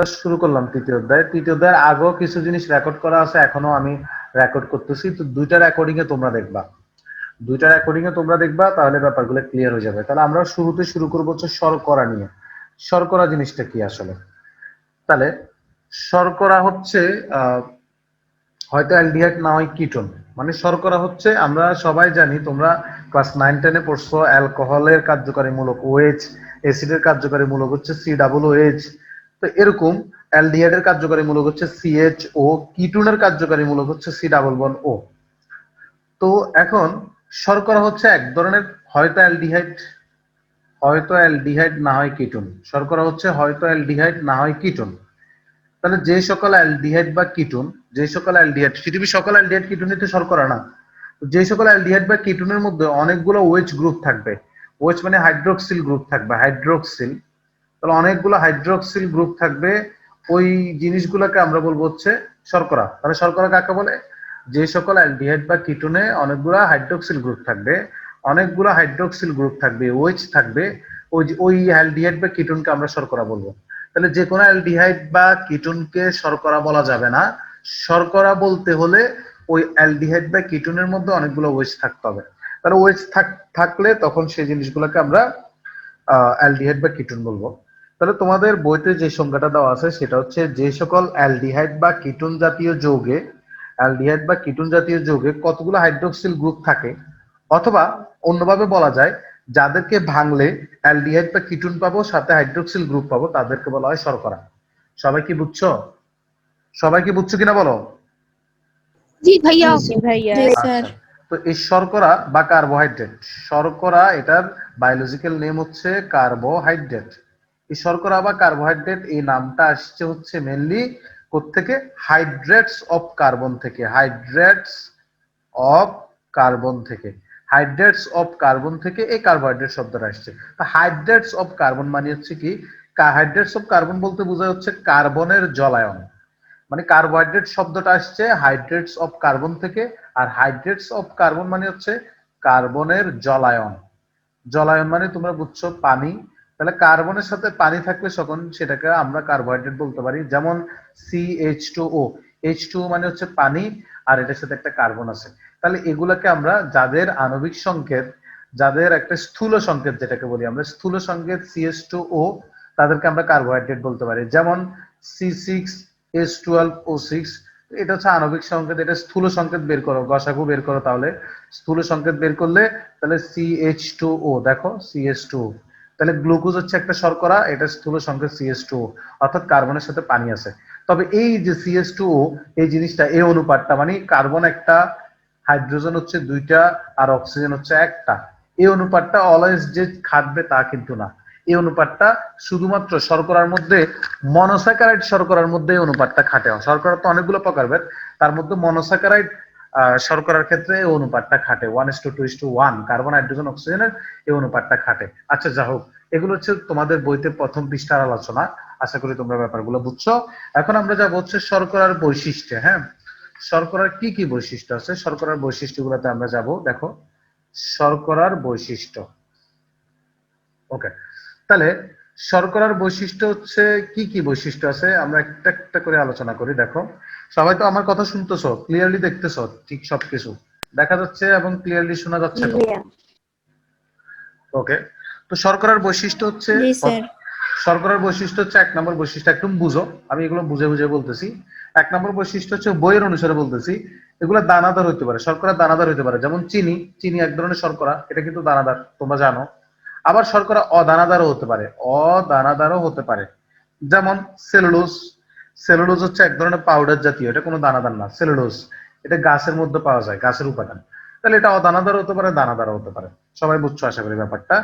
শুরু করলাম তৃতীয় অধ্যায়ের আগেও কিছু জিনিস রেকর্ড করা আছে, এখনো আমি রেকর্ড করতেছি। তো দুইটা রেকর্ডিং এ তোমরা দেখবা তাহলে ব্যাপারগুলো ক্লিয়ার হয়ে যাবে। তাহলে আমরা শুরুতে শুরু করবো হচ্ছে শর্করা নিয়ে। শর্করা জিনিসটা কি আসলে? তাহলে শর্করা হচ্ছে হয়তো অ্যালডিহাইড না হয় কিটোন। মানে শর্করা হচ্ছে, আমরা সবাই জানি, তোমরা ক্লাস 9-10 পড়ছো, অ্যালকোহলের কার্যকারী মূলক OH, অ্যাসিডের কার্যকারী মূলক হচ্ছে COOH। তো এরকম অ্যালডিহাইডের কার্যকারী মূলক হচ্ছে CHO, কিটোনের কার্যকারী মূলক হচ্ছে C ডাবল বন্ড O। তো এখন শর্করা হচ্ছে এক ধরনের হয়তো অ্যালডিহাইড না হয় কিটোন। শর্করা হচ্ছে হয়তো অ্যালডিহাইড না হয় কিটোন। তাহলে যে সকল অ্যালডিহাইড পৃথিবীর সকল অ্যালডিহাইড কিটোনই তো শর্করা না। যে সকল অ্যালডিহাইড বা কিটোনের মধ্যে অনেকগুলো OH গ্রুপ থাকবে, OH মানে হাইড্রোক্সিল গ্রুপ থাকবে, হাইড্রোক্সিল। তাহলে অনেকগুলো হাইড্রোক্সিল গ্রুপ থাকবে, ওই জিনিসগুলোকে আমরা বলবো হচ্ছে শর্করা। তাহলে শর্করা কাকে বলে? যে সকল অ্যালডিহাইড বা কিটোনে অনেকগুলো হাইড্রোক্সিল গ্রুপ থাকবে, OH থাকবে, ওই অ্যালডিহাইড বা কিটোনকে আমরা শর্করা বলবো। তাহলে যে কোনো অ্যালডিহাইড বা কিটোনকে শর্করা বলা যাবে না। শর্করা বলতে হলে ওই অ্যালডিহাইড বা কিটোনের মধ্যে অনেকগুলো OH থাকতে হবে। তাহলে OH থাকলে তখন সেই জিনিসগুলোকে আমরা অ্যালডিহাইড বা কিটোন বলবো। তাহলে তোমাদের বইতে যে সংজ্ঞাটা দেওয়া আছে সেটা হচ্ছে, যে সকল অ্যালডিহাইড বা কিটোন জাতীয় যৌগে কতগুলো হাইড্রোক্সিল গ্রুপ থাকে, অথবা অন্যভাবে বলা যায় যাদেরকে ভাঙলে অ্যালডিহাইড বা কিটোন পাবো, সাথে হাইড্রোক্সিল গ্রুপ পাবো, তাদেরকে বলা হয় শর্করা। সবাই কি বুঝছো কিনা বলো? জি ভাইয়া। জি ভাইয়া। আচ্ছা, তো এই শর্করা বা কার্বোহাইড্রেট, শর্করা এটার বায়োলজিক্যাল নেম হচ্ছে কার্বোহাইড্রেট। এই শর্করা বা কার্বোহাইড্রেট এই নামটা আসছে হচ্ছে মেনলি কোত্থেকে? হাইড্রেটস অফ কার্বন থেকে। এই কার্বোহাইড্রেট শব্দটা আসছে। তো হাইড্রেটস অফ কার্বন মানে হচ্ছে কি? হাইড্রেটস অফ কার্বন বলতে বোঝায় হচ্ছে কার্বনের জলায়ন। মানে কার্বোহাইড্রেট শব্দটা আসছে হাইড্রেটস অফ কার্বন থেকে, আর হাইড্রেটস অফ কার্বন মানে হচ্ছে কার্বনের জলায়ন। জলায়ন মানে তোমরা বুঝছো পানি। তাহলে কার্বনের সাথে পানি থাকলে তখন সেটাকে আমরা কার্বোহাইড্রেট বলতে পারি। যেমন CH2O, H2O মানে হচ্ছে পানি, আর এটার সাথে একটা কার্বন আছে। তাহলে এগুলাকে আমরা যাদের আণবিক সংকেত, যাদের একটা স্থূল সংকেত যেটাকে বলি আমরা, স্থূল সংকেত CH2O, তাদেরকে আমরা কার্বোহাইড্রেট বলতে পারি। যেমন C6H12O6, এটা হচ্ছে আণবিক সংকেত। এটা স্থূল সংকেত বের করো, গসাগু বের করো, তাহলে স্থূল সংকেত বের করলে তাহলে CH2O, দেখো CH2O। তাহলে গ্লুকোজ হচ্ছে একটা শর্করা, এটা স্থূল সংকেত CH2O, অর্থাৎ কার্বনের সাথে পানি আছে। তবে এই যে CH2O, এই জিনিসটা, এই অনুপাতটা, মানে কার্বন একটা, হাইড্রোজেন হচ্ছে দুইটা, আর অক্সিজেন হচ্ছে একটা, এই অনুপাতটা অলওয়েজ যে খাটবে তা কিন্তু না। এই অনুপাতটা শুধুমাত্র শর্করার মধ্যে, মনোস্যাকারাইড শর্করার মধ্যে এই অনুপাতটা খাটে। শর্করা তো অনেকগুলো প্রকারভেদ, তার মধ্যে মনোস্যাকারাইড শর্করার ক্ষেত্রে এই অনুপাতটা খাটে 1:2:1, কার্বন হাইড্রোজেন অক্সিজেনের এই অনুপাতটা খাটে। আচ্ছা, যা হোক, এগুলো হচ্ছে তোমাদের বইতে প্রথম পৃষ্ঠার আলোচনা। আশা করি তোমরা ব্যাপারগুলো বুঝছো। এখন আমরা যাবো হচ্ছে শর্করার বৈশিষ্ট্য। হ্যাঁ, শর্করার কি কি বৈশিষ্ট্য আছে, শর্করার বৈশিষ্ট্যগুলোতে আমরা যাব। দেখো, শর্করার বৈশিষ্ট্য। ওকে, তাহলে শর্করার বৈশিষ্ট্য হচ্ছে কি কি বৈশিষ্ট্য আছে, আমরা একটা একটা করে আলোচনা করি। দেখো, সবাই তো আমার কথা শুনতেছো, ক্লিয়ারলি দেখতেছো ঠিক সবকিছু দেখা যাচ্ছে এবং ক্লিয়ারলি শোনা যাচ্ছে তো? ওকে, তো শর্করার বৈশিষ্ট্য হচ্ছে, জি স্যার। এক নম্বর বৈশিষ্ট্য, একদম বুঝো, আমি এগুলো বুঝে বুঝে বলতেছি। এক নম্বর বৈশিষ্ট্য হচ্ছে, বইয়ের অনুসারে বলতেছি, এগুলো দানাদার হইতে পারে। শর্করা দানাদার হইতে পারে, যেমন চিনি এক ধরনের শর্করা, এটা কিন্তু দানাদার, তোমরা জানো। আবার শর্করা অদানাদারও হতে পারে। যেমন সেলুলোজ হচ্ছে এক ধরনের পাউডার জাতীয়, এটা কোনো দানাদার না। সেলুলোজ এটা গাছের মধ্যে পাওয়া যায়, গাছের উপাদান। তাহলে এটা অদানাদার হতে পারে, দানাদারও হতে পারে। সবাই বুঝছো আশা করি ব্যাপারটা।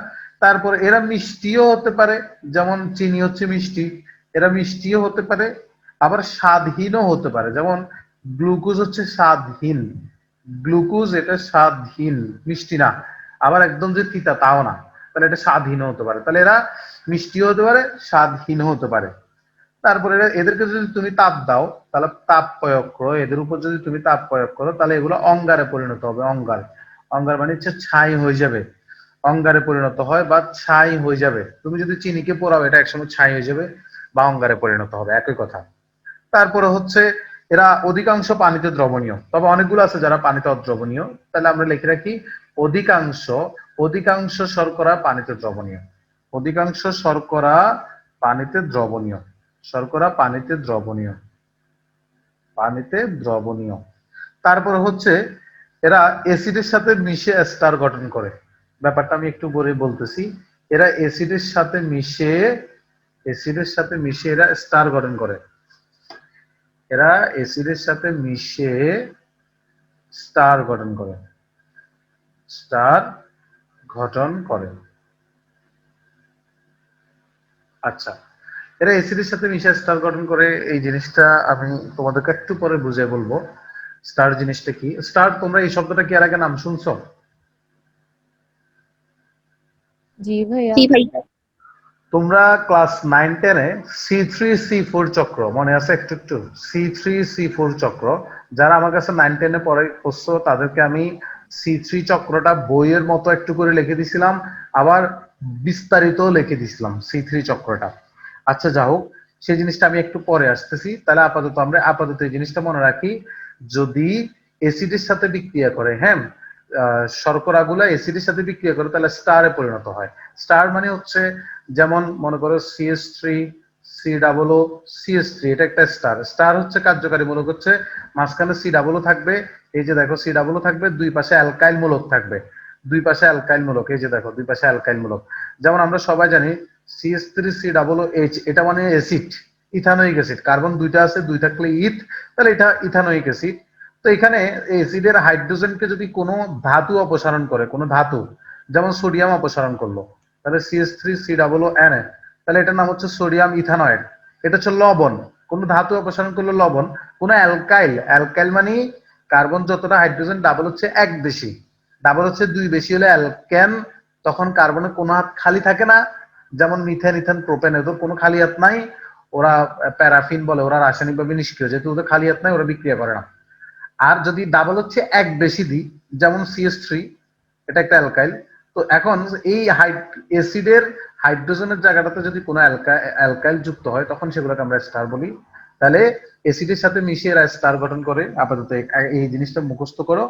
তারপর এরা মিষ্টিও হতে পারে, যেমন চিনি হচ্ছে মিষ্টি, এরা মিষ্টিও হতে পারে। আবার স্বাদহীনও হতে পারে, যেমন গ্লুকোজ হচ্ছে স্বাদহীন। এটা স্বাদহীন, মিষ্টি না। আবার একদম যে তিতা তাও না, তাহলে এটা স্বাদহীন হতে পারে। তাহলে এরা মিষ্টিও হতে পারে, স্বাদহীন হতে পারে। তারপরে এদেরকে যদি তুমি তাপ দাও, তাহলে তাপ প্রয়োগ করো, এদের উপর যদি তুমি তাপ প্রয়োগ করো, তাহলে এগুলো অঙ্গারে পরিণত হবে। অঙ্গার মানে হচ্ছে ছাই হয়ে যাবে, অঙ্গারে পরিণত হয় বা ছাই হয়ে যাবে। তুমি যদি চিনিকে পোড়াও, এটা একসময় ছাই হয়ে যাবে। বা অঙ্গারে পরিণত হবে, একই কথা। তারপরে হচ্ছে এরা অধিকাংশ পানিতে দ্রবণীয়, তবে অনেকগুলো আছে যারা পানিতে অদ্রবণীয়। তাহলে আমরা লিখে রাখি অধিকাংশ অধিকাংশ শর্করা পানিতে দ্রবণীয়। অধিকাংশ শর্করা পানিতে দ্রবণীয়। শর্করা পানিতে দ্রবণীয়। পানিতে দ্রবণীয়। তারপর হচ্ছে এরা অ্যাসিডের সাথে মিশে এস্টার গঠন করে। ব্যাপারটা আমি একটু পরে বলতেছি। এরা অ্যাসিডের সাথে মিশে এরা স্টার গঠন করে। এরা অ্যাসিডের সাথে মিশে স্টার গঠন করে। স্টার গঠন করে। আচ্ছা, এরা অ্যাসিডের সাথে মিশে স্টার গঠন করে, এই জিনিসটা আমি তোমাদেরকে একটু পরে বুঝিয়ে বলবো স্টার জিনিসটা কি। স্টার, তোমরা এই শব্দটা কি এর আগে নাম শুনছো? জি ভাইয়া। জি ভাইয়া। তোমরা ক্লাস 9-10-এ C3C4 চক্র মনে আছে? একটু একটু C3C4 চক্র, যারা আমার কাছে 9-10-এ পড়ে পড়ছো তাদেরকে আমি C3 চক্রটা বইয়ের মতো একটু করে লিখে দিছিলাম, আবার বিস্তারিত লিখে দিছিলাম C3 চক্রটা। আচ্ছা, যা হোক, সেই জিনিসটা আমি একটু পরে আসতেছি। তাহলে আপাতত এই জিনিসটা মনে রাখি, যদি অ্যাসিডের সাথে বিক্রিয়া করে, হ্যাঁ, শর্করাগুলো অ্যাসিডের সাথে বিক্রিয়া করে, তাহলে স্টারে পরিণত হয়। স্টার মানে হচ্ছে, যেমন মনে করো CH3 COO CH3, এটা একটা স্টার। স্টার হচ্ছে কার্যকারী মূলক, হচ্ছে মাঝখানে COO থাকবে, এই যে দেখো COO থাকবে, দুই পাশে অ্যালকাইল মূলক থাকবে। দুই পাশে অ্যালকাইল মূলক, এই যে দেখো দুই পাশে অ্যালকাইল মূলক। যেমন আমরা সবাই জানি CH3COOH, এটা মানে অ্যাসিড, ইথানোয়িক অ্যাসিড। কার্বন দুইটা আছে, দুই থাকলে ইথ, তাহলে এটা ইথানোয়িক অ্যাসিড। তো এখানে অ্যাসিডের হাইড্রোজেনকে যদি কোনো ধাতু অপসারণ করে, কোনো ধাতু, যেমন সোডিয়াম অপসারণ করলো, তাহলে CH3COON, তাহলে এটার নাম হচ্ছে সোডিয়াম ইথানয়েড। এটা হচ্ছে লবণ। কোন ধাতু অপসারণ করলো লবণ। কোন অ্যালকাইল মানে কার্বন যতটা, হাইড্রোজেন ডাবল হচ্ছে এক বেশি, ডাবল হচ্ছে দুই বেশি হলে অ্যালকেন, তখন কার্বনের কোনো হাত খালি থাকে না। যেমন মিথেন, ইথেন, প্রোপেন, এদের কোনো খালি হাত নাই। ওরা প্যারাফিন বলে, ওরা রাসায়নিকভাবে নিষ্ক্রিয়, যেহেতু ওদের খালি হাত নাই, ওরা বিক্রিয়া করে না। আর যদি ডাবল হচ্ছে এক বেশি দিই, যেমন CH3, এটা একটা অ্যালকাইল। তো এখন এই অ্যাসিডের হাইড্রোজেনের জায়গাটাতে যদি কোনো অ্যালকাইল যুক্ত হয়, তখন সেগুলোকে আমরা স্টার বলি। তাহলে অ্যাসিডের সাথে মিশিয়ে এরা স্টার গঠন করে। আপাতত এই জিনিসটা মুখস্থ করো।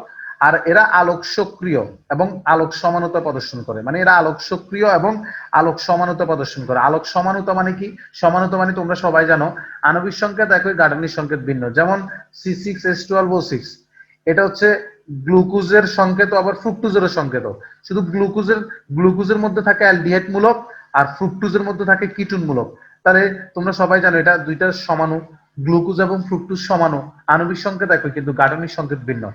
আর এরা আলোক সক্রিয় এবং আলোক সমানতা প্রদর্শন করে, মানে এরা আলোক সক্রিয় এবং আলোক সমানতা প্রদর্শন করে। আলোক সমানতা মানে কি? সমানতা মানে তোমরা সবাই জানো, আণবিক সংকেত একই, গাঠনিক সংকেত ভিন্ন। যেমন C6H12O6, এটা হচ্ছে গ্লুকোজের সংকেত, আবার ফ্রুক্টোজের সংকেত। শুধু গ্লুকোজের মধ্যে থাকে অ্যালডিহাইড মূলক, আর ফ্রুক্টোজের মধ্যে থাকে কিটোন মূলক। তাহলে তোমরা সবাই জানো এটা দুইটা সমাণু, গ্লুকোজ এবং ফ্রুক্টোজ সমাণু, আণবিক সংকেত একই কিন্তু গাঠনিক সংকেত ভিন্ন।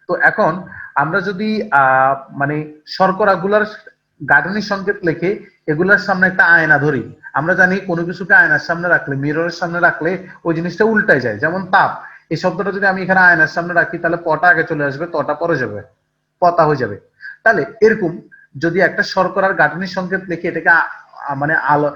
তো এখন আমরা যদি মানে শর্করাগুলার গাঠনিক সংকেত লিখে এগুলার সামনে একটা আয়না ধরি, আমরা জানি কোনো কিছুকে আয়নার সামনে রাখলে, মিররের সামনে রাখলে ওই জিনিসটা উল্টায় যায়। যেমন তাপ, এই শব্দটা যদি আমি এখানে আয়নার সামনে রাখি, তাহলে পটা আগে চলে আসবে, তটা পরে যাবে, পতা হয়ে যাবে। তাহলে এরকম যদি একটা শর্করার গাঠনিক সংকেত লিখে এটাকে মানে আলো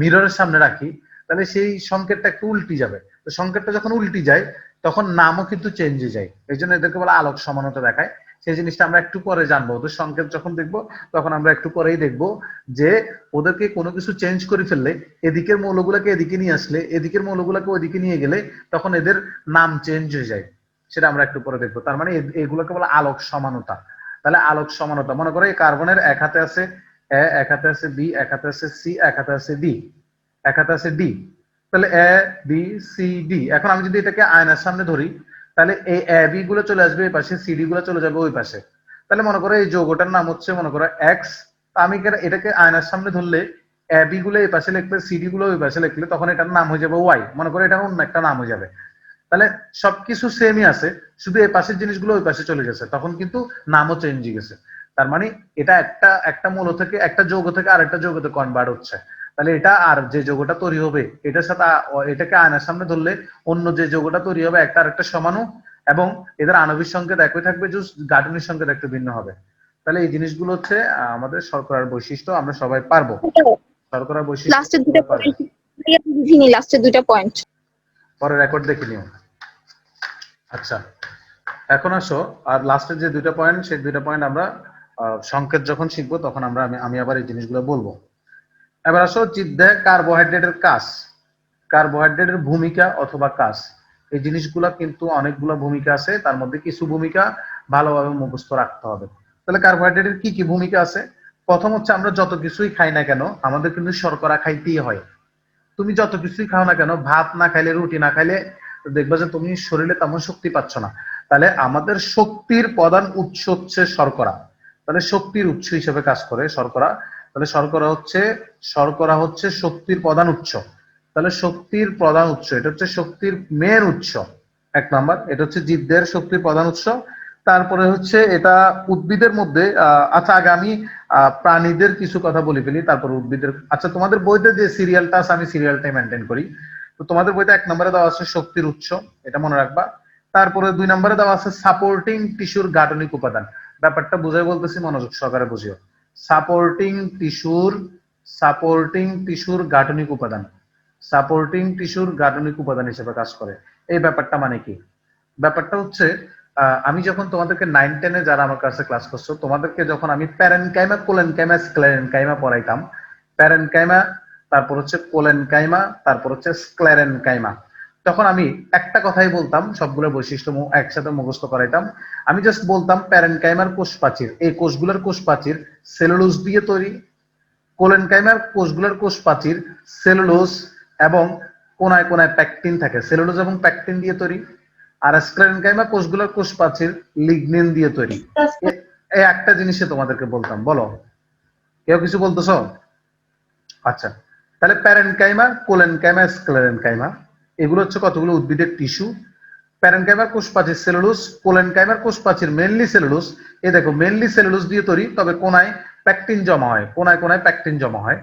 মিররের সামনে রাখি, তাহলে সেই সংকেতটা একটু উল্টি যাবে। তো সংকেতটা যখন উল্টি যায়, তখন নামও কিন্তু চেঞ্জ হয়ে যায়। এই জন্য এদেরকে বলা আলোক সমানতা দেখায়। সেই জিনিসটা আমরা একটু পরে জানবো। ওদের সংকেত যখন দেখবো, তখন আমরা একটু পরেই দেখবো যে ওদেরকে কোনো কিছু চেঞ্জ করে ফেললে, এদিকের মৌলগুলোকে এদিকে নিয়ে আসলে, এদিকের মৌলগুলোকে ওইদিকে নিয়ে গেলে, তখন এদের নাম চেঞ্জ হয়ে যায়। সেটা আমরা একটু পরে দেখবো। তার মানে এগুলোকে বলা আলোক সমানতা। তাহলে আলোক সমানতা, মনে করো এই কার্বনের এক হাতে আছে এ, এক হাতে আছে বি, এক হাতে আছে সি, এক হাতে আছে ডি, এক হাতে আছে ডি। তাহলে ABCD। এখন আমি যদি এটাকে আয়নার সামনে ধরি, তাহলে এই AB গুলো চলে আসবে এই পাশে, CD গুলো চলে যাবে ওই পাশে। তাহলে মনে করো এই যৌগটার নাম হচ্ছে মনে করো X। আমি এটাকে আয়নার সামনে ধরলে AB গুলো এই পাশে লিখলে, CD গুলো ওই পাশে লিখলে, তখন এটার নাম হয়ে যাবে Y। মনে করো এটা অন্য একটা নাম হয়ে যাবে। তাহলে সবকিছু সেমই আছে, শুধু এই পাশের জিনিসগুলো ওই পাশে চলে গেছে, তখন কিন্তু নামও চেঞ্জ হয়ে গেছে। তার মানে এটা একটা মৌল থেকে, একটা যৌগ থেকে আরেকটা যৌগতে কনভার্ট হচ্ছে। তাহলে এটা আর যে যৌগটা তৈরি হবে এটার সাথে, এটাকে আয়নার সামনে ধরলে অন্য যে যৌগটা তৈরি হবে একটা আরেকটা সমাণু, এবং এদের আণবিক সংকেত একই থাকবে, জাস্ট গাঠনিক সংকেত একটু ভিন্ন হবে। তাহলে এই জিনিসগুলো হচ্ছে আমাদের শর্করার বৈশিষ্ট্য, আমরা সবাই পারবো। শর্করার বৈশিষ্ট্য লাস্টের দুটো পয়েন্ট ভাইয়া, বুঝিনি লাস্টের দুটো পয়েন্ট। পরে রেকর্ড দেখে নিও। আচ্ছা, এখন আসো, আর লাস্টের যে দুইটা পয়েন্ট, সেই দুইটা পয়েন্ট আমরা সংকেত যখন শিখবো তখন আমি আবার এই জিনিসগুলো বলবো। এবার আসো, চিন্তা কার্বোহাইড্রেটের কাজ। কার্বোহাইড্রেটের ভূমিকা অথবা কাজ, এই জিনিসগুলা কিন্তু অনেকগুলো ভূমিকা আছে, তার মধ্যে কিছু ভূমিকা ভালোভাবে মুখস্থ রাখতে হবে। তাহলে কার্বোহাইড্রেটের কি কি ভূমিকা আছে? প্রথম হচ্ছে আমরা যত কিছুই খাই না কেন আমাদের কিন্তু শর্করা খাইতেই হয়। তুমি যত কিছুই খাও না কেন, ভাত না খাইলে রুটি না খাইলে দেখবা যে তুমি শরীরে তেমন শক্তি পাচ্ছ না। তাহলে আমাদের শক্তির প্রধান উৎস হচ্ছে শর্করা। তাহলে শক্তির উৎস হিসেবে কাজ করে শর্করা। তাহলে শর্করা হচ্ছে শক্তির প্রধান উৎস। তাহলে শক্তির প্রধান উৎস, এটা হচ্ছে শক্তির মেন উৎস। এক নাম্বার, এটা হচ্ছে জীবদের শক্তির প্রধান উৎস। তারপরে হচ্ছে এটা উদ্ভিদের মধ্যে আচ্ছা আগে আমি প্রাণীদের কিছু কথা বলে ফেলি, তারপর উদ্ভিদের। আচ্ছা, তোমাদের বইতে যে সিরিয়ালটা আছে আমি সিরিয়ালটাই মেনটেন করি। তো তোমাদের বইতে 1 নম্বরে দেওয়া আছে শক্তির উৎস, এটা মনে রাখবা। তারপরে 2 নম্বরে দেওয়া আছে সাপোর্টিং টিস্যুর গাঠনিক উপাদান। ব্যাপারটা বুঝাই বলতেছি, মনোযোগ সহকারে বুঝিও। সাপোর্টিং টিস্যুর গাঠনিক উপাদান, সাপোর্টিং টিস্যুর গাঠনিক উপাদান হিসেবে কাজ করে। এই ব্যাপারটা মানে কি? ব্যাপারটা হচ্ছে আমি যখন তোমাদেরকে 9-10-এ যারা আমার কাছে ক্লাস করছো, তোমাদেরকে যখন আমি প্যারেনকাইমা, কোলেনকাইমা, স্ক্লেরেনকাইমা পড়াইতাম, প্যারেনকাইমা, তারপর হচ্ছে কোলেনকাইমা, তারপর হচ্ছে স্ক্লেরেনকাইমা, তখন আমি একটা কথাই বলতাম, সবগুলো বৈশিষ্ট্য একসাথে মুখস্থ করাইতাম। আমি জাস্ট বলতাম প্যারেনকাইমার কোষ প্রাচীর, এই কোষগুলোর কোষ প্রাচীর সেলুলোজ দিয়ে তৈরি। কোলেনকাইমার কোষগুলোর কোষ প্রাচীর সেলুলোজ এবং কোনায় কোনায় প্যাকটিন থাকে, সেলুলোজ এবং প্যাকটিন দিয়ে তৈরি। আর স্ক্লেরেনকাইমা কোষগুলোর কোষ প্রাচীর লিগনিন দিয়ে তৈরি। এই একটা জিনিসে তোমাদেরকে বলতাম, বলো কেউ কিছু বলতেছো? আচ্ছা, তাহলে প্যারেনকাইমা, কোলেনকাইমা, স্ক্লেরেনকাইমা এগুলো হচ্ছে কতগুলো উদ্ভিদের টিস্যু। প্যারেনকাইমার কোষ প্রাচীর সেলুলোজ, কোলেনকাইমার কোষ প্রাচীর মেনলি সেলুলোজ। এই দেখো মেনলি সেলুলোজ দিয়ে তৈরি, তবে কোনায় প্যাকটিন জমা হয়, কোনায় কোনায় প্যাকটিন জমা হয়।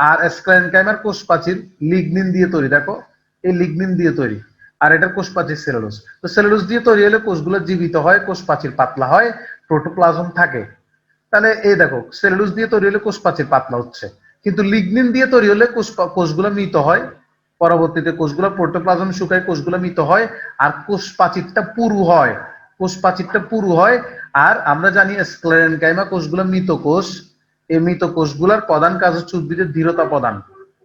আর স্ক্লেরেনকাইমার কোষ প্রাচীর লিগনিন দিয়ে তৈরি, দেখো এই লিগনিন দিয়ে তৈরি। আর এটার কোষ প্রাচীর সেলুলোজ। তো সেলুলোজ দিয়ে তৈরি হলে কোষগুলো জীবিত হয়, কোষ প্রাচীর পাতলা হয়, প্রোটোপ্লাজম থাকে। তাহলে এই দেখো সেলুলোজ দিয়ে তৈরি হলে কোষ প্রাচীর পাতলা হচ্ছে, কিন্তু লিগনিন দিয়ে তৈরি হলে কোষগুলো মৃত হয়। পরবর্তীতে কোষগুলো প্রোটোপ্লাজম শুকায়, কোষগুলো মৃত হয়, আর কোষ প্রাচীরটা পুরু হয়, কোষ প্রাচীরটা পুরু হয়। আর আমরা জানি স্ক্লেরেনকাইমা কোষগুলো মৃত কোষ। এই মৃত কোষগুলোর প্রধান কাজ হচ্ছে উদ্ভিদের দৃঢ়তা প্রদান,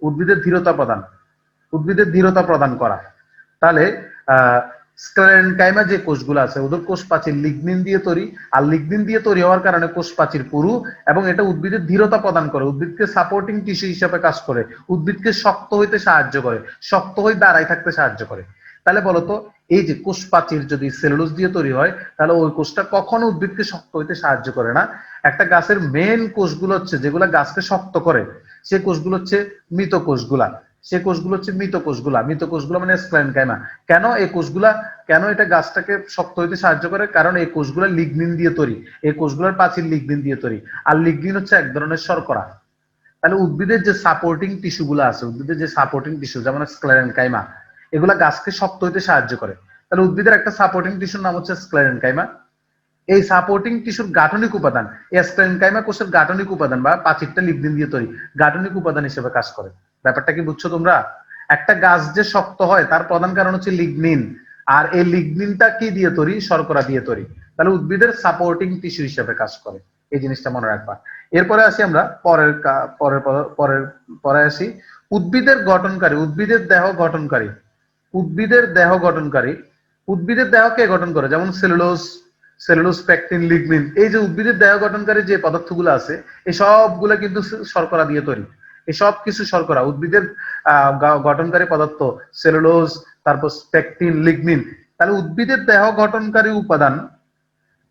উদ্ভিদের দৃঢ়তা প্রদান, উদ্ভিদের দৃঢ়তা প্রদান করা। তাহলে স্ক্লেরেনকাইমা যে কোষগুলো আছে ওদের কোষ প্রাচীর লিগনিন দিয়ে তৈরি, আর লিগনিন দিয়ে তৈরি হওয়ার কারণে কোষ প্রাচীর পুরু, এবং এটা উদ্ভিদের দৃঢ়তা প্রদান করে, উদ্ভিদকে সাপোর্টিং টিস্যু হিসেবে কাজ করে, উদ্ভিদকে শক্ত হইতে সাহায্য করে, শক্ত হয়ে দাঁড়ায় থাকতে সাহায্য করে। তাহলে বলতো এই যে কোষ প্রাচীর যদি সেলুলোজ দিয়ে তৈরি হয়, তাহলে ওই কোষটা কখনো উদ্ভিদকে শক্ত হইতে সাহায্য করে না। একটা গাছের মেন কোষগুলো হচ্ছে যেগুলা গাছকে শক্ত করে, সে কোষগুলো হচ্ছে মৃত কোষগুলা, সে কোষগুলো হচ্ছে মৃত কোষগুলা, মৃত কোষগুলো মানে স্ক্লেরেনকাইমা। কেন এই কোষগুলা, কেন এটা গাছটাকে শক্ত হইতে সাহায্য করে? কারণ এই কোষগুলা লিগনিন দিয়ে তৈরি, এই কোষগুলোর প্রাচীর লিগনিন দিয়ে তৈরি। আর লিগনিন হচ্ছে এক ধরনের শর্করা। তাহলে উদ্ভিদের যে সাপোর্টিং টিস্যু গুলো আছে, উদ্ভিদের যে সাপোর্টিং টিস্যু যেমন স্ক্লেরেনকাইমা, এগুলা গাছকে শক্ত হইতে সাহায্য করে। তাহলে উদ্ভিদের একটা সাপোর্টিং টিস্যুর নাম হচ্ছে স্ক্লেরেনকাইমা। এই সাপোর্টিং টিস্যুর গাঠনিক উপাদান, এই স্ক্লেরেনকাইমা কোষের গাঠনিক উপাদান বা প্রাচীরটা লিগনিন দিয়ে তৈরি, গাঠনিক উপাদান হিসেবে কাজ করে। ব্যাপারটা কি বুঝছো তোমরা? একটা গাছ যে শক্ত হয় তার প্রধান কারণ হচ্ছে লিগনিন, আর এই লিগনিনটা কি দিয়ে তৈরি? শর্করা দিয়ে তৈরি। তাহলে উদ্ভিদের সাপোর্টিং টিস্যু হিসেবে কাজ করে, এই জিনিসটা মনে রাখবা। এরপরে আসি আমরা পরে আসি উদ্ভিদের গঠনকারী, উদ্ভিদের দেহ গঠনকারী, উদ্ভিদের দেহ গঠনকারী। উদ্ভিদের দেহ কে গঠন করে? যেমন সেলুলোজ, প্যাকটিন, লিগনিন, এই যে উদ্ভিদের দেহ গঠনকারী যে পদার্থগুলো আছে এই সবগুলো কিন্তু শর্করা দিয়ে তৈরি। এই সব কিছু শর্করা উদ্ভিদের গঠনকারী পদার্থ, সেলুলোজ, তারপর প্যাকটিন, লিগনিন। তাহলে উদ্ভিদের দেহ গঠনকারী উপাদান,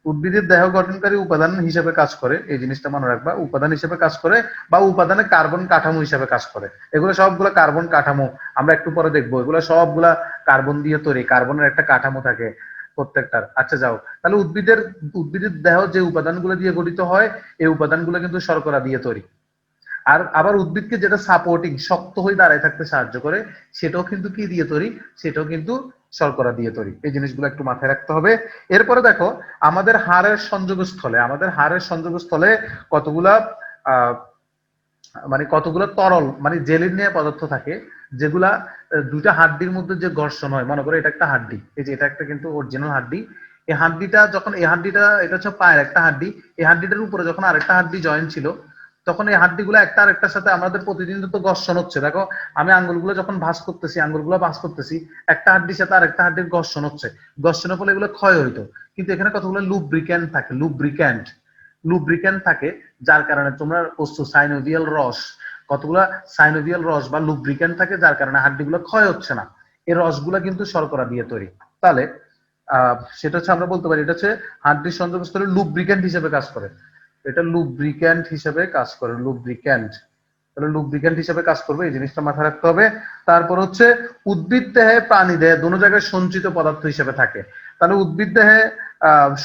উদ্ভিদের দেহ গঠনকারী উপাদান হিসেবে কাজ করে, এই জিনিসটা মনে রাখবা, উপাদান হিসেবে কাজ করে বা উপাদানে কার্বন কাঠামো হিসেবে কাজ করে। এগুলো সবগুলো কার্বন কাঠামো, আমরা একটু পরে দেখবো, এগুলো সবগুলা কার্বন দিয়ে তৈরি, কার্বনের একটা কাঠামো থাকে প্রত্যেকটার। আচ্ছা যাও, তাহলে উদ্ভিদের দেহ যে উপাদানগুলো দিয়ে গঠিত হয় এই উপাদানগুলো কিন্তু শর্করা দিয়ে তৈরি। আর আবার উদ্ভিদকে যেটা সাপোর্টিং, শক্ত হয়ে দাঁড়ায় থাকতে সাহায্য করে, সেটাও কিন্তু কি দিয়ে তৈরি? সেটাও কিন্তু শর্করা দিয়ে তৈরি। এই জিনিসগুলো একটু মাথায় রাখতে হবে। এরপরে দেখো আমাদের হাড়ের সংযোগস্থলে, আমাদের হাড়ের সংযোগস্থলে কতগুলা কতগুলো তরল মানে জেলিনিয়া পদার্থ থাকে, যেগুলা দুইটা হাড্ডির মধ্যে যে ঘর্ষণ হয়, মনে করো এটা একটা হাড্ডি, এই যে এটা একটা কিন্তু অরিজিনাল হাড্ডি। এই হাড্ডিটা যখন, এই হাড্ডিটা এটা হচ্ছে পায়ের একটা হাড্ডি, এই হাড্ডিটার উপরে যখন আরেকটা হাড্ডি জয়েন ছিল, তখন এই হাড্ডিগুলো একটা আরেকটার সাথে আমাদের প্রতিদিন তো ঘর্ষণ হচ্ছে। দেখো আমি আঙ্গুলগুলো যখন ভাঁজ করতেছি একটা হাড্ডির সাথে আরেকটা হাড্ডির ঘর্ষণ হচ্ছে, ঘর্ষণের ফলে এগুলো ক্ষয় হইতো। কিন্তু এখানে কতগুলো লুব্রিক্যান্ট থাকে, লুব্রিক্যান্ট থাকে, যার কারণে তোমরা সাইনোভিয়াল রস, কতগুলা সাইনোভিয়াল রস বা লুব্রিক্যান্ট থাকে, যার কারণে হাড্ডিগুলো ক্ষয় হচ্ছে না। এই রসগুলা কিন্তু শর্করা দিয়ে তৈরি। তাহলে সেটা হচ্ছে আমরা বলতে পারি এটা হচ্ছে হাড্ডির সংযোগস্থলে লুব্রিক্যান্ট হিসেবে কাজ করে। এটা লুব্রিক্যান্ট হিসেবে কাজ করে, তাহলে লুব্রিক্যান্ট হিসেবে কাজ করবে, এই জিনিসটা মাথায় রাখতে হবে। তারপর হচ্ছে উদ্ভিদ দেহে প্রাণী দেহে দুটো জায়গায় সঞ্চিত পদার্থ হিসেবে থাকে। তাহলে উদ্ভিদ দেহে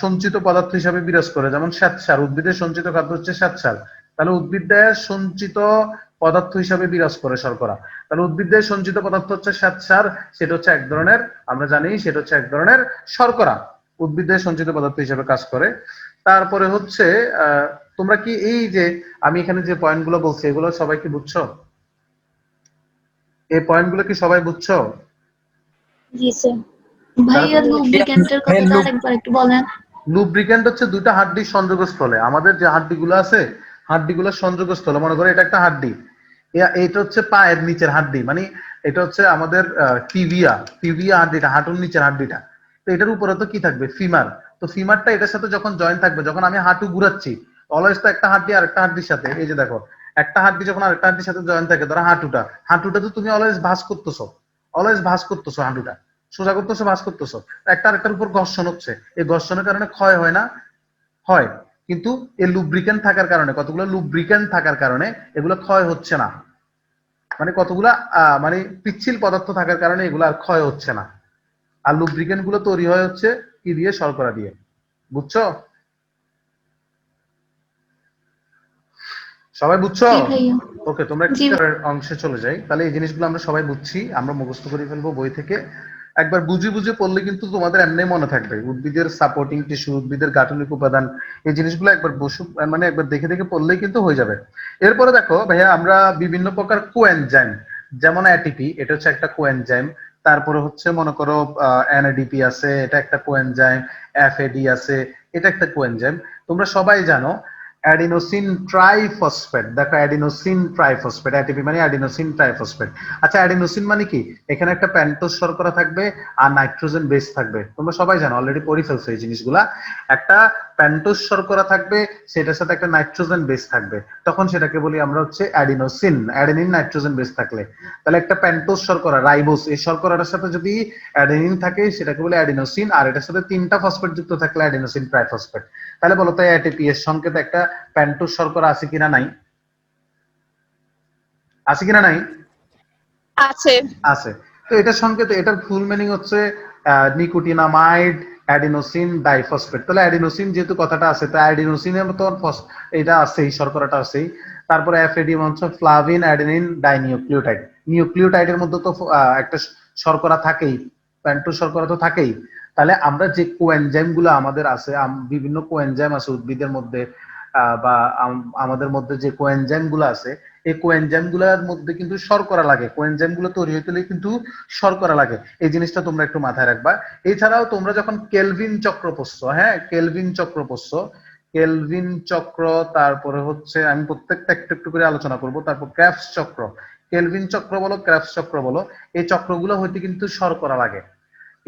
সঞ্চিত পদার্থ হিসেবে বিরাজ করে, যেমন শ্বেতসার, উদ্ভিদের সঞ্চিত খাদ্য হচ্ছে শ্বেতসার। তাহলে উদ্ভিদ দেহে সঞ্চিত পদার্থ হিসাবে বিরাজ করে শর্করা। তাহলে উদ্ভিদ দেহে সঞ্চিত পদার্থ হচ্ছে শ্বেতসার, সেটা হচ্ছে এক ধরনের, আমরা জানি সেটা হচ্ছে এক ধরনের শর্করা, উদ্ভিদ দেহে সঞ্চিত পদার্থ হিসেবে কাজ করে। তারপরে হচ্ছে তোমরা কি এই যে আমি এখানে যে পয়েন্টগুলো বলছি এগুলো সবাই কি বুঝছো? এই পয়েন্টগুলো কি সবাই বুঝছো? জি স্যার। ভাইয়া লুব্রিক্যান্টের কথাটা আরেকবার একটু বলেন। লুব্রিক্যান্ট হচ্ছে দুইটা হাড্ডির সংযোগস্থলে, আমাদের যে হাড্ডিগুলো আছে হাড্ডিগুলোর সংযোগস্থলে, মনে করো এটা একটা হাড্ডি, এটা হচ্ছে পায়ের নিচের হাড্ডি, মানে এটা হচ্ছে আমাদের টিবিয়া হাড্ডিটা, হাঁটুর নিচের হাড্ডিটা। তো এটার উপরে তো কি থাকবে? ফিমার। তো ফিমারটা এটার সাথে যখন জয়েন্ট থাকবে, যখন আমি হাঁটু ঘুরাচ্ছি, অলওয়েজ তো একটা হাড্ডি আরেকটা হাড্ডির সাথে, এই যে দেখো একটা হাড্ডি যখন আরেকটা হাড্ডির সাথে জয়েন্ট থাকে, ধরো হাঁটুটা তো তুমি অলওয়েজ ভাঁজ করতেছো, হাঁটুটা সোজা করতেছো, ভাঁজ করতেছো, একটা আরেকটার উপর ঘর্ষণ হচ্ছে, এই ঘর্ষণের কারণে ক্ষয় হয় না? হয়। কিন্তু এই লুব্রিক্যান্ট থাকার কারণে, কতগুলো লুব্রিক্যান্ট থাকার কারণে এগুলো ক্ষয় হচ্ছে না, মানে কতগুলা মানে পিচ্ছিল পদার্থ থাকার কারণে এগুলো আর ক্ষয় হচ্ছে না। আর লুব্রিক্যান্ট গুলো তৈরি হয় হচ্ছে কি দিয়ে? শর্করা দিয়ে। বুঝছো? সবাই বুঝছো? জি ভাইয়া। ওকে, তোমরা জি। অংশে চলে যাই। তাহলে এই জিনিসগুলো আমরা সবাই বুঝছি, আমরা মুখস্থ করে ফেলবো বই থেকে। একবার বুঝে বুঝে পড়লে কিন্তু তোমাদের এমনি মনে থাকবে। উদ্ভিদের সাপোর্টিং টিস্যু, উদ্ভিদের গাঠনিক উপাদান, এই জিনিসগুলো একবার মানে একবার দেখে দেখে পড়লেই কিন্তু হয়ে যাবে। এরপরে দেখো ভাইয়া, আমরা বিভিন্ন প্রকার কোএনজাইম, যেমন এটিপি, এটা হচ্ছে একটা কোএনজাইম। তারপরে হচ্ছে মনে করো এনএডিপি আছে, এটা একটা কোএনজাইম। এফএডি আছে, এটা একটা কোএনজাইম। তোমরা সবাই জানো অ্যাডিনোসিন ট্রাইফসফেট। দেখো অ্যাডিনোসিন ট্রাইফসফেট, এটিপি মানে অ্যাডিনোসিন ট্রাইফসফেট। আচ্ছা অ্যাডিনোসিন মানে কি? এখানে একটা প্যান্টোজ শর্করা থাকবে আর নাইট্রোজেন বেস থাকবে। তোমরা সবাই জানো, অলরেডি পড়ে ফেলছো এই জিনিসগুলা। একটা প্যান্টোজ শর্করা থাকবে, সেটার সাথে একটা নাইট্রোজেন বেস থাকবে, তখন সেটাকে বলি আমরা হচ্ছে অ্যাডিনোসিন। অ্যাডেনিন নাইট্রোজেন বেস থাকলে, তাহলে একটা প্যান্টোজ শর্করা রাইবোস, এই শর্করাটার সাথে যদি অ্যাডেনিন থাকে সেটাকে বলে অ্যাডিনোসিন, আর এটার সাথে তিনটা ফসফেট যুক্ত থাকলে অ্যাডিনোসিন ট্রাইফসফেট। তাহলে বলো তো এটিপি এর সংকেত একটা প্যান্টোজ শর্করা আছে কিনা নাই? আছে কিনা নাই? আছে। আছে। তো এটার সংকেত, এটার ফুল মিনিং হচ্ছে নিকোটিনামাইড অ্যাডিনোসিন ডাইফসফেট। তাহলে অ্যাডিনোসিন যেহেতু কথাটা আছে, তো অ্যাডিনোসিনের মতো এটা আছেই, শর্করাটা আছেই। তারপরে এফএডি হচ্ছে ফ্লাভিন অ্যাডেনিন ডাইনিউক্লিওটাইড। নিউক্লিওটাইডের মধ্যে তো একটা শর্করা থাকেই, প্যান্টোজ শর্করা তো থাকেই। তাহলে আমরা যে কোএনজাইম গুলো আমাদের আছে, বিভিন্ন কোএনজাইম আছে উদ্ভিদের মধ্যে, বা আমাদের মধ্যে যে কোএনজাইম গুলো আছে, এই কোএনজাইম গুলোর মধ্যে কিন্তু শর্করা লাগে। কোএনজাইম গুলো তৈরি হতে হলে কিন্তু শর্করা লাগে, এই জিনিসটা তোমরা একটু মাথায় রাখবা। এছাড়াও তোমরা যখন কেলভিন চক্র পড়ছো, হ্যাঁ কেলভিন চক্র পড়ছো, কেলভিন চক্র, তারপরে হচ্ছে আমি প্রত্যেকটা একটু একটু করে আলোচনা করব। তারপর ক্রেবস চক্র, কেলভিন চক্র বলো, ক্রেবস চক্র বলো, এই চক্রগুলো হইতে কিন্তু শর্করা লাগে।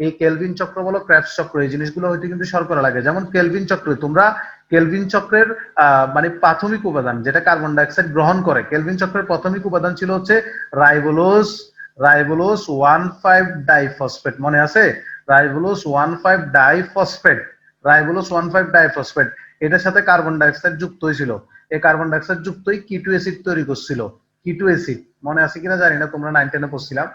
এই কেলভিন চক্র বলো, ক্রেবস চক্র, এই জিনিসগুলো হইতে কিন্তু শর্করা লাগে। যেমন কেলভিন চক্রে তোমরা কেলভিন চক্রের মানে প্রাথমিক উপাদান যেটা কার্বন ডাইঅক্সাইড গ্রহণ করে, কেলভিন চক্রের প্রাথমিক উপাদান ছিল হচ্ছে রাইবোলোজ, রাইবোলোজ 1,5 ডাইফসফেট। মনে আছে? রাইবোলোজ 1,5 ডাইফসফেট, রাইবোলোজ 1,5 ডাইফসফেট, এটার সাথে কার্বন ডাইঅক্সাইড যুক্ত হয়েছিল। এই কার্বন ডাইঅক্সাইড যুক্তই কিটো অ্যাসিড তৈরি করছিল। কিটো অ্যাসিড মনে আছে কিনা জানি না, তোমরা 9 10 এ পড়ছিলাম।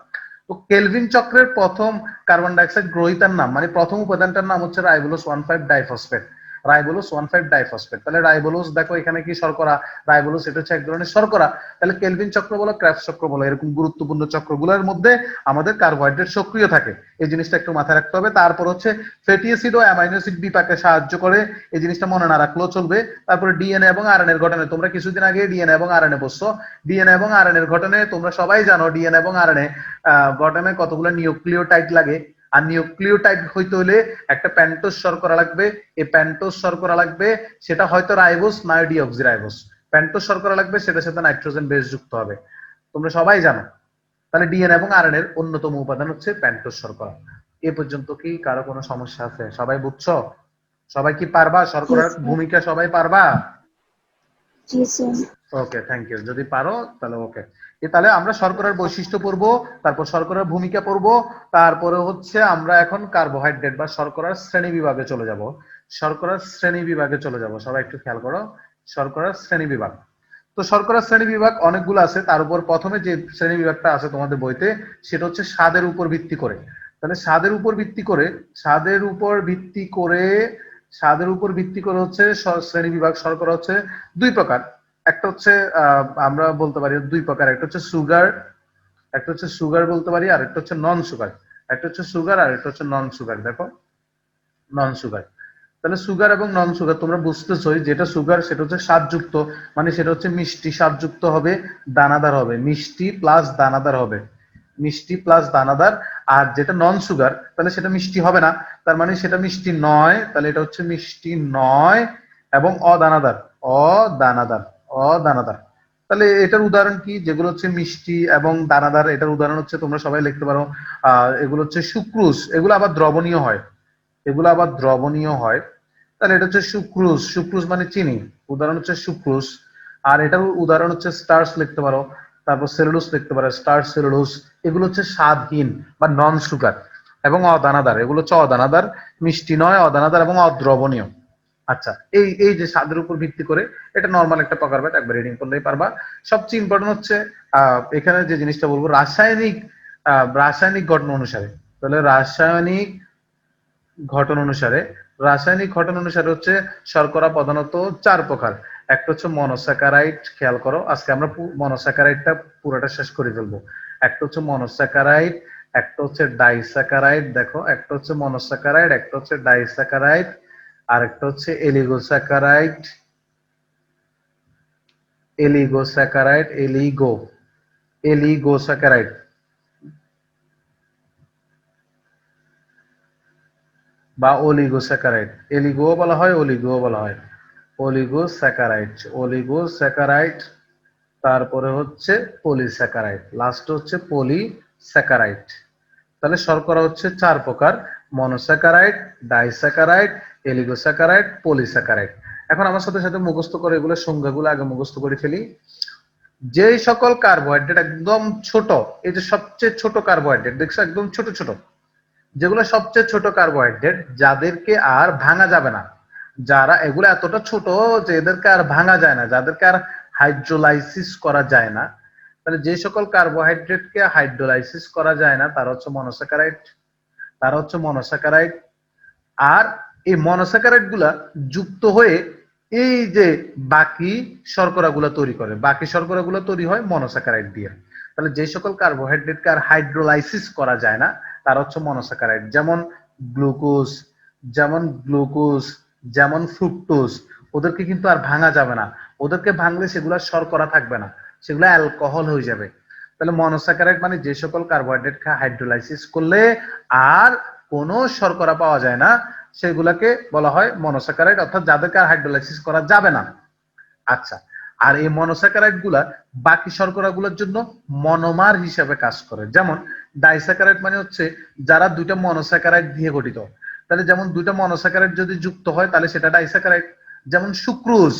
তো কেলভিন চক্রের প্রথম কার্বন ডাইঅক্সাইড গ্রহীতার নাম, মানে প্রথম উপাদানটার নাম হচ্ছে রাইবোলোজ 1,5 ডাইফসফেট, রাইবোলোজ 1,5 ডাইফসফেট। তাহলে রাইবোলোজ দেখো এখানে কি শর্করা, রাইবোলোজ এটা হচ্ছে এক ধরনের শর্করা। তাহলে কেলভিন চক্র বলো, ক্রেবস চক্র বলো, এরকম গুরুত্বপূর্ণ চক্রগুলোর মধ্যে আমাদের কার্বোহাইড্রেট সক্রিয় থাকে, এই জিনিসটা একটু মাথায় রাখতে হবে। তারপর হচ্ছে ফ্যাটি অ্যাসিড ও অ্যামাইনো অ্যাসিড বিপাকে সাহায্য করে, এই জিনিসটা মনে না রাখলেও চলবে। তারপরে ডিএনএ এবং আরএনএ এর গঠনে, তোমরা কিছুদিন আগে ডিএনএ এবং আরএনএ পড়ছো। ডিএনএ এবং আরএনএ এর গঠনে তোমরা সবাই জানো ডিএনএ এবং আরএনএ গঠনে কতগুলো নিউক্লিওটাইড লাগে, আর নিউক্লিওটাইড হইতে হলে একটা প্যান্টোজ শর্করা লাগবে। এই প্যান্টোজ শর্করা লাগবে, সেটা হয়তো রাইবোজ না ডিঅক্সিরাইবোজ। পেন্টোজ শর্করা লাগবে, সেটার সাথে নাইট্রোজেন বেস যুক্ত হবে, তোমরা সবাই জানো। তাহলে ডিএনএ এবং আরএনএ এর অন্যতম উপাদান হচ্ছে পেন্টোজ শর্করা। এ পর্যন্ত কি কারো কোনো সমস্যা আছে? সবাই বুঝছো? সবাই কি পারবা? শর্করার Yes, sir. ভূমিকা সবাই পারবা? জি স্যার। Okay, thank you. যদি পারো তাহলে ওকে। তাহলে আমরা শর্করার বৈশিষ্ট্য পড়বো, তারপর শর্করার ভূমিকা পড়বো, তারপরে হচ্ছে আমরা এখন কার্বোহাইড্রেট বা শর্করার শ্রেণী বিভাগে চলে যাব। শর্করার শ্রেণী বিভাগে চলে যাব, সবাই একটু খেয়াল করো। শর্করার শ্রেণী বিভাগ। তো শর্করার শ্রেণী বিভাগ অনেকগুলো আছে, তার উপর প্রথমে যে শ্রেণী বিভাগটা আছে তোমাদের বইতে, সেটা হচ্ছে স্বাদের উপর ভিত্তি করে। তাহলে স্বাদের উপর ভিত্তি করে, স্বাদের উপর ভিত্তি করে, স্বাদের উপর ভিত্তি করে হচ্ছে শ্রেণী বিভাগ শর্করা হচ্ছে দুই প্রকার। একটা হচ্ছে আমরা বলতে পারি দুই প্রকার, একটা হচ্ছে সুগার, একটা হচ্ছে সুগার বলতে পারি, আর একটা হচ্ছে নন সুগার। একটা হচ্ছে সুগার আর একটা হচ্ছে নন সুগার। দেখো, নন সুগার। তাহলে সুগার এবং নন সুগার তোমরা বুঝতেছই, যেটা সুগার সেটা হচ্ছে স্বাদযুক্ত, মানে সেটা হচ্ছে মিষ্টি স্বাদযুক্ত হবে, দানাদার হবে, মিষ্টি প্লাস দানাদার হবে, মিষ্টি প্লাস দানাদার। আর যেটা নন সুগার তাহলে সেটা মিষ্টি হবে না, তার মানে সেটা মিষ্টি নয়, তাহলে এটা হচ্ছে মিষ্টি নয় এবং অদানাদার, অদানাদার, অদানাদার। তাহলে এটার উদাহরণ কি? যেগুলো হচ্ছে মিষ্টি এবং দানাদার, এটার উদাহরণ হচ্ছে তোমরা সবাই লিখতে পারো, এগুলো হচ্ছে সুক্রোজ, এগুলো আবার দ্রবণীয় হয়, এগুলো আবার দ্রবণীয় হয়। তাহলে এটা হচ্ছে সুক্রোজ, সুক্রোজ মানে চিনি, উদাহরণ হচ্ছে সুক্রোজ। আর এটার উদাহরণ হচ্ছে স্টার্চ লিখতে পারো, তারপর সেলুলোজ লিখতে পারো, স্টার্চ, সেলুলোজ। এগুলো হচ্ছে স্বাদহীন বা নন সুগার এবং অদানাদার, এগুলো হচ্ছে অদানাদার, মিষ্টি নয়, অদানাদার এবং অদ্রবণীয়। আচ্ছা, এই এই যে স্বাদের উপর ভিত্তি করে, এটা নর্মাল একটা প্রকারভেদ, একবার রিডিং করলেই পারবা। সবচেয়ে ইম্পর্টেন্ট হচ্ছে এখানে যে জিনিসটা বলবো, রাসায়নিক রাসায়নিক গঠন অনুসারে। তাহলে রাসায়নিক ঘটন অনুসারে, রাসায়নিক ঘটন অনুসারে হচ্ছে শর্করা প্রধানত চার প্রকার। একটা হচ্ছে মনোস্যাকারাইড, খেয়াল করো আজকে আমরা মনোস্যাকারাইডটা পুরোটা শেষ করে ফেলবো। একটা হচ্ছে মনোস্যাকারাইড, একটা হচ্ছে ডাইস্যাকারাইড, দেখো একটা হচ্ছে মনোস্যাকারাইড, একটা হচ্ছে ডাইস্যাকারাইড, আর একটা হচ্ছে এলিগোস্যাকারাইড, এলিগোস্যাকারাইড, এলিগোস্যাকারাইড বা অলিগোস্যাকারাইড। এলিগো বলা হয়, অলিগো বলা হয়, অলিগোস্যাকারাইড, অলিগোস্যাকারাইড। তারপরে হচ্ছে পলিস্যাকারাইড, লাস্ট হচ্ছে পলিস্যাকারাইড। তাহলে শর্করা হচ্ছে চার প্রকার: মনোস্যাকারাইড, ডাইস্যাকারাইড, এলিগোস্যাকারাইড, পলিস্যাকারাইড। এখন আমার সাথে সাথে মুখস্থ করে এগুলো সংজ্ঞাগুলো আগে মুখস্থ করে ফেলি। যেই সকল কার্বোহাইড্রেট একদম ছোট, এই যে সবচেয়ে ছোট কার্বোহাইড্রেট দেখছো, একদম ছোট ছোট, যেগুলো সবচেয়ে ছোট কার্বোহাইড্রেট, যাদেরকে আর ভাঙা যাবে না, যারা এগুলো এতটা ছোট যে এদেরকে আর ভাঙা যায় না, যাদেরকে আর হাইড্রোলাইসিস করা যায় না, তাহলে যে সকল কার্বোহাইড্রেটকে হাইড্রোলাইসিস করা যায় না তারা হচ্ছে মনোস্যাকারাইড, তারা হচ্ছে মনোস্যাকারাইড। আর এই মনোস্যাকারাইড গুলা যুক্ত হয়ে এই যে বাকি শর্করা গুলা তৈরি করে, বাকি শর্করা গুলা তৈরি হয় মনোস্যাকারাইড দিয়ে। তাহলে যে সকল কার্বোহাইড্রেটকে আর হাইড্রোলাইসিস করা যায় না তারা হচ্ছে মনোস্যাকারাইড, যেমন গ্লুকোজ, যেমন গ্লুকোজ, যেমন ফ্রুক্টোজ। ওদেরকে কিন্তু আর ভাঙা যাবে না, ওদেরকে ভাঙলে সেগুলা শর্করা থাকবে না, সেগুলা অ্যালকোহল হয়ে যাবে। তাহলে মনোস্যাকারাইড মানে যে সকল কার্বোহাইড্রেটকে হাইড্রোলাইসিস করলে আর কোনো শর্করা পাওয়া যায় না, সেগুলাকে বলা হয় মনোস্যাকারাইড, অর্থাৎ যাদেরকে আর হাইড্রোলাইসিস করা যাবে না। আচ্ছা, আর এই মনোস্যাকারাইড গুলা বাকি শর্করা গুলোর জন্য মনোমার হিসেবে কাজ করে। যেমন ডাইস্যাকারাইড মানে হচ্ছে যারা দুইটা মনোস্যাকারাইড দিয়ে গঠিত, তাহলে যেমন দুইটা মনোস্যাকারাইড যদি যুক্ত হয় তাহলে সেটা ডাইস্যাকারাইড। যেমন সুক্রোজ,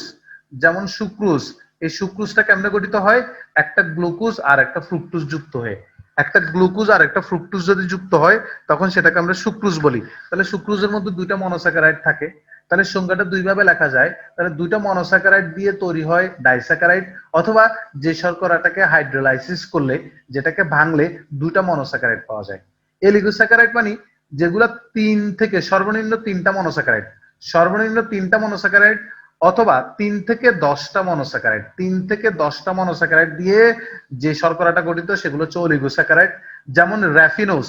যেমন সুক্রোজ, এই সুক্রোজটা কেমনে গঠিত হয়? একটা গ্লুকোজ আর একটা ফ্রুক্টোজ যুক্ত হয়ে, একটা গ্লুকোজ আর একটা ফ্রুক্টোজ যদি যুক্ত হয় তখন সেটাকে আমরা সুক্রোজ বলি। তাহলে সুক্রোজের মধ্যে দুইটা মনোস্যাকারাইড থাকে, তাহলে সংজ্ঞাটা দুই ভাবে লেখা যায়। তাহলে দুইটা মনোস্যাকারাইড দিয়ে তৈরি হয় ডাইস্যাকারাইড, অথবা যে শর্করাটাকে হাইড্রোলাইসিস করলে, যেটাকে ভাঙলে দুইটা মনোস্যাকারাইড পাওয়া যায়। এলিগোস্যাকারাইড মানে যেগুলা তিন থেকে সর্বনিম্ন তিনটা মনোস্যাকারাইড, সর্বনিম্ন তিনটা মনোস্যাকারাইড অথবা 3 থেকে 10টা মনোস্যাকারাইড, 3 থেকে 10টা মনোস্যাকারাইড দিয়ে যে শর্করাটা গঠিত সেগুলো হচ্ছে অলিগোস্যাকারাইড। যেমন র্যাফিনোজ,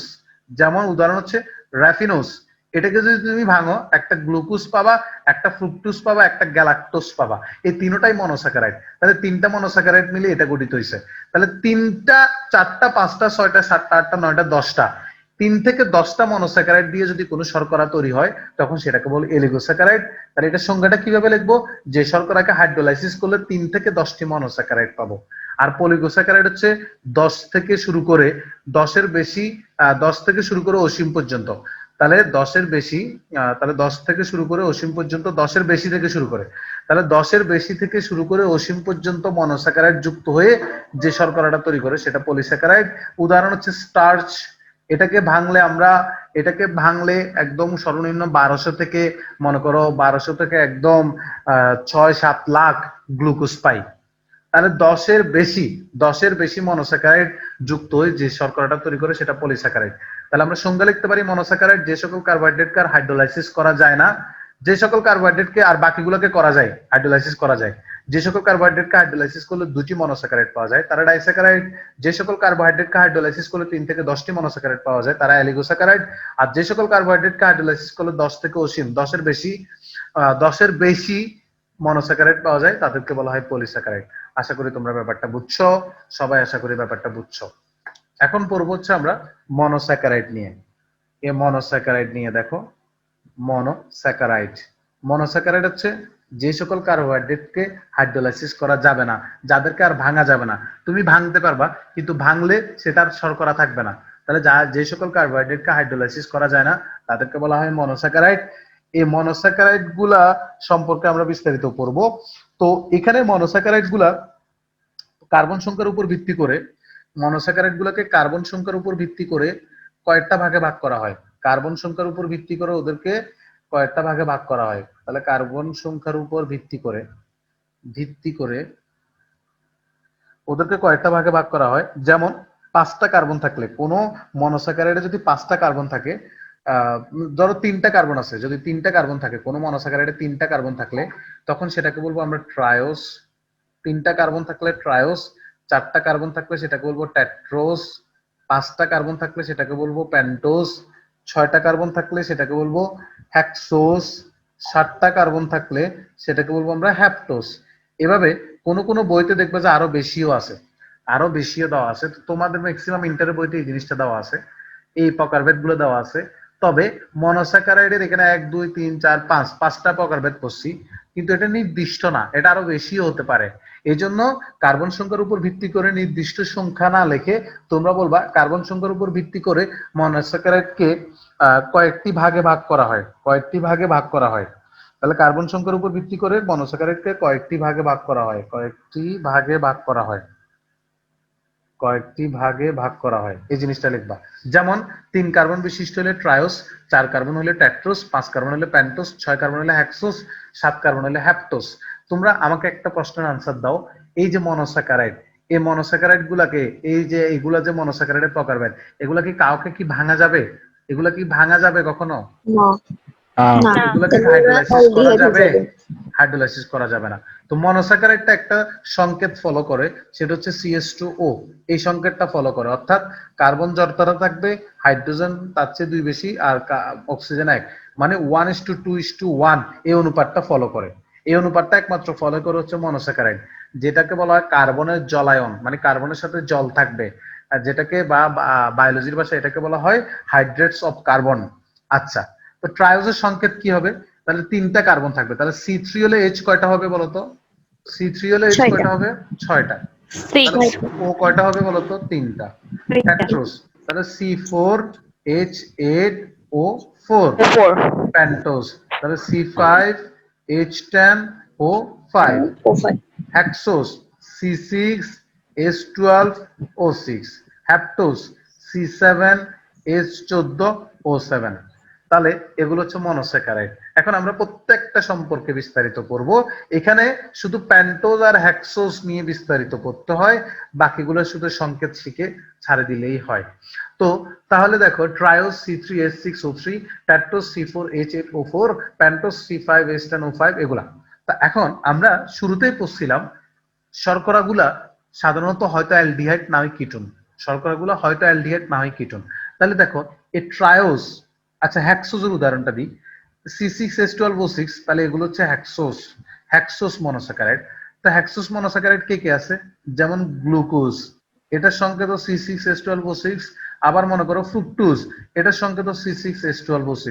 যেমন উদাহরণ হচ্ছে র্যাফিনোজ, এটাকে যদি তুমি ভাঙো একটা গ্লুকোজ পাবা, একটা ফ্রুক্টোজ পাবা, একটা গ্যালাক্টোজ পাবা, এই তিনটাই মনোস্যাকারাইড। তাহলে তিনটা মনোস্যাকারাইড মিলে এটা গঠিত হয়েছে। তাহলে তিনটা, চারটা, পাঁচটা, ছয়টা, সাতটা, আটটা, নয়টা, 10টা, 3 থেকে 10টা মনোস্যাকারাইড দিয়ে যদি কোনো শর্করা তৈরি হয় তখন সেটাকে বলে এলিগোস্যাকারাইড। তাহলে এটা সংজ্ঞাটা কিভাবে লিখবো? যে শর্করাকে হাইড্রোলাইসিস করলে 3 থেকে 10টি মনোস্যাকারাইড পাবো। আর পলিগোস্যাকারাইড হচ্ছে 10 থেকে শুরু করে 10-এর বেশি, 10 থেকে শুরু করে অসীম পর্যন্ত। তাহলে 10-এর বেশি, তাহলে 10 থেকে শুরু করে অসীম পর্যন্ত, 10-এর বেশি থেকে শুরু করে, তাহলে 10-এর বেশি থেকে শুরু করে অসীম পর্যন্ত মনোস্যাকারাইড যুক্ত হয়ে যে শর্করাটা তৈরি করে সেটা পলিস্যাকারাইড। উদাহরণ হচ্ছে স্টার্চ। এটাকে ভাঙলে একদম সর্বনিম্ন 1200 থেকে, মনে করো 1200 থেকে একদম 6-7 লাখ গ্লুকোজ পাই। তাহলে 10-এর বেশি মনোস্যাকারাইড যুক্ত হয়ে যে শর্করাটা তৈরি করে সেটা পলিস্যাকারাইড। তাহলে আমরা সংজ্ঞা লিখতে পারি মনোস্যাকারাইড যে সকল কার্বোহাইড্রেটকে আর হাইড্রোলাইসিস করা যায় না, যে সকল কার্বোহাইড্রেটকে আর বাকিগুলোকে করা যায়, হাইড্রোলাইসিস করা যায়। যে সকল কার্বোহাইড্রেটকে হাইড্রোলাইসিস করলে 2টি মনোস্যাকারাইড পাওয়া যায় তারা ডাইস্যাকারাইড। যে সকল কার্বোহাইড্রেটকে হাইড্রোলাইসিস করলে 3 থেকে 10টি মনোস্যাকারাইড পাওয়া যায় তারা অ্যালিগোস্যাকারাইড। আর যে সকল কার্বোহাইড্রেটকে হাইড্রোলাইসিস করলে 10 থেকে অসীম, 10-এর বেশি মনোস্যাকারাইড পাওয়া যায় তাদেরকে বলা হয় পলিস্যাকারাইড। আশা করি তোমরা ব্যাপারটা বুঝছো, সবাই আশা করি ব্যাপারটা বুঝছো। এখন পড়বো হচ্ছে আমরা মনোস্যাকারাইড নিয়ে। এই মনোস্যাকারাইড নিয়ে দেখো, মনোস্যাকারাইড হচ্ছে যে সকল কার্বোহাইড্রেটকে হাইড্রোলাইসিস করা যাবে না, যাদেরকে আর ভাঙা যাবে না। তুমি ভাঙতে পারবা কিন্তু ভাঙলে সেটার শর্করা থাকবে না। তাহলে যে সকল কার্বোহাইড্রেটকে হাইড্রোলাইসিস করা যায় না তাদেরকে বলা হয় মনোস্যাকারাইড। এই মনোস্যাকারাইড গুলা সম্পর্কে আমরা বিস্তারিত পড়বো। তো এখানে মনোস্যাকারাইড গুলা কার্বন সংখ্যার উপর ভিত্তি করে, মনোস্যাকারাইড গুলোকে কার্বন সংখ্যার উপর ভিত্তি করে কয়েকটা ভাগে ভাগ করা হয়। কার্বন সংখ্যার উপর ভিত্তি করে ওদেরকে কয়েকটা ভাগে ভাগ করা হয়। তাহলে কার্বন সংখ্যার উপর ভিত্তি করে ওদেরকে কয়েকটা ভাগে ভাগ করা হয়। যেমন 5টা কার্বন থাকলে, কোনো মনোস্যাকারাইডে যদি 5টা কার্বন থাকে, ধরো 3টা কার্বন আছে, যদি 3টা কার্বন থাকে, কোনো মনোস্যাকারাইডে 3টা কার্বন থাকলে তখন সেটাকে বলবো আমরা ট্রায়োস। 3টা কার্বন থাকলে ট্রায়োস, 4টা কার্বন থাকলে সেটাকে বলবো টেট্রোস, 5টা কার্বন থাকলে সেটাকে বলবো পেন্টোস, 6টা কার্বন থাকলে সেটাকে বলবো হেক্সোস, 7টা কার্বন থাকলে সেটাকে বলবো আমরা হ্যাপটোস। এভাবে কোনো কোনো বইতে দেখবে যে আরো বেশিও দেওয়া আছে। তো তোমাদের ম্যাক্সিমাম ইন্টারের বইতে এই জিনিসটা দেওয়া আছে, এই প্রকারভেদ গুলো দেওয়া আছে। তবে মনোস্যাকারাইডের এখানে 1 2 3 4 5 5টা প্রকারভেদ করছি, কিন্তু এটা নির্দিষ্ট না, এটা আরো বেশিও হতে পারে। এই জন্য কার্বন সংখ্যার উপর ভিত্তি করে নির্দিষ্ট সংখ্যা না লিখে তোমরা বলবা কার্বন সংখ্যার উপর ভিত্তি করে মনোস্যাকারাইডকে কয়েকটি ভাগে ভাগ করা হয়। তাহলে কার্বন সংখ্যার উপর ভিত্তি করে মনোস্যাকারাইডকে কয়েকটি ভাগে ভাগ করা হয়, এই জিনিসটা লিখবা। যেমন 3 কার্বন বিশিষ্ট হলে ট্রায়োস, 4 কার্বন হলে টেট্রোস, 5 কার্বন হলে পেন্টোস, 6 কার্বন হলে হেক্সোস, 7 কার্বন হলে হ্যাপটোস। তোমরা আমাকে একটা প্রশ্নের আনসার দাও, এই যে মনোস্যাকারাইড, এই মনোস্যাকারাইড গুলাকে, এইগুলা যে মনোস্যাকারাইডের প্রকারভেদ, এগুলা কি কাউকে কি ভাঙা যাবে? এগুলা কি ভাঙা যাবে কখনো? না এগুলাকে হাইড্রোলাইসিস করা যাবে না। তো মনোস্যাকারাইডটা একটা সংকেত ফলো করে, সেটা হচ্ছে CH2O। এই সংকেতটা ফলো করে, অর্থাৎ কার্বন যতটা থাকবে হাইড্রোজেন তার চেয়ে 2 বেশি আর অক্সিজেন 1, মানে 1:2:1 এই অনুপাতটা ফলো করে। এই অনুপাতটা একমাত্র ফলো করে হচ্ছে মনোস্যাকারাইড, যেটাকে বলা হয় কার্বনের জলায়ন, মানে কার্বনের সাথে জল থাকবে, আর যেটাকে বা বায়োলজির ভাষায় এটাকে বলা হয় হাইড্রেটস অফ কার্বন। আচ্ছা, তো ট্রায়োসের সংকেত কি হবে? তাহলে 3টা কার্বন থাকবে, তাহলে C3 হলে H কয়টা হবে বলতো? C3 হলে H কয়টা হবে? 6টা। তাহলে O কয়টা হবে বলতো? 3টা। টেট্রোস, তাহলে C4H8O4। পেন্টোস, তাহলে C5H10O5। Hexose, C6H12O6। হ্যাপটোস, C7H14O7। তাহলে এগুলো হচ্ছে মনোস্যাকারাইড। এখন আমরা প্রত্যেকটা সম্পর্কে বিস্তারিত পড়ব। এখানে শুধু পেন্টোজ আর হেক্সোস নিয়ে বিস্তারিত পড়তে হয়, বাকিগুলো শুধু সংকেত শিখে ছাড়ে দিলেই হয়। তো তাহলে দেখো, triose C3H6O3, টেট্রোস C4H8O4, pentose C5H10O5, এগুলা। তা এখন আমরা শুরুতেই পড়ছিলাম শর্করাগুলা সাধারণত হয়তো অ্যালডিহাইড না হয় কিটোন, তাহলে দেখো এই ট্রায়োস, আচ্ছা হেক্সোসের উদাহরণটা দিই, C6H12O6, তাহলে এগুলো হচ্ছে হেক্সোস মনোস্যাকারাইড। তো হেক্সোস মনোস্যাকারাইড কে কে আছে? যেমন গ্লুকোজ, এটার সংকেত C6H12O6, আবার মনে করো ফ্রুকটোজ, এটার সংকেত C6H12O6।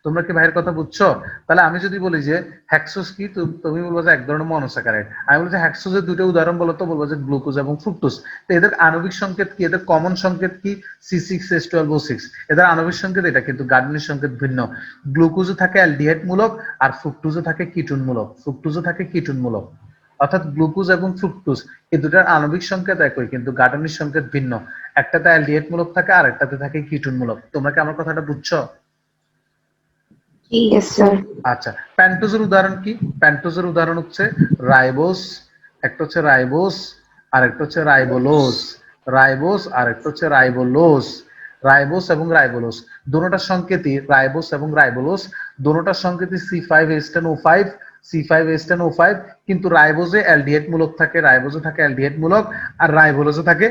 তোমরা কি ভাইয়ের কথা বুঝছো? তাহলে আমি যদি বলি যে হ্যাক্সোজ কি, তুমি বলবো যে এক ধরনের মনোস্যাকারাইড। আমি বলি যে হ্যাক্সোজের দুটো উদাহরণ বলো, তো বলবো যে গ্লুকোজ এবং ফ্রুকটোজ। তো এদের আণবিক সংকেত কি, এদের কমন সংকেত কি? C6H12O6। এদের আণবিক সংকেত এটা, কিন্তু গাঠনিক সংকেত ভিন্ন। গ্লুকোজে থাকে অ্যালডিহাইড মূলক আর ফ্রুকটোজে থাকে কিটোন মূলক, ফ্রুকটোজে থাকে কিটোন মূলক। অর্থাৎ গ্লুকোজ এবং ফ্রুকটোজ এই দুটার আণবিক সংকেত একই, কিন্তু গাঠনিক সংকেত ভিন্ন। একটাতে অ্যালডিহাইড মূলক থাকে আর একটাতে থাকে কিটোন মূলক। তোমরা কি আমার কথাটা বুঝছো? Yes, sir. আচ্ছা, প্যান্টোজের উদাহরণ কি? প্যান্টোজের উদাহরণ হচ্ছে রাইবোস, একটা হচ্ছে রাইবোস আর একটা হচ্ছে রাইবোলোজ। রাইবোস আর একটা হচ্ছে রাইবোলোজ। রাইবোস এবং রাইবোলোজ দুটোটার সংকেতই, রাইবোস এবং রাইবোলোজ দুটোটার সংকেতই C5H10O5, C5H10O5। কিন্তু রাইবোজে অ্যালডিহাইড মূলক থাকে, রাইবোজে থাকে অ্যালডিহাইড মূলক, আর রাইবোলোজে থাকে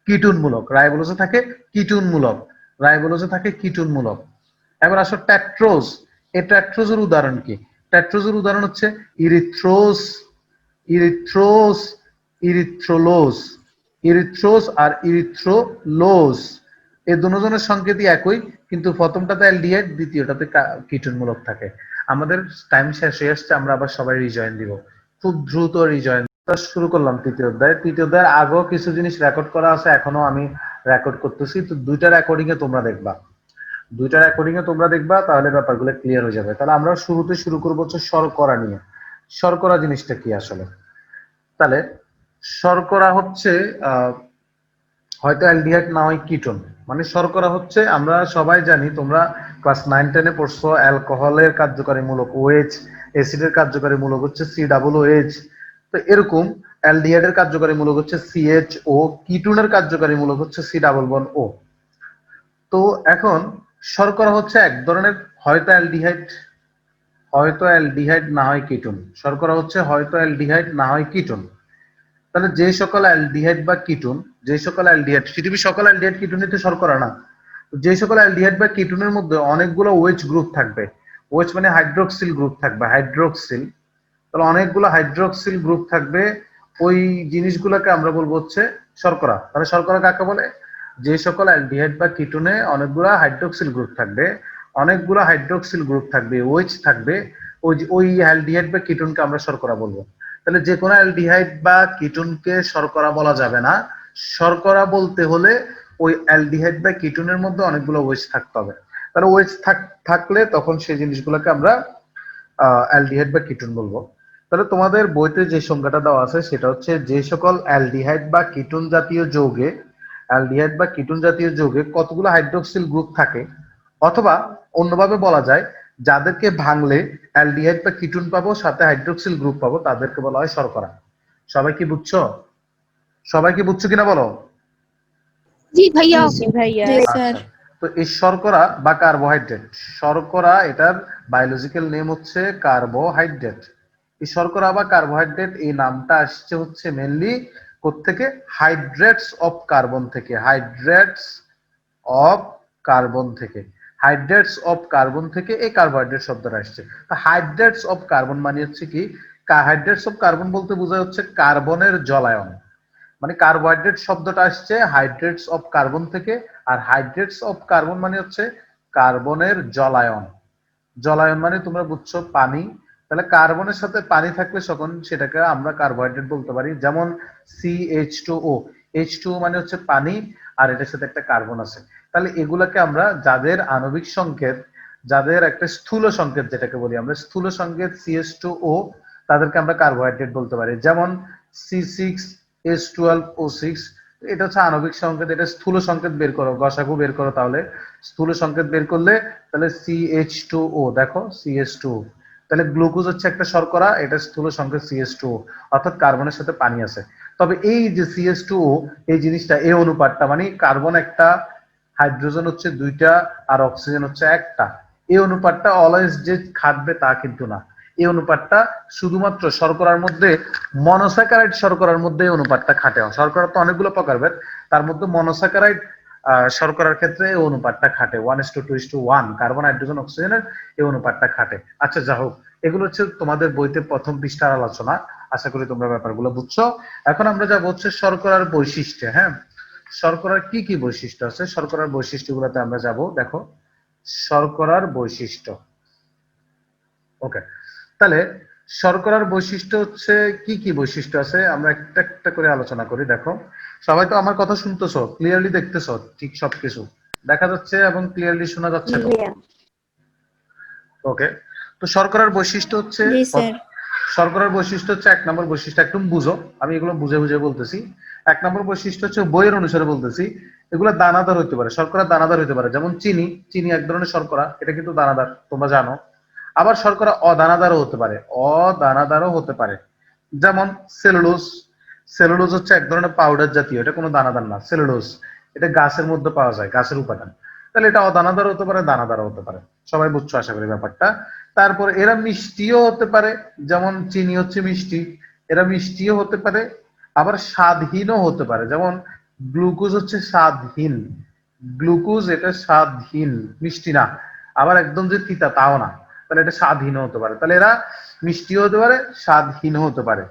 কিটোন মূলক। রাইবোলোজে থাকে কিটোন মূলক, রাইবোলোজে থাকে কিটোন মূলক। এবার আসো ট্যাট্রোজ। এই ট্যাট্রোজের উদাহরণ কি? ট্যাট্রোজের উদাহরণ হচ্ছে ইরিথ্রোস, ইরিথ্রোস, ইরিথ্রোলোজ। ইরিথ্রোস আর ইরিথ্রোলোজ এই দুজনের সংকেতই একই, কিন্তু প্রথমটাতে অ্যালডিহাইড, দ্বিতীয়টাতে কিটোনমূলক থাকে। আমাদের টাইম শেষ হয়ে আসছে, আমরা আবার সবাই রিজয়েন দিব, খুব দ্রুত রিজয়েন। শুরু করলাম তৃতীয় অধ্যায়। তৃতীয় অধ্যায়ের আগেও কিছু জিনিস রেকর্ড করা আছে, এখনো আমি রেকর্ড করতেছি। তো দুইটা রেকর্ডিং এ তোমরা দেখবা, দুইটা রেকর্ডিং এ তোমরা দেখবা, তাহলে ব্যাপারগুলো ক্লিয়ার হয়ে যাবে। তাহলে আমরা শুরুতে শুরু করবো হচ্ছে শর্করা নিয়ে। শর্করা জিনিসটা কি আসলে? তাহলে শর্করা হচ্ছে হয়তো অ্যালডিহাইড না হয় কিটোন। মানে শর্করা হচ্ছে, আমরা সবাই জানি, তোমরা ক্লাস 9-10 এ পড়ছো, অ্যালকোহলের কার্যকারী মূলক OH, অ্যাসিডের কার্যকারী মূলক হচ্ছে COOH। তো এরকম অ্যালডিহাইডের কার্যকারী মূলক হচ্ছে CHO, কিটোনের কার্যকারী মূলক হচ্ছে C++O। তো এখন শর্করা হচ্ছে এক ধরনের হয়তো অ্যালডিহাইড, হয়তো অ্যালডিহাইড না হয় কিটোন। শর্করা হচ্ছে হয়তো অ্যালডিহাইড না হয় কিটোন। তাহলে যে সকল অ্যালডিহাইড বা কিটোন, যে সকল অ্যালডিহাইড, পৃথিবীর সকল অ্যালডিহাইড কিটোনই তো শর্করা না। যে সকল অ্যালডিহাইড বা কিটোনের মধ্যে অনেকগুলো OH গ্রুপ থাকবে, OH মানে হাইড্রোক্সিল গ্রুপ থাকবে, হাইড্রোক্সিল। তাহলে অনেকগুলো হাইড্রোক্সিল গ্রুপ থাকবে, ওই জিনিসগুলোকে আমরা বলবো হচ্ছে শর্করা। তাহলে শর্করা কাকে বলে? যে সকল অ্যালডিহাইড বা কিটোনে অনেকগুলো হাইড্রোক্সিল গ্রুপ থাকবে, অনেকগুলো হাইড্রোক্সিল গ্রুপ থাকবে, OH থাকবে, ওই অ্যালডিহাইড বা কিটোনকে আমরা শর্করা বলবো। তাহলে যে কোনো অ্যালডিহাইড বা কিটোনকে শর্করা বলা যাবে না। শর্করা বলতে হলে ওই অ্যালডিহাইড বা কিটোনের মধ্যে অনেকগুলো OH থাকতে হবে। তাহলে OH থাকলে তখন সেই জিনিসগুলোকে আমরা অ্যালডিহাইড বা কিটোন বলবো। তাহলে তোমাদের বইতে যে সংজ্ঞাটা দেওয়া আছে সেটা হচ্ছে, যে সকল অ্যালডিহাইড বা কিটোন জাতীয় যৌগে, অ্যালডিহাইড বা কিটোন জাতীয় যৌগে কতগুলো হাইড্রোক্সিল গ্রুপ থাকে, অথবা অন্যভাবে বলা যায় যাদেরকে ভাঙলে অ্যালডিহাইড বা কিটোন পাবো, সাথে হাইড্রোক্সিল গ্রুপ পাবো, তাদেরকে বলা হয় শর্করা। সবাই কি বুঝছো? সবাই কি বুঝছো কিনা বলো? জি ভাইয়া। জি ভাইয়া। Yes, আচ্ছা, sir. তো এই শর্করা বা কার্বোহাইড্রেট, শর্করা এটার বায়োলজিক্যাল নেম হচ্ছে কার্বোহাইড্রেট। এই শর্করা বা কার্বোহাইড্রেট এই নামটা আসছে হচ্ছে মেনলি কোত্থেকে? হাইড্রেটস অফ কার্বন থেকে, হাইড্রেটস অফ কার্বন থেকে, হাইড্রেটস অফ কার্বন থেকে এই কার্বোহাইড্রেট শব্দটা আসছে। তো হাইড্রেটস অফ কার্বন মানে হচ্ছে কি? হাইড্রেটস অফ কার্বন বলতে বোঝা হচ্ছে কার্বনের জলায়ন। মানে কার্বোহাইড্রেট শব্দটা আসছে হাইড্রেটস অফ কার্বন থেকে, আর হাইড্রেটস অফ কার্বন মানে হচ্ছে কার্বনের জলায়ন। জলায়ন মানে তোমরা বুঝছো পানি। তাহলে কার্বনের সাথে পানি থাকলে তখন সেটাকে আমরা কার্বোহাইড্রেট বলতে পারি। যেমন CH2O, H2O মানে হচ্ছে পানি, আর এটার সাথে একটা কার্বন আছে। তাহলে এগুলাকে আমরা, যাদের আণবিক সংকেত, যাদের একটা স্থূল সংকেত যেটাকে বলি আমরা, স্থূল সংকেত CH2O, তাদেরকে আমরা কার্বোহাইড্রেট বলতে পারি। যেমন C6H12O6, এটা হচ্ছে আণবিক সংকেত। এটা স্থূল সংকেত বের করো, গসাগু বের করো, তাহলে স্থূল সংকেত বের করলে তাহলে CH2O, দেখো CH2O। তাহলে গ্লুকোজ হচ্ছে একটা শর্করা, এটা স্থূল সংকেত CH2O, অর্থাৎ কার্বনের সাথে পানি আছে। তবে এই যে CH2O, এই জিনিসটা, এই অনুপাতটা, মানে কার্বন একটা, হাইড্রোজেন হচ্ছে দুইটা, আর অক্সিজেন হচ্ছে একটা, এই অনুপাতটা অলওয়েজ যে খাটবে তা কিন্তু না। এই অনুপাতটা শুধুমাত্র শর্করার মধ্যে, মনোস্যাকারাইড শর্করার মধ্যে এই অনুপাতটা খাটে। শর্করা তো অনেকগুলো প্রকারভেদ, তার মধ্যে মনোস্যাকারাইড শর্করার ক্ষেত্রে এই অনুপাতটা খাটে 1:2:1, কার্বন হাইড্রোজেন অক্সিজেনের এই অনুপাতটা খাটে। আচ্ছা, যা হোক, এগুলো হচ্ছে তোমাদের বইতে প্রথম পৃষ্ঠার আলোচনা। আশা করি তোমরা ব্যাপারগুলো বুঝছো। এখন আমরা যাবো হচ্ছে শর্করার বৈশিষ্ট্য। হ্যাঁ, শর্করার কি কি বৈশিষ্ট্য আছে, শর্করার বৈশিষ্ট্যগুলোতে আমরা যাব। দেখো শর্করার বৈশিষ্ট্য, ওকে। তাহলে শর্করার বৈশিষ্ট্য হচ্ছে কি কি বৈশিষ্ট্য আছে আমরা একটা একটা করে আলোচনা করি। দেখো সবাই তো আমার কথা শুনতেছো, ক্লিয়ারলি দেখতেছো ঠিক সবকিছু দেখা যাচ্ছে এবং ক্লিয়ারলি শোনা যাচ্ছে জি তো? ভাইয়া। ওকে। তো শর্করার বৈশিষ্ট্য হচ্ছে, জি স্যার। শর্করার বৈশিষ্ট্য হচ্ছে, এক নম্বর বৈশিষ্ট্য একদম বুঝো, আমি এগুলো বুঝে বুঝে বলতেছি। এক নম্বর বৈশিষ্ট্য হচ্ছে বইয়ের অনুসারে বলতেছি, এগুলো দানাদার হতে পারে, শর্করা দানাদার হতে পারে। যেমন চিনি, চিনি এক ধরনের শর্করা, এটা কিন্তু দানাদার, তোমরা জানো। আবার শর্করা অদানাদারও হতে পারে, অদানাদারও হতে পারে। যেমন সেলুলোজ, সেলুলোজ হচ্ছে এক ধরনের পাউডার জাতীয়, এটা কোনো দানাদার না। সেলুলোজ এটা গাছের মধ্যে পাওয়া যায়, গাছের উপাদান। তাহলে এটা অদানাদার হতে পারে, দানাদারও হতে পারে। সবাই বুঝছো আশা করি ব্যাপারটা। তারপর এরা মিষ্টিও হতে পারে, যেমন চিনি হচ্ছে মিষ্টি, এরা মিষ্টিও হতে পারে। আবার স্বাদহীনও হতে পারে, যেমন গ্লুকোজ হচ্ছে স্বাদহীন, গ্লুকোজ এটা স্বাদহীন, মিষ্টি না। আবার একদম যে তিতা তাও না, তাহলে এটা স্বাদহীন হতে পারে। তাহলে এরা মিষ্টিও হতে পারে, স্বাদহীন হতে পারে।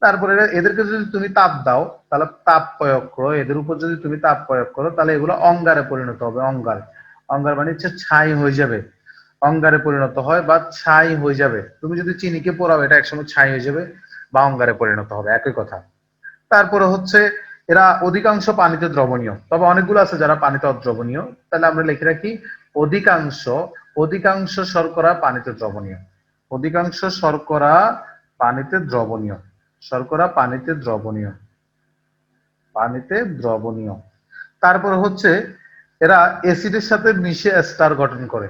তারপরে এদেরকে যদি তুমি তাপ দাও, তাহলে তাপ প্রয়োগ করো, এদের উপর যদি তুমি তাপ প্রয়োগ করো, তাহলে এগুলো অঙ্গারে পরিণত হবে। অঙ্গার, অঙ্গার মানে হচ্ছে ছাই হয়ে যাবে, অঙ্গারে পরিণত হয় বা ছাই হয়ে যাবে। তুমি যদি চিনিকে পোড়াও, এটা একসময় ছাই হয়ে যাবে বা অঙ্গারে পরিণত হবে, একই কথা। তারপরে হচ্ছে এরা অধিকাংশ পানিতে দ্রবণীয়, তবে অনেকগুলো আছে যারা পানিতে অদ্রবণীয়। তাহলে আমরা লিখে রাখি অধিকাংশ, অধিকাংশ শর্করা পানিতে দ্রবণীয়, অধিকাংশ শর্করা পানিতে দ্রবণীয়, শর্করা পানিতে দ্রবণীয়, পানিতে দ্রবণীয়। তারপর হচ্ছে এরা অ্যাসিডের সাথে মিশে এস্টার গঠন করে।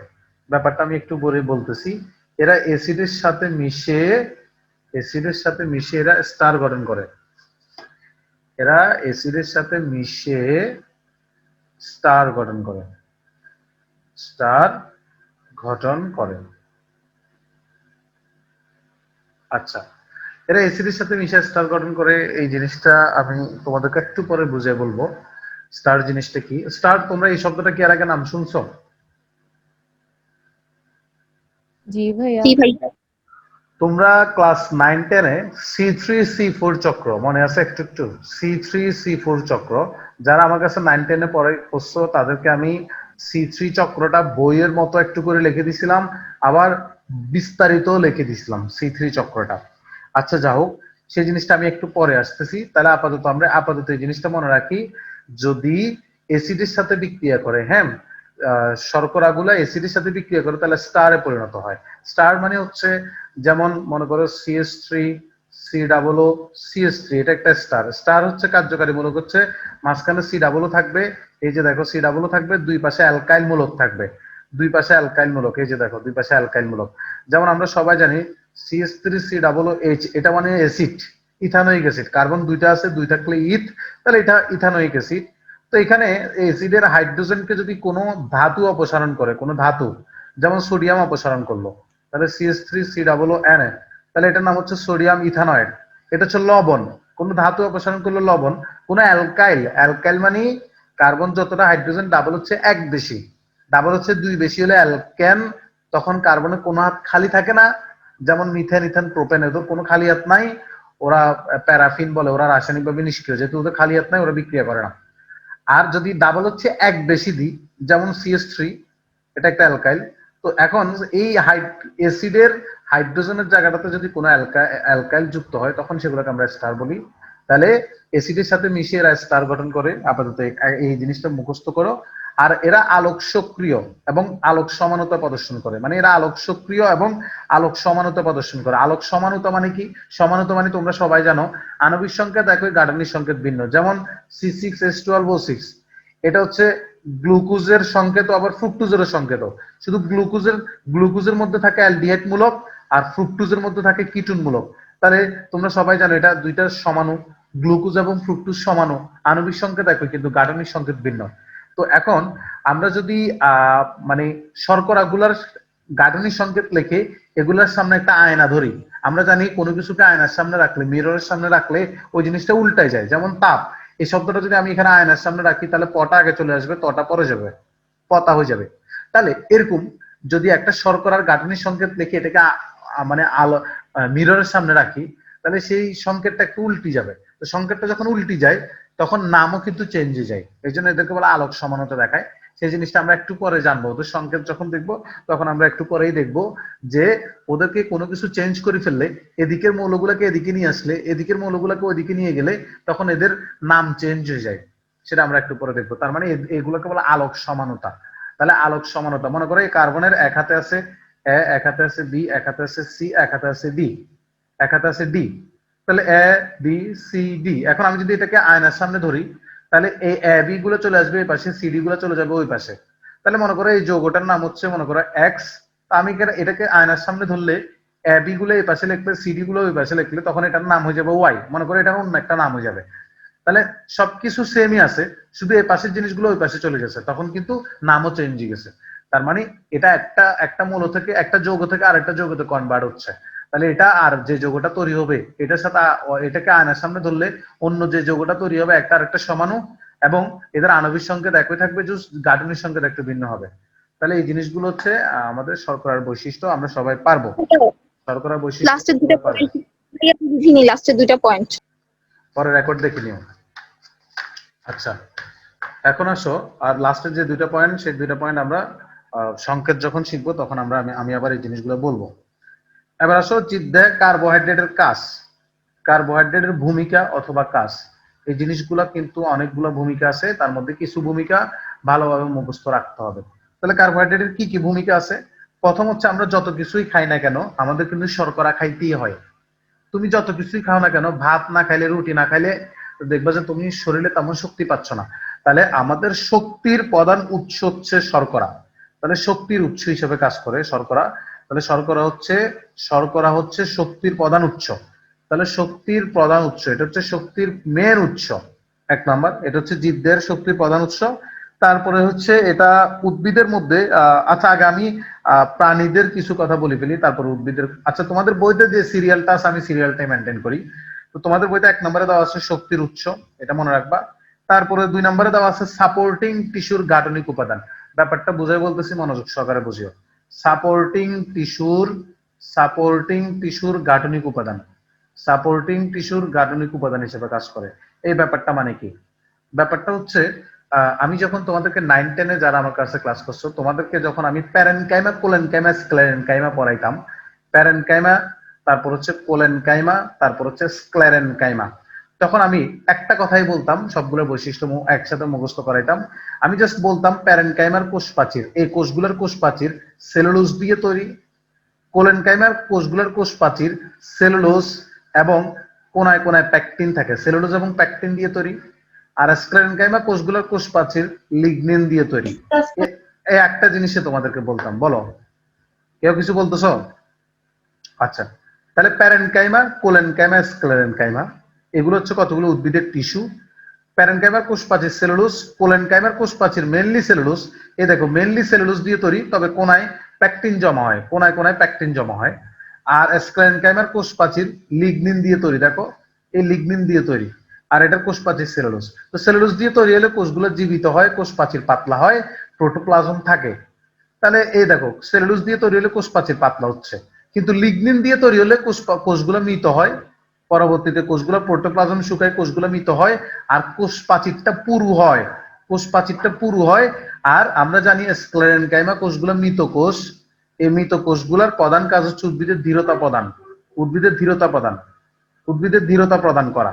ব্যাপারটা আমি একটু বলে বলতেছি। এরা অ্যাসিডের সাথে মিশে, অ্যাসিডের সাথে মিশে এরা স্টার গঠন করে, এরা অ্যাসিডের সাথে মিশে স্টার গঠন করে, স্টার গঠন করে। আচ্ছা, এরা অ্যাসিডের সাথে মিশে স্টার গঠন করে, এই জিনিসটা আমি তোমাদেরকে একটু পরে বুঝে বলবো স্টার জিনিসটা কি। স্টার, তোমরা এই শব্দটা কি এর আগে নাম শুনছো? जी भैया। জি ভাইয়া। তোমরা ক্লাস 9-10-এ C3C4 চক্র মনে আছে একটু একটু? C3C4 চক্র, যারা আমার কাছে 9-10-এ পড়ে পড়ছো তাদেরকে আমি C3 চক্রটা বইয়ের মতো একটু করে লিখে দিছিলাম, আবার বিস্তারিত লিখে দিছিলাম C3 চক্রটা। আচ্ছা যা হোক, সেই জিনিসটা আমি একটু পরে আসতেছি। তাহলে আপাতত আমরা আপাতত এই জিনিসটা মনে রাখি, যদি অ্যাসিডের সাথে বিক্রিয়া করে, হ্যাঁ, শর্করা গুলা অ্যাসিডের সাথে বিক্রিয়া করে, তাহলে স্টারে পরিণত হয়। স্টার মানে হচ্ছে, যেমন মনে করো CH3 COO CH3, এটা একটা স্টার। স্টার হচ্ছে কার্যকারী মূলক, হচ্ছে মাঝখানে COO থাকবে, এই যে দেখো COO থাকবে, দুই পাশে অ্যালকাইল মূলক থাকবে, দুই পাশে অ্যালকাইল মূলক, এই যে দেখো দুই পাশে অ্যালকাইল মূলক। যেমন আমরা সবাই জানি CH3COOH, এটা মানে অ্যাসিড, ইথানোয়িক অ্যাসিড। কার্বন দুইটা আছে, দুই থাকলে ইথ, তাহলে এটা ইথানোয়িক অ্যাসিড। তো এখানে অ্যাসিডের হাইড্রোজেনকে যদি কোনো ধাতু অপসারণ করে, কোনো ধাতু, যেমন সোডিয়াম অপসারণ করলো, তাহলে CH3COON, তাহলে এটার নাম হচ্ছে সোডিয়াম ইথানয়েড। এটা হচ্ছে লবণ, কোন ধাতু অপসারণ করলো লবণ। কোন অ্যালকাইল, অ্যালকাইল মানে কার্বন যতটা, হাইড্রোজেন ডাবল হচ্ছে এক বেশি, ডাবল হচ্ছে দুই বেশি হলে অ্যালকেন, তখন কার্বনের কোনো হাত খালি থাকে না। যেমন মিথেন, ইথেন, প্রোপেন, এদের কোনো খালি হাত নাই। ওরা প্যারাফিন বলে, ওরা রাসায়নিকভাবে নিষ্ক্রিয়, যেহেতু ওদের খালি হাত নাই, ওরা বিক্রিয়া করে না। আর যদি ডাবল হচ্ছে এক বেশি দিই, যেমন CH3, এটা একটা অ্যালকাইল। তো এখন এই অ্যাসিডের হাইড্রোজেনের জায়গাটাতে যদি কোনো অ্যালকাইল যুক্ত হয়, তখন সেগুলোকে আমরা স্টার বলি। তাহলে অ্যাসিডের সাথে মিশিয়ে এরা স্টার গঠন করে। আপাতত এই জিনিসটা মুখস্থ করো। আর এরা আলোক সক্রিয় এবং আলোক সমানতা প্রদর্শন করে, মানে এরা আলোক সক্রিয় এবং আলোক সমানতা প্রদর্শন করে। আলোক সমানতা মানে কি? সমানতা মানে তোমরা সবাই জানো, আণবিক সংকেত একই, গাঠনিক সংকেত ভিন্ন। যেমন C6H12O6, এটা হচ্ছে গ্লুকোজের সংকেত, আবার ফ্রুক্টোজের সংকেত। শুধু গ্লুকোজের মধ্যে থাকে অ্যালডিহাইড মূলক, আর ফ্রুক্টোজের মধ্যে থাকে কিটোন মূলক। তাহলে তোমরা সবাই জানো এটা দুইটা সমাণু, গ্লুকোজ এবং ফ্রুক্টোজ সমাণু, আণবিক সংকেত একই কিন্তু গাঠনিক সংকেত ভিন্ন। তো এখন আমরা যদি মানে শর্করাগুলার গাঠনিক সংকেত লিখে এগুলার সামনে একটা আয়না ধরি, আমরা জানি কোনো কিছুকে আয়নার সামনে রাখলে, মিররের সামনে রাখলে ওই জিনিসটা উল্টায় যায়। যেমন তাপ, এই শব্দটা যদি আমি এখানে আয়নার সামনে রাখি, তাহলে পটা আগে চলে আসবে, তটা পরে যাবে, পতা হয়ে যাবে। তাহলে এরকম যদি একটা শর্করার গাঠনিক সংকেত লিখে এটাকে মানে আলো মিররের সামনে রাখি, তাহলে সেই সংকেতটা একটু উল্টি যাবে। তো সংকেতটা যখন উল্টি যায়, তখন নামও কিন্তু চেঞ্জ হয়ে যায়। এই জন্য এদেরকে বলা আলোক সমানতা দেখায়। সেই জিনিসটা আমরা একটু পরে জানবো, ওদের সংকেত যখন দেখবো তখন আমরা একটু পরেই দেখবো যে ওদেরকে কোনো কিছু চেঞ্জ করে ফেললে, এদিকের মৌলগুলোকে এদিকে নিয়ে আসলে, এদিকের মৌলগুলোকে ওইদিকে নিয়ে গেলে তখন এদের নাম চেঞ্জ হয়ে যায়। সেটা আমরা একটু পরে দেখবো। তার মানে এগুলোকে বলা আলোক সমানতা। তাহলে আলোক সমানতা, মনে করো এই কার্বনের এক হাতে আছে এ, এক হাতে আছে বি, এক হাতে আছে সি, এক হাতে আছে ডি, এক হাতে আছে ডি। তাহলে এ বি সি ডি। এখন আমি যদি এটাকে আয়নার সামনে ধরি, তাহলে এই এ বি গুলো চলে আসবে এই পাশে, সিডি গুলো চলে যাবে ওই পাশে। তাহলে মনে করো এই যৌগটার নাম হচ্ছে মনে করো এক্স। আমি এটাকে আয়নার সামনে ধরলে এ বি গুলো এই পাশে লিখলে, সিডি গুলো ওই পাশে লিখলে তখন এটার নাম হয়ে যাবে ওয়াই। মনে করো এটা অন্য একটা নাম হয়ে যাবে। তাহলে সবকিছু সেমই আছে, শুধু এই পাশের জিনিসগুলো ওই পাশে চলে গেছে, তখন কিন্তু নামও চেঞ্জ হয়ে গেছে। তার মানে এটা একটা একটা মৌল থেকে, একটা যৌগ থেকে আরেকটা যৌগতে কনভার্ট হচ্ছে। তাহলে এটা আর যে যৌগটা তৈরি হবে এটার সাথে এটাকে আয়নার সামনে ধরলে অন্য যে যৌগটা তৈরি হবে একটা আরেকটা সমানু, এবং এদের আণবিক সংকেত একই থাকবে, জাস্ট গাঠনিক সংকেত একটু ভিন্ন হবে। তাহলে এই জিনিসগুলো হচ্ছে আমাদের শর্করার বৈশিষ্ট্য, আমরা সবাই পারবো। শর্করার বৈশিষ্ট্য লাস্টের দুটো পয়েন্ট ভাইয়া বুঝিনি, লাস্টের দুটো পয়েন্ট পরে রেকর্ড দেখে নিও। আচ্ছা, এখন আসো আর লাস্টের যে দুইটা পয়েন্ট, সেই দুইটা পয়েন্ট আমরা সংকেত যখন শিখবো তখন আমি আবার এই জিনিসগুলো বলবো। এবার আসো দেখ কার্বোহাইড্রেটের কাজ, কার্বোহাইড্রেটের ভূমিকা অথবা কাজ। এই জিনিসগুলো কিন্তু অনেকগুলো ভূমিকা আছে, তার মধ্যে কিছু ভূমিকা ভালোভাবে মুখস্থ রাখতে হবে। তাহলে কার্বোহাইড্রেটের কি কি ভূমিকা আছে? প্রথম হচ্ছে আমরা যত কিছুই খাই না কেন আমাদের কিন্তু শর্করা খাইতেই হয়। তুমি যত কিছুই খাও না কেন, ভাত না খাইলে, রুটি না খাইলে দেখবা যে তুমি শরীরে তেমন শক্তি পাচ্ছ না। তাহলে আমাদের শক্তির প্রধান উৎস হচ্ছে শর্করা। তাহলে শক্তির উৎস হিসেবে কাজ করে শর্করা। তাহলে শর্করা হচ্ছে শক্তির প্রধান উৎস। তাহলে শক্তির প্রধান উৎস, এটা হচ্ছে শক্তির মেন উৎস। এক নাম্বার, এটা হচ্ছে জীবদের শক্তির প্রধান উৎস। তারপরে হচ্ছে এটা উদ্ভিদের মধ্যে আচ্ছা আগে আমি প্রাণীদের কিছু কথা বলে ফেলি, তারপর উদ্ভিদের। আচ্ছা, তোমাদের বইতে যে সিরিয়ালটা আছে আমি সিরিয়ালটাই মেনটেন করি। তো তোমাদের বইতে 1 নম্বরে দেওয়া আছে শক্তির উৎস, এটা মনে রাখবা। তারপরে 2 নম্বরে দেওয়া আছে সাপোর্টিং টিস্যুর গাঠনিক উপাদান। ব্যাপারটা বুঝাই বলতেছি, মনোযোগ সহকারে বুঝিও। সাপোর্টিং টিস্যুর গাঠনিক উপাদান, সাপোর্টিং টিস্যুর গাঠনিক উপাদান হিসেবে কাজ করে। এই ব্যাপারটা মানে কি? ব্যাপারটা হচ্ছে আমি যখন তোমাদেরকে 9-10 যারা আমার কাছে ক্লাস করছো, তোমাদেরকে যখন আমি প্যারেনকাইমা, কোলেনকাইমা, স্ক্লেরেনকাইমা পড়াইতাম, প্যারেনকাইমা, তারপর হচ্ছে কোলেনকাইমা, তারপর হচ্ছে স্ক্লেরেনকাইমা, তখন আমি একটা কথাই বলতাম, সবগুলো বৈশিষ্ট্য একসাথে মুখস্থ করাইতাম। আমি জাস্ট বলতাম প্যারেনকাইমার কোষ প্রাচীর, এই কোষগুলোর কোষ প্রাচীর সেলুলোজ দিয়ে তৈরি। কোলেনকাইমার কোষগুলোর কোষ প্রাচীর সেলুলোজ এবং কোনায় কোনায় প্যাকটিন থাকে, সেলুলোজ এবং প্যাকটিন দিয়ে তৈরি। আর স্ক্লেরেনকাইমা কোষগুলোর কোষ প্রাচীর লিগনিন দিয়ে তৈরি। এই একটা জিনিসে তোমাদেরকে বলতাম, বলো কেউ কিছু বলতেছো? আচ্ছা, তাহলে প্যারেনকাইমা, কোলেনকাইমা, স্ক্লেরেনকাইমা এগুলো হচ্ছে কতগুলো উদ্ভিদের টিস্যু। প্যারেনকাইমার কোষ প্রাচীর সেলুলোজ, কোলেনকাইমার কোষ প্রাচীর মেনলি সেলুলোজ। এই দেখো মেনলি সেলুলোজ দিয়ে তৈরি, তবে কোনায় প্যাকটিন জমা হয়, কোনায় কোনায় প্যাকটিন জমা হয়। আর স্ক্লেরেনকাইমার কোষ প্রাচীর লিগনিন দিয়ে তৈরি, দেখো এই লিগনিন দিয়ে তৈরি। আর এটার কোষ প্রাচীর সেলুলোজ। তো সেলুলোজ দিয়ে তৈরি হলে কোষগুলো জীবিত হয়, কোষ প্রাচীর পাতলা হয়, প্রোটোপ্লাজম থাকে। তাহলে এই দেখো সেলুলোজ দিয়ে তৈরি হলে কোষ প্রাচীর পাতলা হচ্ছে, কিন্তু লিগনিন দিয়ে তৈরি হলে কোষগুলো মৃত হয়। পরবর্তীতে কোষগুলো প্রোটোপ্লাজম শুকায়, কোষগুলো মৃত হয়, আর কোষ প্রাচীরটা পুরু হয়, কোষ প্রাচীরটা পুরু হয়। আর আমরা জানি স্ক্লেরেনকাইমা কোষগুলো মৃত কোষ। এই মৃত কোষগুলোর প্রধান কাজ হচ্ছে উদ্ভিদের দৃঢ়তা প্রদান, উদ্ভিদের দৃঢ়তা প্রদান করা।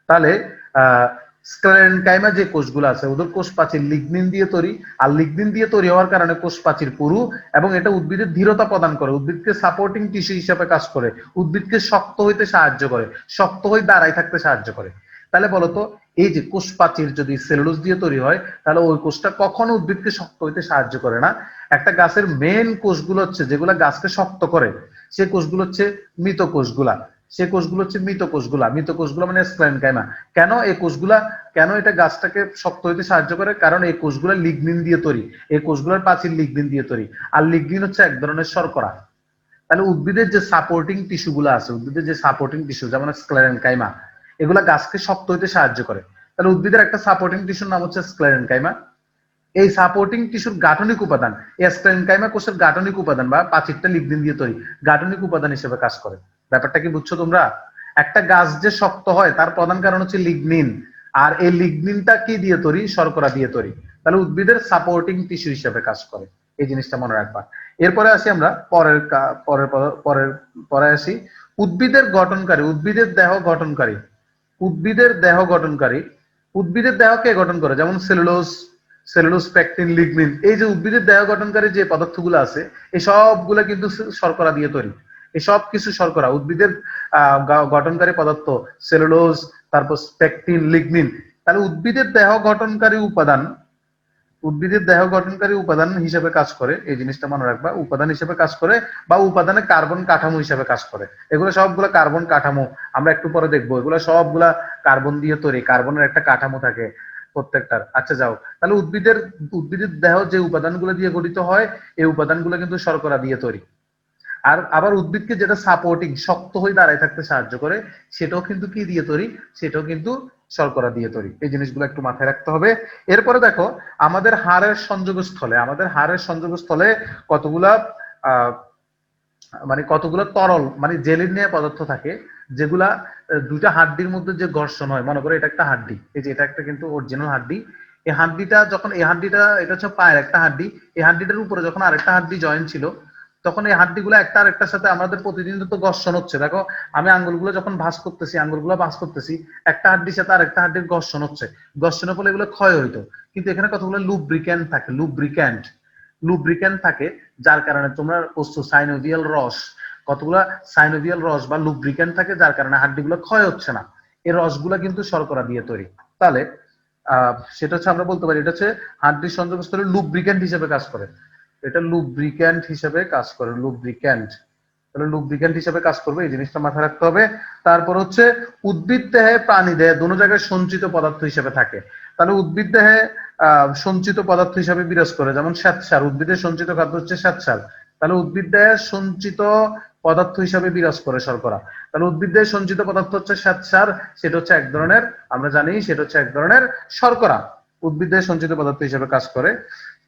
তাহলে স্ক্লেরেনকাইমা যে কোষগুলো আছে ওদের কোষ প্রাচীর লিগনিন দিয়ে তৈরি, আর লিগনিন দিয়ে তৈরি হওয়ার কারণে কোষ প্রাচীর পুরু, এবং এটা উদ্ভিদের দৃঢ়তা প্রদান করে, উদ্ভিদকে সাপোর্টিং টিস্যু হিসেবে কাজ করে, উদ্ভিদকে শক্ত হইতে সাহায্য করে, শক্ত হয়ে দাঁড়ায় থাকতে সাহায্য করে। তাহলে বলতো এই যে কোষ প্রাচীর যদি সেলুলোজ দিয়ে তৈরি হয়, তাহলে ওই কোষটা কখনো উদ্ভিদকে শক্ত হইতে সাহায্য করে না। একটা গাছের মেন কোষগুলো হচ্ছে যেগুলা গাছকে শক্ত করে, সে কোষগুলো হচ্ছে মৃত কোষগুলা, মৃত কোষগুলা মানে স্ক্লেরেনকাইমা। কেন এই কোষগুলা, কেন এটা গাছটাকে শক্ত হইতে সাহায্য করে? কারণ এই কোষগুলা লিগনিন দিয়ে তৈরি, এই কোষগুলোর প্রাচীর লিগনিন দিয়ে তৈরি। আর লিগনিন হচ্ছে এক ধরনের শর্করা। তাহলে উদ্ভিদের যে সাপোর্টিং টিস্যু গুলো আছে, উদ্ভিদের যে সাপোর্টিং টিস্যু যেমন স্ক্লেরেনকাইমা, এগুলা গাছকে শক্ত হইতে সাহায্য করে। তাহলে উদ্ভিদের একটা সাপোর্টিং টিস্যুর নাম হচ্ছে স্ক্লেরেনকাইমা। এই সাপোর্টিং টিস্যুর গাঠনিক উপাদান, এই স্ক্লেরেনকাইমা কোষের গাঠনিক উপাদান বা প্রাচীরটা লিগনিন দিয়ে তৈরি, গাঠনিক উপাদান হিসেবে কাজ করে। ব্যাপারটা কি বুঝছো তোমরা? একটা গাছ যে শক্ত হয় তার প্রধান কারণ হচ্ছে লিগনিন, আর এই লিগনিনটা কি দিয়ে তৈরি? শর্করা দিয়ে তৈরি। তাহলে উদ্ভিদের সাপোর্টিং টিস্যু হিসেবে কাজ করে, এই জিনিসটা মনে রাখবা। এরপরে আসি আমরা পরে আসি উদ্ভিদের গঠনকারী, উদ্ভিদের দেহ গঠনকারী। উদ্ভিদের দেহ গঠনকারী, উদ্ভিদের দেহ কে গঠন করে? যেমন সেলুলোজ, পেকটিন, লিগনিন। এই যে উদ্ভিদের দেহ গঠনকারী যে পদার্থগুলো আছে, এই সবগুলো কিন্তু শর্করা দিয়ে তৈরি। এই সব কিছু শর্করা উদ্ভিদের গঠনকারী পদার্থ, সেলুলোজ, তারপর পেকটিন, লিগনিন। তাহলে উদ্ভিদের দেহ গঠনকারী উপাদান, উদ্ভিদের দেহ গঠনকারী উপাদান হিসেবে কাজ করে, এই জিনিসটা মনে রাখবা। উপাদান হিসেবে কাজ করে বা উপাদানে কার্বন কাঠামো হিসেবে কাজ করে। এগুলো সবগুলো কার্বন কাঠামো, আমরা একটু পরে দেখবো। এগুলো সবগুলা কার্বন দিয়ে তৈরি, কার্বনের একটা কাঠামো থাকে প্রত্যেকটার। আচ্ছা যাও, তাহলে উদ্ভিদের দেহ যে উপাদানগুলো দিয়ে গঠিত হয়, এই উপাদানগুলো কিন্তু শর্করা দিয়ে তৈরি। আর আবার উদ্ভিদকে যেটা সাপোর্টিং, শক্ত হয়ে দাঁড়ায় থাকতে সাহায্য করে, সেটাও কিন্তু কি দিয়ে তৈরি? সেটাও কিন্তু শর্করা দিয়ে তৈরি। এই জিনিসগুলো একটু মাথায় রাখতে হবে। এরপরে দেখো আমাদের হাড়ের সংযোগস্থলে, আমাদের হাড়ের সংযোগস্থলে কতগুলা কতগুলো তরল জেলিনিয়া পদার্থ থাকে, যেগুলা দুইটা হাড্ডির মধ্যে যে ঘর্ষণ হয়। মনে করো এটা একটা হাড্ডি, এই যে এটা একটা কিন্তু অরিজিনাল হাড্ডি। এই হাড্ডিটা যখন এটা হচ্ছে পায়ের একটা হাড্ডি, এই হাড্ডিটার উপরে যখন আরেকটা হাড্ডি জয়েন ছিল, তখন এই হাড্ডিগুলো একটা আরেকটার সাথে আমাদের প্রতিদিন তো ঘর্ষণ হচ্ছে। দেখো আমি আঙ্গুলগুলো যখন ভাঁজ করতেছি, একটা হাড্ডির সাথে আরেকটা হাড্ডির ঘর্ষণ হচ্ছে। ঘর্ষণের ফলে এগুলো ক্ষয় হইতো। কিন্তু এখানে কতগুলো লুব্রিক্যান্ট থাকে, লুব্রিক্যান্ট থাকে, যার কারণে তোমরা সাইনোভিয়াল রস, কতগুলা সাইনোভিয়াল রস বা লুব্রিক্যান্ট থাকে, যার কারণে হাড্ডিগুলো ক্ষয় হচ্ছে না। এই রসগুলা কিন্তু শর্করা দিয়ে তৈরি। তাহলে সেটা হচ্ছে আমরা বলতে পারি এটা হচ্ছে হাড্ডির সংযোগস্থলে লুব্রিক্যান্ট হিসেবে কাজ করে। এটা লুব্রিক্যান্ট হিসেবে কাজ করে, তাহলে লুব্রিক্যান্ট হিসেবে কাজ করবে, এই জিনিসটা মাথায় রাখতে হবে। তারপর হচ্ছে উদ্ভিদ দেহে, প্রাণী দেহে দুটো জায়গায় সঞ্চিত পদার্থ হিসেবে থাকে। তাহলে উদ্ভিদ দেহে সঞ্চিত পদার্থ হিসেবে বিরাজ করে, যেমন শ্বেতসার। উদ্ভিদের সঞ্চিত খাদ্য হচ্ছে শ্বেতসার। তাহলে উদ্ভিদ দেহে সঞ্চিত পদার্থ হিসেবে বিরাজ করে শর্করা। তাহলে উদ্ভিদ দেহে সঞ্চিত পদার্থ হচ্ছে শ্বেতসার, সেটা হচ্ছে এক ধরনের, আমরা জানি সেটা হচ্ছে এক ধরনের শর্করা, উদ্ভিদ দেহে সঞ্চিত পদার্থ হিসেবে কাজ করে।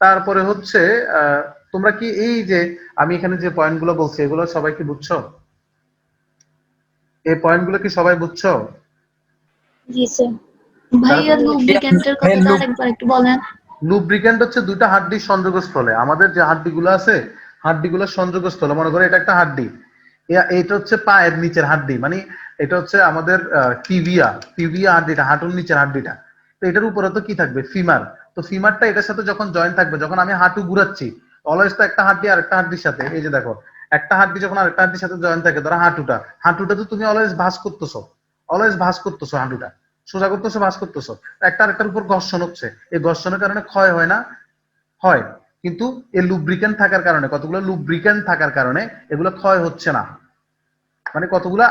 তারপরে হচ্ছে তোমরা কি এই যে আমি এখানে যে পয়েন্টগুলো বলছি, এগুলো সবাই কি বুঝছো? এই পয়েন্টগুলো কি সবাই বুঝছো? জি স্যার। ভাইয়া লুব্রিক্যান্টের কথাটা আরেকবার একটু বলেন। লুব্রিক্যান্ট হচ্ছে দুইটা হাড্ডির সংযোগস্থলে, আমাদের যে হাড্ডিগুলো আছে, হাড্ডিগুলোর সংযোগস্থলে। মনে করো এটা একটা হাড্ডি, এটা হচ্ছে পায়ের নিচের হাড্ডি, এটা হচ্ছে আমাদের টিবিয়া হাড্ডিটা, হাঁটুর নিচের হাড্ডিটা। তো এটার উপরে তো কি থাকবে? ফিমার। তো ফিমারটা এটার সাথে যখন জয়েন থাকবে, যখন আমি হাঁটু ঘুরাচ্ছি, অলওয়েজ তো একটা হাড্ডি আর একটা হাড্ডির সাথে, এই যে দেখো একটা হাড্ডি যখন আরেকটা হাড্ডির সাথে জয়েন থাকে, ধরো হাঁটুটা তো তুমি অলওয়েজ ভাঁজ করতেছো, হাঁটুটা সোজা করতেছো, ভাঁজ করতেছো, একটা আরেকটার উপর ঘর্ষণ হচ্ছে। এই ঘর্ষণের কারণে ক্ষয় হয় না? হয়। কিন্তু এই লুব্রিক্যান্ট থাকার কারণে, কতগুলো লুব্রিক্যান্ট থাকার কারণে এগুলো ক্ষয় হচ্ছে না। কতগুলা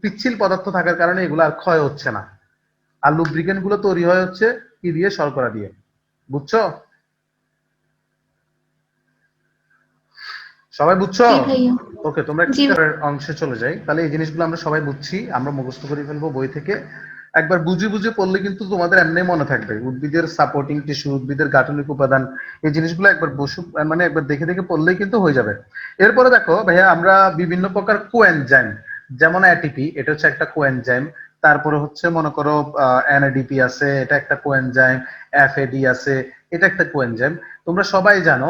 পিচ্ছিল পদার্থ থাকার কারণে এগুলো আর ক্ষয় হচ্ছে না। আর লুব্রিক্যান্ট গুলো তৈরি হয় হচ্ছে কি দিয়ে? শর্করা দিয়ে। বুঝছো? সবাই বুঝছো? জি ভাইয়া। ওকে, তোমরা জি। অংশে চলে যাই। তাহলে এই জিনিসগুলো আমরা সবাই বুঝছি, আমরা মুখস্থ করে ফেলবো বই থেকে। একবার বুঝে পড়লে কিন্তু তোমাদের এমনি মনে থাকবে। উদ্ভিদের সাপোর্টিং টিস্যু, উদ্ভিদের গাঠনিক উপাদান, এই জিনিসগুলো একবার একবার দেখে পড়লেই কিন্তু হয়ে যাবে। এরপরে দেখো ভাইয়া, আমরা বিভিন্ন প্রকার কোএনজাইম, যেমন এটিপি, এটা হচ্ছে একটা কোএনজাইম। তারপরে হচ্ছে মনে করো এনএডিপি আছে, এটা একটা কোএনজাইম। এফএডি আছে, এটা একটা কোএনজাইম। তোমরা সবাই জানো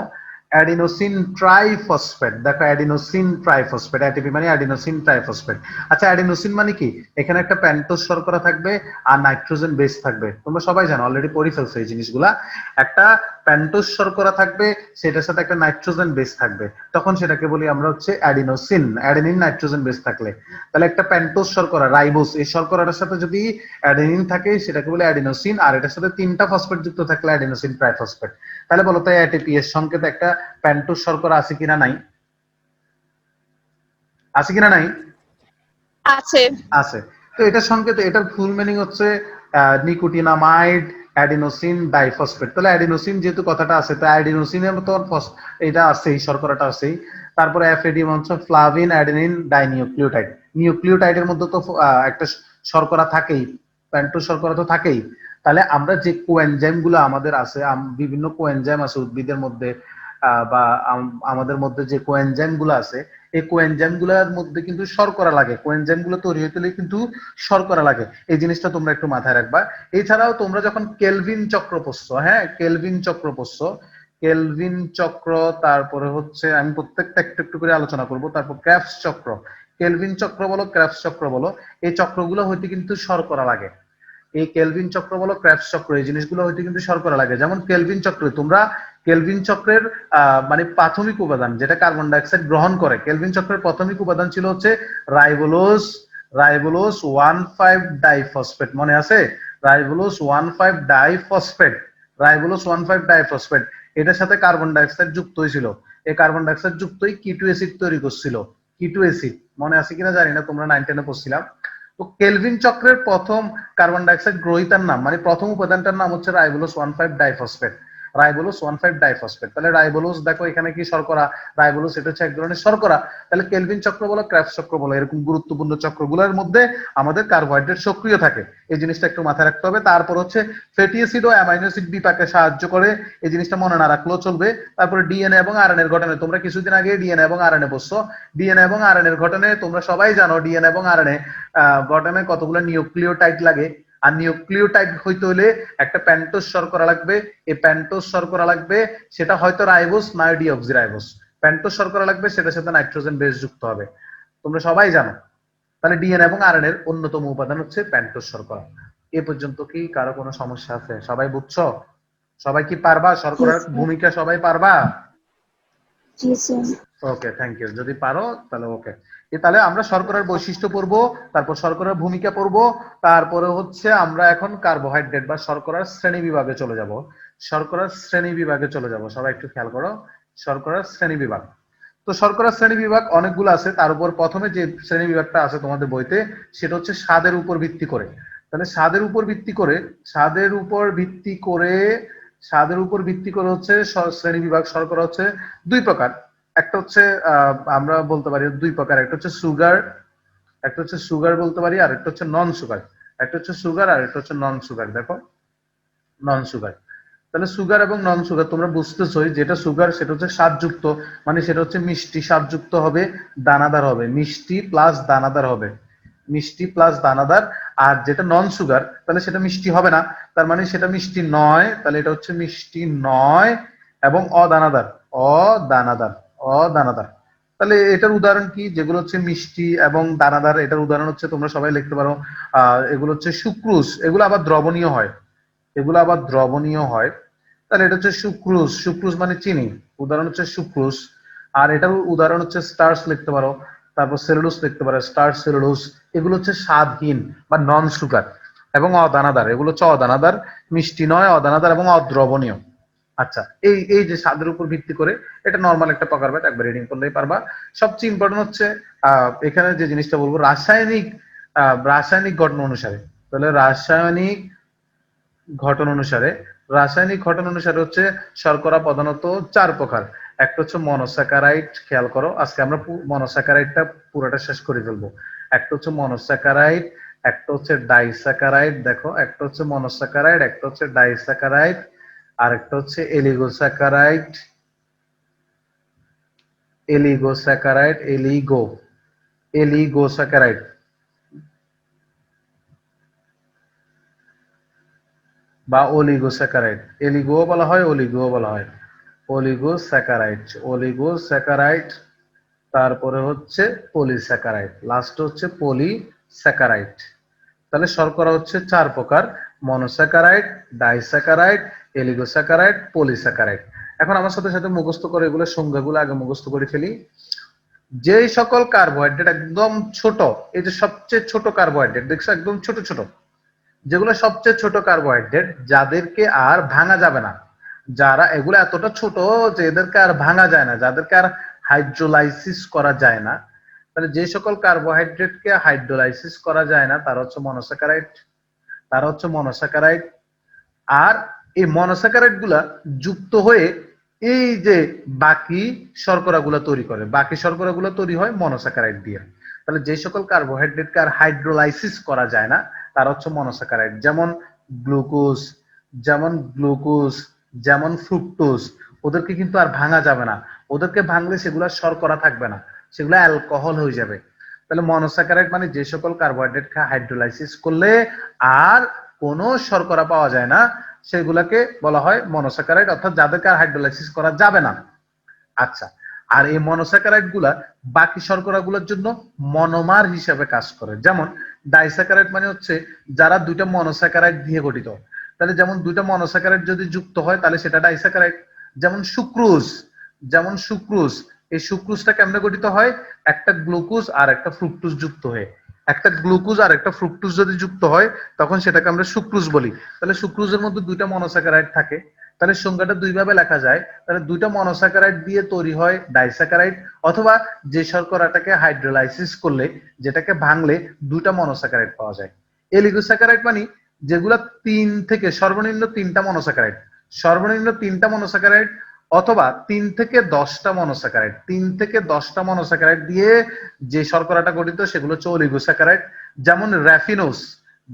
অ্যাডিনোসিন ট্রাইফসফেট। দেখো অ্যাডিনোসিন ট্রাইফসফেট, এটিপি মানে অ্যাডিনোসিন ট্রাইফসফেট। আচ্ছা অ্যাডিনোসিন মানে কি? এখানে একটা প্যান্টোজ শর্করা থাকবে আর নাইট্রোজেন বেস থাকবে। তোমরা সবাই জানো, অলরেডি পড়ে ফেলছো এই জিনিসগুলা। একটা প্যান্টোজ শর্করা থাকবে, সেটার সাথে একটা নাইট্রোজেন বেস থাকবে, তখন সেটাকে বলি আমরা হচ্ছে অ্যাডিনোসিন। অ্যাডেনিন নাইট্রোজেন বেস থাকলে, তাহলে একটা প্যান্টোজ শর্করা রাইবোস, এই শর্করাটার সাথে যদি অ্যাডেনিন থাকে সেটাকে বলে অ্যাডিনোসিন, আর এটার সাথে তিনটা ফসফেট যুক্ত থাকলে অ্যাডিনোসিন ট্রাইফসফেট। তাহলে বলো তো এটিপি এর সংকেত একটা প্যান্টোজ শর্করা আছে কিনা নাই? আছে কিনা নাই? আছে। আছে। তো এটার সংকেত, এটার ফুল মিনিং হচ্ছে নিকোটিনামাইড অ্যাডিনোসিন ডাইফসফেট। তাহলে অ্যাডিনোসিন যেহেতু কথাটা আছে, তো অ্যাডিনোসিনের মতো এটা আছে, এই শর্করাটা আছে। তারপরে এফএডি হচ্ছে ফ্লাভিন অ্যাডেনিন ডাইনিউক্লিওটাইড। নিউক্লিওটাইডের মধ্যে তো একটা শর্করা থাকেই, প্যান্টোজ শর্করা তো থাকেই। তাহলে আমরা যে কোএনজাইম গুলো আমাদের আছে, বিভিন্ন কোএনজাইম আছে উদ্ভিদের মধ্যে, বা আমাদের মধ্যে যে কোএনজাইম গুলো আছে, এই কোএনজাইম গুলোর মধ্যে কিন্তু শর্করা লাগে, কোএনজাইম গুলো তৈরি হতে হলে কিন্তু শর্করা লাগে। এই জিনিসটা তোমরা একটু মাথায় রাখবা। এছাড়াও তোমরা যখন কেলভিন চক্র পড়ছো, হ্যাঁ কেলভিন চক্র পড়ছো, কেলভিন চক্র, তারপরে হচ্ছে আমি প্রত্যেকটা একটু একটু করে আলোচনা করব। তারপর ক্রেবস চক্র, কেলভিন চক্র বলো ক্রেবস চক্র বলো, এই চক্রগুলো হইতে কিন্তু শর্করা লাগে। এই কেলভিন চক্র বলো ক্রেবস চক্র, এই জিনিসগুলো হইতে কিন্তু শর্করা লাগে। যেমন কেলভিন চক্রে তোমরা কেলভিন চক্রের মানে প্রাথমিক উপাদান যেটা কার্বন ডাইঅক্সাইড গ্রহণ করে, কেলভিন চক্রের প্রাথমিক উপাদান ছিল হচ্ছে রাইবোলোজ, রাইবোলোজ 1,5 ডাইফসফেট, মনে আছে? রাইবোলোজ 1,5 ডাইফসফেট, রাইবোলোজ 1,5 ডাইফসফেট, এটার সাথে কার্বন ডাইঅক্সাইড যুক্ত হয়েছিল। এই কার্বন ডাইঅক্সাইড যুক্তই কিটো অ্যাসিড তৈরি করছিল। কিটো অ্যাসিড মনে আছে কিনা জানি না, তোমরা 9 10 এ পড়ছিলাম। তো কেলভিন চক্রের প্রথম কার্বন ডাইঅক্সাইড গ্রহীতার নাম, মানে প্রথম উপাদানটার নাম হচ্ছে রাইবোলোজ 1,5 ডাইফসফেট, রাইবোলোজ 1,5 ডাইফসফেট। তাহলে রাইবোলোজ দেখো এখানে কি শর্করা, রাইবোলোজ এটা হচ্ছে এক ধরনের শর্করা। তাহলে কেলভিন চক্র বলো ক্রেবস চক্র বলো, এরকম গুরুত্বপূর্ণ চক্রগুলোর মধ্যে আমাদের কার্বোহাইড্রেট সক্রিয় থাকে, এই জিনিসটা একটু মাথায় রাখতে হবে। তারপর হচ্ছে ফ্যাটি অ্যাসিড ও অ্যামাইনো অ্যাসিড বিপাকে সাহায্য করে, এই জিনিসটা মনে না রাখলেও চলবে। তারপরে ডিএনএ এবং আরএনএ এর গঠনে, তোমরা কিছুদিন আগে ডিএনএ এবং আরএনএ পড়ছো, ডিএনএ এবং আরএনএ এর গঠনে তোমরা সবাই জানো ডিএনএ এবং আরএনএ গঠনে কতগুলো নিউক্লিওটাইড লাগে। আর নিউক্লিওটাইড হইতে হলে একটা প্যান্টোজ শর্করা লাগবে, এই প্যান্টোজ শর্করা লাগবে, সেটা হয়তো রাইবোজ না ডিঅক্সিরাইবোজ। প্যান্টোজ শর্করা লাগবে, সেটার সাথে নাইট্রোজেন বেস যুক্ত হবে, তোমরা সবাই জানো। তাহলে ডিএনএ এবং আরএনএ এর অন্যতম উপাদান হচ্ছে প্যান্টোজ শর্করা। এ পর্যন্ত কি কারো কোনো সমস্যা আছে? সবাই বুঝছো? সবাই কি পারবা? শর্করার ভূমিকা সবাই পারবা? জি স্যার। Okay, thank you. যদি পারো তাহলে ওকে। তাহলে আমরা শর্করার বৈশিষ্ট্য পড়বো, তারপর শর্করার ভূমিকা পড়বো, তারপরে হচ্ছে আমরা এখন কার্বোহাইড্রেট বা শর্করার শ্রেণী বিভাগে চলে যাব। শর্করার শ্রেণী বিভাগে চলে যাব, সবাই একটু খেয়াল করো। শর্করার শ্রেণী বিভাগ, তো শর্করার শ্রেণী বিভাগ অনেকগুলো আছে, তার উপর প্রথমে যে শ্রেণী বিভাগটা আছে তোমাদের বইতে, সেটা হচ্ছে স্বাদের উপর ভিত্তি করে। তাহলে স্বাদের উপর ভিত্তি করে, স্বাদের উপর ভিত্তি করে, স্বাদের উপর ভিত্তি করে হচ্ছে শ্রেণী বিভাগ শর্করা হচ্ছে দুই প্রকার। একটা হচ্ছে আমরা বলতে পারি দুই প্রকার, একটা হচ্ছে সুগার, একটা হচ্ছে সুগার বলতে পারি, আর একটা হচ্ছে নন সুগার। একটা হচ্ছে সুগার আর একটা হচ্ছে নন সুগার। দেখো নন সুগার, তাহলে সুগার এবং নন সুগার তোমরা বুঝতেছোই, যেটা সুগার সেটা হচ্ছে স্বাদযুক্ত, মানে সেটা হচ্ছে মিষ্টি স্বাদযুক্ত হবে, দানাদার হবে, মিষ্টি প্লাস দানাদার হবে, মিষ্টি প্লাস দানাদার। আর যেটা নন সুগার তাহলে সেটা মিষ্টি হবে না, তার মানে সেটা মিষ্টি নয়, তাহলে এটা হচ্ছে মিষ্টি নয় এবং অদানাদার, অদানাদার, অদানাদার। তাহলে এটার উদাহরণ কি? যেগুলো হচ্ছে মিষ্টি এবং দানাদার, এটার উদাহরণ হচ্ছে তোমরা সবাই লিখতে পারো, এগুলো হচ্ছে সুক্রোজ, এগুলো আবার দ্রবণীয় হয়, এগুলো আবার দ্রবণীয় হয়। তাহলে এটা হচ্ছে সুক্রোজ, সুক্রোজ মানে চিনি, উদাহরণ হচ্ছে সুক্রোজ। আর এটার উদাহরণ হচ্ছে স্টার্চ লিখতে পারো, তারপর সেলুলোজ লিখতে পারো, স্টার্চ সেলুলোজ। এগুলো হচ্ছে স্বাদহীন বা নন সুগার এবং অদানাদার, এগুলো হচ্ছে অদানাদার, মিষ্টি নয়, অদানাদার এবং অদ্রবণীয়। আচ্ছা, এই এই যে স্বাদের উপর ভিত্তি করে, এটা নর্মাল একটা প্রকারভেদ, একবার রিডিং করলেই পারবা। সবচেয়ে ইম্পর্টেন্ট হচ্ছে এখানে যে জিনিসটা বলবো, রাসায়নিক রাসায়নিক গঠন অনুসারে। তাহলে রাসায়নিক ঘটন অনুসারে, রাসায়নিক ঘটন অনুসারে হচ্ছে শর্করা প্রধানত 4 প্রকার। একটা হচ্ছে মনোস্যাকারাইড, খেয়াল করো আজকে আমরা মনোস্যাকারাইডটা পুরোটা শেষ করে ফেলবো। একটা হচ্ছে মনোস্যাকারাইড, একটা হচ্ছে ডাইস্যাকারাইড, দেখো একটা হচ্ছে মনোস্যাকারাইড, একটা হচ্ছে ডাইস্যাকারাইড, আর একটা হচ্ছে এলিগোস্যাকারাইড, এলিগোস্যাকারাইড, এলিগোস্যাকারাইড বা অলিগোস্যাকারাইড, এলিগো বলা হয়, অলিগো বলা হয়, অলিগোস্যাকারাইড, অলিগোস্যাকারাইড। তারপরে হচ্ছে পলিস্যাকারাইড, লাস্ট হচ্ছে পলিস্যাকারাইড। তাহলে শর্করা হচ্ছে 4 প্রকার, মনোস্যাকারাইড, ডাইস্যাকারাইড, এলিগোস্যাকারাইড, পলিস্যাকারাইড। এখন আমার সাথে সাথে মুখস্থ করে এগুলো সংজ্ঞাগুলো আগে মুখস্থ করে ফেলি। যেই সকল কার্বোহাইড্রেট একদম ছোট, এই যে সবচেয়ে ছোট কার্বোহাইড্রেট দেখছো, একদম ছোট ছোট, যেগুলো সবচেয়ে ছোট কার্বোহাইড্রেট, যাদেরকে আর ভাঙা যাবে না, যারা এগুলো এতটা ছোট যে এদেরকে আর ভাঙা যায় না, যাদেরকে আর হাইড্রোলাইসিস করা যায় না, তাহলে যে সকল কার্বোহাইড্রেটকে হাইড্রোলাইসিস করা যায় না তারা হচ্ছে মনোস্যাকারাইড, তারা হচ্ছে মনোস্যাকারাইড। আর এই মনোস্যাকারাইড গুলা যুক্ত হয়ে এই যে বাকি শর্করা গুলা তৈরি করে, বাকি শর্করা গুলা তৈরি হয় মনোস্যাকারাইড দিয়ে। তাহলে যে সকল কার্বোহাইড্রেটকে আর হাইড্রোলাইসিস করা যায় না তারা হচ্ছে মনোস্যাকারাইড, যেমন গ্লুকোজ, যেমন গ্লুকোজ, যেমন ফ্রুক্টোজ, ওদেরকে কিন্তু আর ভাঙা যাবে না। ওদেরকে ভাঙলে সেগুলো শর্করা থাকবে না, সেগুলো অ্যালকোহল হয়ে যাবে। তাহলে মনোস্যাকারাইড মানে যে সকল কার্বোহাইড্রেটকে হাইড্রোলাইসিস করলে আর কোনো শর্করা পাওয়া যায় না, সেগুলোকে বলা হয় মনোস্যাকারাইড, অর্থাৎ যাদেরকে আর হাইড্রোলাইসিস করা যাবে না। আচ্ছা, আর এই মনোস্যাকারাইড গুলা বাকি শর্করা গুলোর জন্য মনোমার হিসেবে কাজ করে। যেমন ডাইস্যাকারাইড মানে হচ্ছে যারা দুইটা মনোস্যাকারাইড দিয়ে গঠিত। তাহলে যেমন দুইটা মনোস্যাকারাইড যদি যুক্ত হয় তাহলে সেটা ডাইস্যাকারাইড। যেমন সুক্রোজ, এই সুক্রোজটা কেমনে গঠিত হয়? একটা গ্লুকোজ আর একটা ফ্রুক্টোজ যুক্ত হয়ে। একটা গ্লুকোজ আর একটা ফ্রুক্টোজ যদি যুক্ত হয় তখন সেটাকে আমরা সুক্রোজ বলি। তাহলে সুক্রোজের মধ্যে দুইটা মনোস্যাকারাইড থাকে, তাহলে সংজ্ঞাটা দুই ভাবে লেখা যায়। তাহলে দুইটা মনোস্যাকারাইড দিয়ে তৈরি হয় ডাইস্যাকারাইড, অথবা যে শর্করাটাকে হাইড্রোলাইসিস করলে, যেটাকে ভাঙলে দুইটা মনোস্যাকারাইড পাওয়া যায়। এলিগোস্যাকারাইড মানে যেগুলা সর্বনিম্ন তিনটা মনোস্যাকারাইড অথবা 3 থেকে 10টা মনোস্যাকারাইড দিয়ে যে শর্করাটা গঠিত সেগুলো হচ্ছে অলিগোস্যাকারাইড।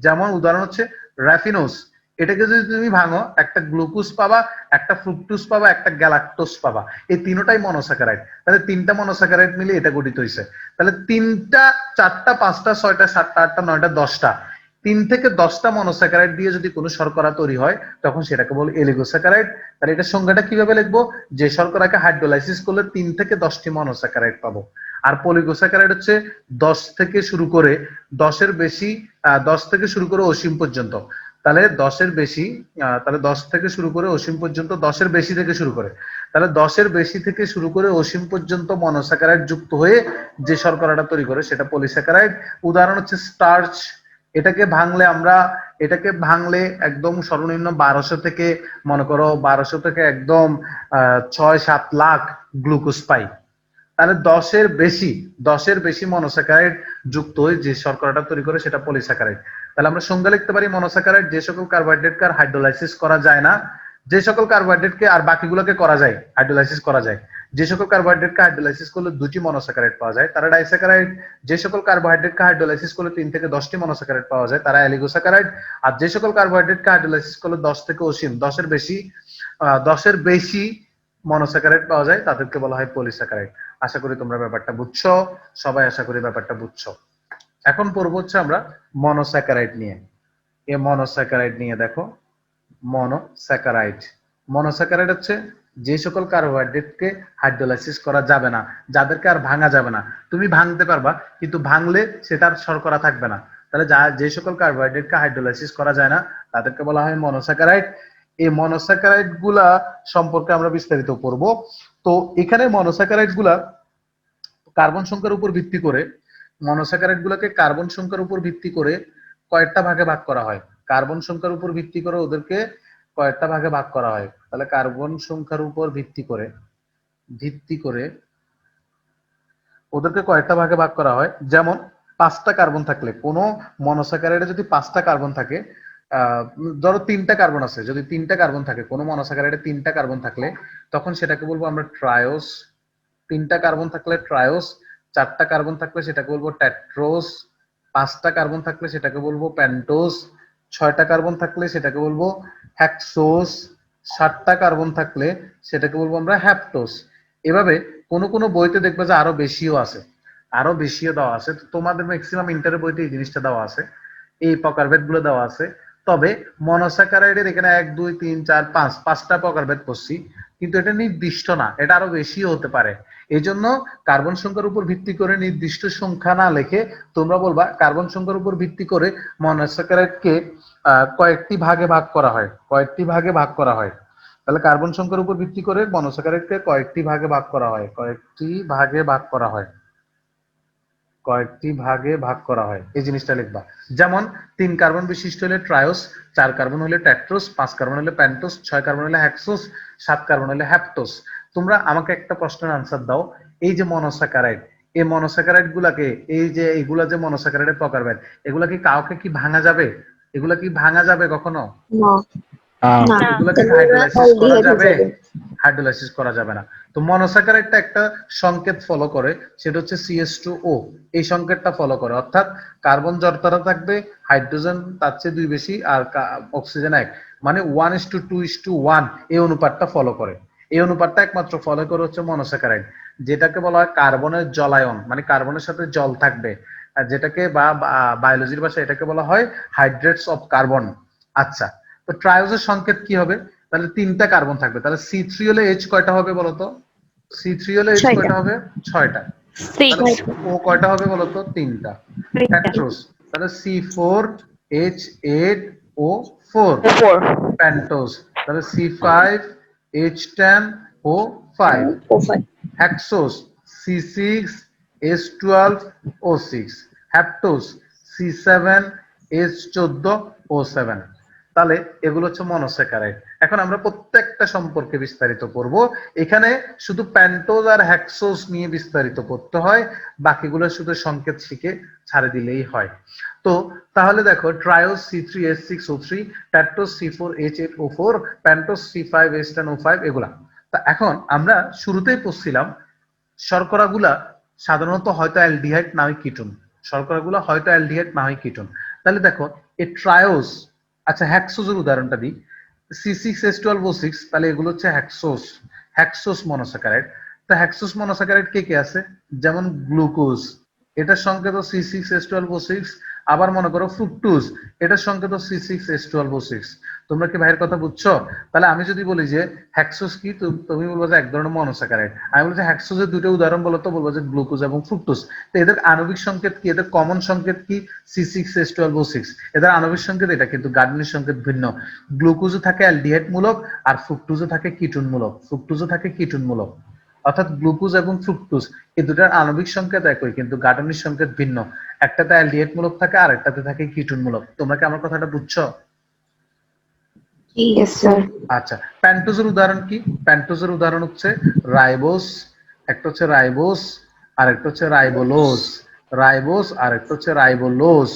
যেমন উদাহরণ হচ্ছে র্যাফিনোজ। এটাকে যদি তুমি ভাঙো, একটা গ্লুকোজ পাবা, একটা ফ্রুক্টোজ পাবা, একটা গ্যালাক্টোজ পাবা। এই তিনটাই মনোস্যাকারাইড। তাহলে 3টা মনোস্যাকারাইড মিলে এটা গঠিত হয়েছে। তাহলে 3টা, 4টা, 5টা, 6টা, 7টা, 8টা, 9টা, 10টা, 3 থেকে 10টা মনোস্যাকারাইড দিয়ে যদি কোনো শর্করা তৈরি হয় তখন সেটাকে বলে এলিগোস্যাকারাইড। তাহলে এটা সংজ্ঞাটা কিভাবে লিখবো? যে শর্করাকে হাইড্রোলাইসিস করলে 3 থেকে 10টি মনোস্যাকারাইড পাবো। আর পলিগোস্যাকারাইড হচ্ছে 10 থেকে শুরু করে 10-এর বেশি, 10 থেকে শুরু করে অসীম পর্যন্ত। তাহলে 10-এর বেশি, তাহলে 10 থেকে শুরু করে অসীম পর্যন্ত, 10-এর বেশি থেকে শুরু করে, তাহলে 10-এর বেশি থেকে শুরু করে অসীম পর্যন্ত মনোস্যাকারাইড যুক্ত হয়ে যে শর্করাটা তৈরি করে সেটা পলিস্যাকারাইড। উদাহরণ হচ্ছে স্টার্চ। এটাকে ভাঙলে একদম সর্বনিম্ন 1200 থেকে, মনে করো 1200 থেকে একদম 6-7 লাখ গ্লুকোজ পাই। তাহলে 10-এর বেশি মনোস্যাকারাইড যুক্ত হয়ে যে শর্করাটা তৈরি করে সেটা পলিস্যাকারাইড। তাহলে আমরা সংজ্ঞা লিখতে পারি মনোস্যাকারাইড যে সকল কার্বোহাইড্রেটকে আর হাইড্রোলাইসিস করা যায় না, যে সকল কার্বোহাইড্রেটকে আর বাকিগুলোকে করা যায়, হাইড্রোলাইসিস করা যায়। যে সকল কার্বোহাইড্রেটকে হাইড্রোলাইসিস করলে 2টি মনোস্যাকারাইড পাওয়া যায় তারা ডাইস্যাকারাইড। যে সকল কার্বোহাইড্রেটকে হাইড্রোলাইসিস করলে 3 থেকে 10টি মনোস্যাকারাইড পাওয়া যায় তারা অ্যালিগোস্যাকারাইড। আর যে সকল কার্বোহাইড্রেটকে হাইড্রোলাইসিস করলে 10 থেকে অসীম, 10-এর বেশি মনোস্যাকারাইড পাওয়া যায় তাদেরকে বলা হয় পলিস্যাকারাইড। আশা করি তোমরা ব্যাপারটা বুঝছো, সবাই আশা করি ব্যাপারটা বুঝছো। এখন পড়বো হচ্ছে আমরা মনোস্যাকারাইড নিয়ে। দেখো, মনোস্যাকারাইড হচ্ছে যে সকল কার্বোহাইড্রেটকে হাইড্রোলাইসিস করা যাবে না, যাদেরকে আর ভাঙা যাবে না। তুমি ভাঙতে পারবা কিন্তু ভাঙলে সেটার শর্করা থাকবে না। তাহলে যে সকল কার্বোহাইড্রেটকে হাইড্রোলাইসিস করা যায় না তাদেরকে বলা হয় মনোস্যাকারাইড। এই মনোস্যাকারাইড গুলা সম্পর্কে আমরা বিস্তারিত পড়বো। তো এখানে মনোস্যাকারাইড গুলা কার্বন সংখ্যার উপর ভিত্তি করে, কয়েকটা ভাগে ভাগ করা হয়। কার্বন সংখ্যার উপর ভিত্তি করে ওদেরকে কয়েকটা ভাগে ভাগ করা হয়। তাহলে কার্বন সংখ্যার উপর ভিত্তি করে ওদেরকে কয়েকটা ভাগে ভাগ করা হয়। যেমন 5টা কার্বন থাকলে, কোনো মনোস্যাকারাইডে যদি 5টা কার্বন থাকে, ধরো 3টা কার্বন আছে, যদি 3টা কার্বন থাকে, কোনো মনোস্যাকারাইডে 3টা কার্বন থাকলে তখন সেটাকে বলবো আমরা ট্রায়োস। 3টা কার্বন থাকলে ট্রায়োস, 4টা কার্বন থাকলে সেটাকে বলবো টেট্রোস, 5টা কার্বন থাকলে সেটাকে বলবো পেন্টোস, 6টা কার্বন থাকলে সেটাকে বলবো হেক্সোস, 7টা কার্বন থাকলে সেটাকে বলবো আমরা হ্যাপটোস। এভাবে কোনো কোনো বইতে দেখবে যে আরো বেশিও দেওয়া আছে। তো তোমাদের ম্যাক্সিমাম ইন্টারের বইতে এই জিনিসটা দেওয়া আছে, এই প্রকারভেদ গুলো দেওয়া আছে। তবে মনোস্যাকারাইডের এখানে 1, 2, 3, 4, 5টা প্রকারভেদ করছি, কিন্তু এটা নির্দিষ্ট না, এটা আরো বেশিও হতে পারে। এই জন্য কার্বন সংখ্যার উপর ভিত্তি করে নির্দিষ্ট সংখ্যা না লিখে তোমরা বলবা কার্বন সংখ্যার উপর ভিত্তি করে মনোস্যাকারাইডকে কয়েকটি ভাগে ভাগ করা হয়। তাহলে কার্বন সংখ্যার উপর ভিত্তি করে মনোস্যাকারাইডকে কয়েকটি ভাগে ভাগ করা হয়। এই জিনিসটা লিখবা। যেমন 3 কার্বন বিশিষ্ট হলে ট্রায়োস, 4 কার্বন হলে টেট্রোস, 5 কার্বন হলে পেন্টোস, 6 কার্বন হলে হেক্সোস, 7 কার্বন হলে হ্যাপটোস। তোমরা আমাকে একটা প্রশ্নের আনসার দাও, এই যে মনোস্যাকারাইড, এই মনোস্যাকারাইড গুলাকে, এইগুলা যে মনোস্যাকারাইডের প্রকারভেদ, এগুলা কি কাউকে কি ভাঙা যাবে? কখনো? না, এগুলাকে হাইড্রোলাইসিস করা যাবে না। তো মনোস্যাকারাইডটা একটা সংকেত ফলো করে, সেটা হচ্ছে CH2O। এই সংকেতটা ফলো করে, অর্থাৎ কার্বন যতটা থাকবে হাইড্রোজেন তার চেয়ে 2 বেশি আর অক্সিজেন 1, মানে 1:2:1 এই অনুপাতটা ফলো করে। এই অনুপাতটা একমাত্র ফলো করে হচ্ছে মনোস্যাকারাইড, যেটাকে বলা হয় কার্বনের জলায়ন, মানে কার্বনের সাথে জল থাকবে, আর যেটাকে বা বায়োলজির ভাষায় এটাকে বলা হয় হাইড্রেটস অফ কার্বন। আচ্ছা, তো ট্রায়োজের সংকেত কি হবে? তাহলে 3টা কার্বন থাকবে, তাহলে C3 হলে H কয়টা হবে বলতো? C3 হলে H 6টা। কয়টা হবে? 6টা। তাহলে 6 ও কয়টা হবে বলতো? 3টা। 3টা। পেন্টোজ, তাহলে C4H8O4 4 পেন্টোজ, তাহলে C5H10O5 O5 hexose C6H12O6 হ্যাপটোস C7H14O7। তাহলে এগুলো হচ্ছে মনোস্যাকারাইড। এখন আমরা প্রত্যেকটা সম্পর্কে বিস্তারিত পড়ব। এখানে শুধু প্যান্টোজ আর হেক্সোস নিয়ে বিস্তারিত পড়তে হয়, বাকিগুলো শুধু সংকেত শিখে ছাড়ে দিলেই হয়। তো তাহলে দেখো, ট্রায়োস C3H6O3, ট্যাট্টোস C4H8O4, প্যান্টোস C5H10O5, এগুলা। তা এখন আমরা শুরুতেই পড়ছিলাম শর্করাগুলা সাধারণত হয়তো অ্যালডিহাইড না হয় কিটোন, শর্করাগুলো হয়তো অ্যালডিহাইড না হয় কিটোন। তাহলে দেখো এই ট্রায়োস, আচ্ছা হ্যাক্সোজের উদাহরণটা দিই, C6H12O6, তাহলে এগুলো হচ্ছে হ্যাক্সোস, হ্যাক্সোস মনোস্যাকারাইড। তা হ্যাক্সোস মনোস্যাকারাইড কে কে আছে? যেমন গ্লুকোজ, এটার সংকেত C6H12O6। আবার মনে করো ফ্রুক্টোজ, এটার সংকেত C6H12O6। তোমরা কি ভাইয়ের কথা বুঝছো? তাহলে আমি যদি বলি যে হ্যাক্সোস কি, তুমি বলবো যে এক ধরনের মনোস্যাকারাইড। আমি বলছি হ্যাক্সোসের দুটো উদাহরণ বলো, তো বলবো যে গ্লুকোজ এবং ফ্রুক্টোজ। তো এদের আণবিক সংকেত কি, এদের কমন সংকেত কি? C6H12O6। এদের আণবিক সংকেত এটা, কিন্তু গাঠনিক সংকেত ভিন্ন। গ্লুকোজও থাকে অ্যালডিহাইড মূলক, আর ফ্রুক্টোজও থাকে কিটোন মূলক, ফ্রুক্টোজও থাকে কিটোন মূলক। অর্থাৎ গ্লুকোজ এবং ফ্রুক্টোজ এই দুটার আণবিক সংকেত একই, কিন্তু গাঠনিক সংকেত ভিন্ন। একটাতে অ্যালডিহাইড মূলক থাকে আর একটাতে থাকে কিটোন মূলক। তোমরা কি আমার কথাটা বুঝছো? Yes sir. আচ্ছা, প্যান্টোজের উদাহরণ কি? প্যান্টোজের উদাহরণ হচ্ছে রাইবোস, একটা হচ্ছে রাইবোস আর একটা হচ্ছে রাইবোলোজ, রাইবোস আর একটা হচ্ছে রাইবোলোজ,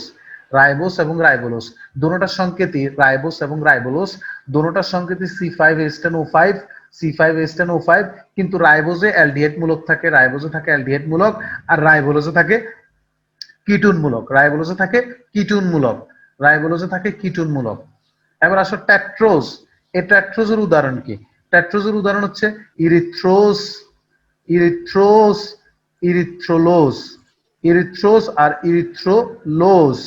রাইবোস এবং রাইবোলোজ দুটোটার সংকেতই রাইবোস এবং রাইবোলোজ, দুটোটার সংকেতই C5H10O5, C5H10O5, কিন্তু রাইবোজে অ্যালডিহাইড মূলক থাকে, রাইবোজে থাকে অ্যালডিহাইড মূলক, আর রাইবোলোজে থাকে কিটোন মূলক, রাইবোলোজে থাকে কিটোন মূলক, রাইবোলোজে থাকে কিটোন মূলক। এবার আসো ট্যাট্রোজ, এই ট্যাট্রোজের উদাহরণ কি? ট্যাট্রোজের উদাহরণ হচ্ছে ইরিথ্রোস, ইরিথ্রোস, ইরিথ্রোলোজ, ইরিথ্রোস আর ইরিথ্রোলোজ।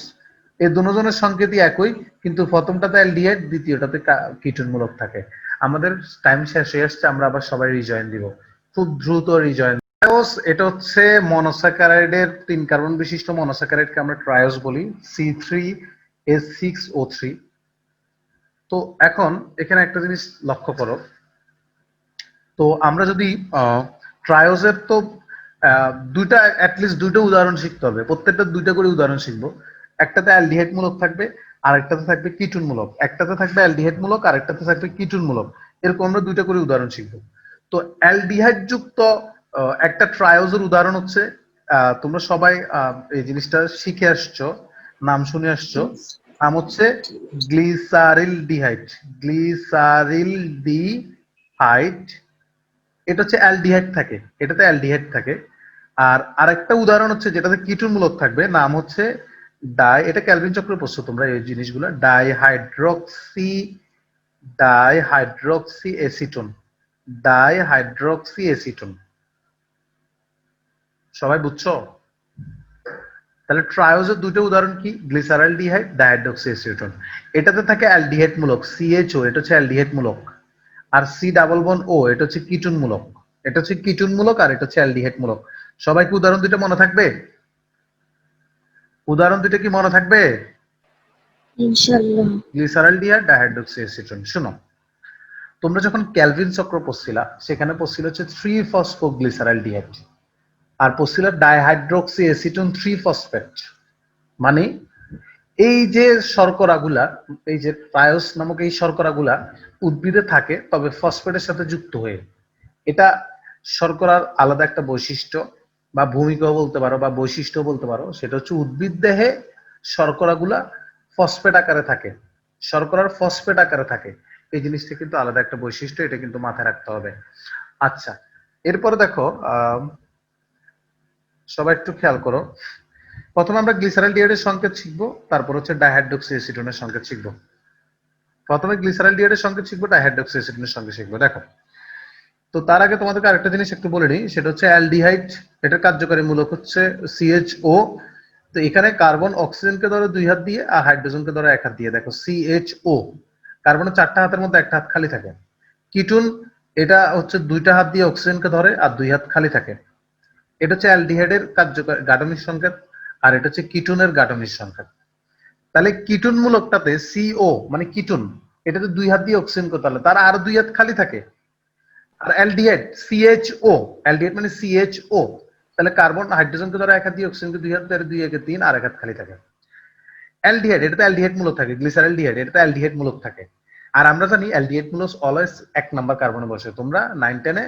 এই দুজনের সংকেতই একই, কিন্তু প্রথমটাতে অ্যালডিহাইড, দ্বিতীয়টাতে কিটোনমূলক থাকে। আমাদের টাইম শেষ হয়ে আসছে, আমরা আবার সবাই রিজয়েন দিব, খুব দ্রুত রিজয়েন। এটা হচ্ছে মনোস্যাকারাইডের 3 কার্বন বিশিষ্ট মনোস্যাকারাইডকে আমরা ট্রায়োস বলি, C3H6O3। তো এখন এখানে একটা জিনিস লক্ষ্য করো, তো আমরা যদি ট্রায়োজের তো দুইটা অ্যাটলিস্ট দুইটা উদাহরণ শিখতে হবে, প্রত্যেকটা দুইটা করে উদাহরণ শিখবো। একটাতে অ্যালডিহাইড মূলক থাকবে আর একটাতে থাকবে কিটোন মূলক, একটাতে থাকবে অ্যালডিহাইড মূলক আর একটাতে থাকবে কিটোন মূলক, এরকম আমরা দুইটা করে উদাহরণ শিখবো। তো অ্যালডিহাইড যুক্ত একটা ট্রায়োজের উদাহরণ হচ্ছে, তোমরা সবাই এই জিনিসটা শিখে আসছো, নাম শুনে আসছো, নাম হচ্ছে গ্লিসারিল ডিহাইড, গ্লিসারিল ডিহাইড। এটা হচ্ছে অ্যালডিহাইড থাকে, এটাতে অ্যালডিহাইড থাকে। আর আরেকটা উদাহরণ হচ্ছে যেটাতে কিটোন মূলক থাকবে, নাম হচ্ছে এটা ক্যালভিন চক্রে পড়ছো তোমরা এই জিনিসগুলো, dihydroxy, dihydroxy acetone, dihydroxy acetone. সবাই বুঝছো? তাহলে ট্রায়োজের দুটো উদাহরণ কি? Glyceraldehyde, dihydroxy acetone. এটাতে থাকে অ্যালডিহাইড মূলক CHO, এটা হচ্ছে অ্যালডিহাইড মূলক, আর C∩ O এটা হচ্ছে কিটোন মূলক, এটা হচ্ছে কিটোন মূলক আর এটা হচ্ছে অ্যালডিহাইড মূলক। সবাইকে উদাহরণ দুটো মনে থাকবে? উদাহরণ দুটো কি মনে থাকবে? ইনশাআল্লাহ। Glyceraldehyde, dihydroxy acetone. শুনো, তোমরা যখন ক্যালভিন চক্র পড়ছিলা সেখানে পড়ছিল হচ্ছে 3-ফসফোগ্লিসারালডিহাইড, আর পড়ছিল ডাইহাইড্রক্সি এসিটোন 3-ফসফেট। মানে এই যে শর্করাগুলা, এই যে ট্রায়োস নামক এই শর্করাগুলা উদ্ভিদে থাকে, তবে ফসফেটের সাথে যুক্ত হয়ে। এটা শর্করার আলাদা একটা বৈশিষ্ট্য বা ভূমিকাও বলতে পারো বা বৈশিষ্ট্য বলতে পারো, সেটা হচ্ছে উদ্ভিদ দেহে শর্করাগুলা ফসফেট আকারে থাকে, শর্করার ফসফেট আকারে থাকে। এই জিনিসটা কিন্তু আলাদা একটা বৈশিষ্ট্য, এটা কিন্তু মাথায় রাখতে হবে। আচ্ছা, এরপরে দেখো, সবাই একটু খেয়াল করো, প্রথমে আমরা গ্লিসারালডিহাইডের সংকেত শিখবো, তারপর হচ্ছে ডাইহাইড্রক্সি এসিটোনের সংকেত শিখবো। প্রথমে গ্লিসারালডিহাইডের সংকেত শিখবো, ডাইহাইড্রক্সি এসিটোনের সংকেত শিখবো। দেখো, তো তার আগে তোমাদেরকে আরেকটা জিনিস একটু বলে নিই, সেটা হচ্ছে অ্যালডিহাইড, এটার কার্যকরী মূলক হচ্ছে CHO। তো এখানে কার্বন অক্সিজেনকে ধরো 2 হাত দিয়ে আর হাইড্রোজেনকে ধরো 1 হাত দিয়ে, দেখো CHO, কার্বনের 4টা হাতের মধ্যে একটা হাত খালি থাকে। কিটুন, এটা হচ্ছে 2টা হাত দিয়ে অক্সিজেনকে ধরে আর 2 হাত খালি থাকে। এটা হচ্ছে অ্যালডিহাইডের কার্যকরী গাঠনিক সংকেত, আর এটা হচ্ছে কিটুনের গাঠনিক সংকেত। তাহলে কিটুন মূলকটাতে CO মানে কিটুন, এটাতে 2 হাত দিয়ে অক্সিজেন করতে হলে তার আরো 2 হাত খালি থাকে। আর অ্যালডিহাইড CHO, অ্যালডিহাইড মানে CHO, তাহলে কার্বন হাইড্রোজেনকে ধরো 1 হাত দিয়ে অক্সিজেনকে 2 হাত দিয়ে, 2 একে 3 আর 1 হাত খালি থাকে। অ্যালডিহাইড, এটাতে অ্যালডিহাইড মূলক থাকে, গ্লিসারঅ্যালডিহাইড, এটাতে অ্যালডিহাইড মূলক থাকে। আর আমরা জানি অ্যালডিহাইড মূলক অলওয়েজ 1 নাম্বার কার্বনে বসে। তোমরা 9-10 এ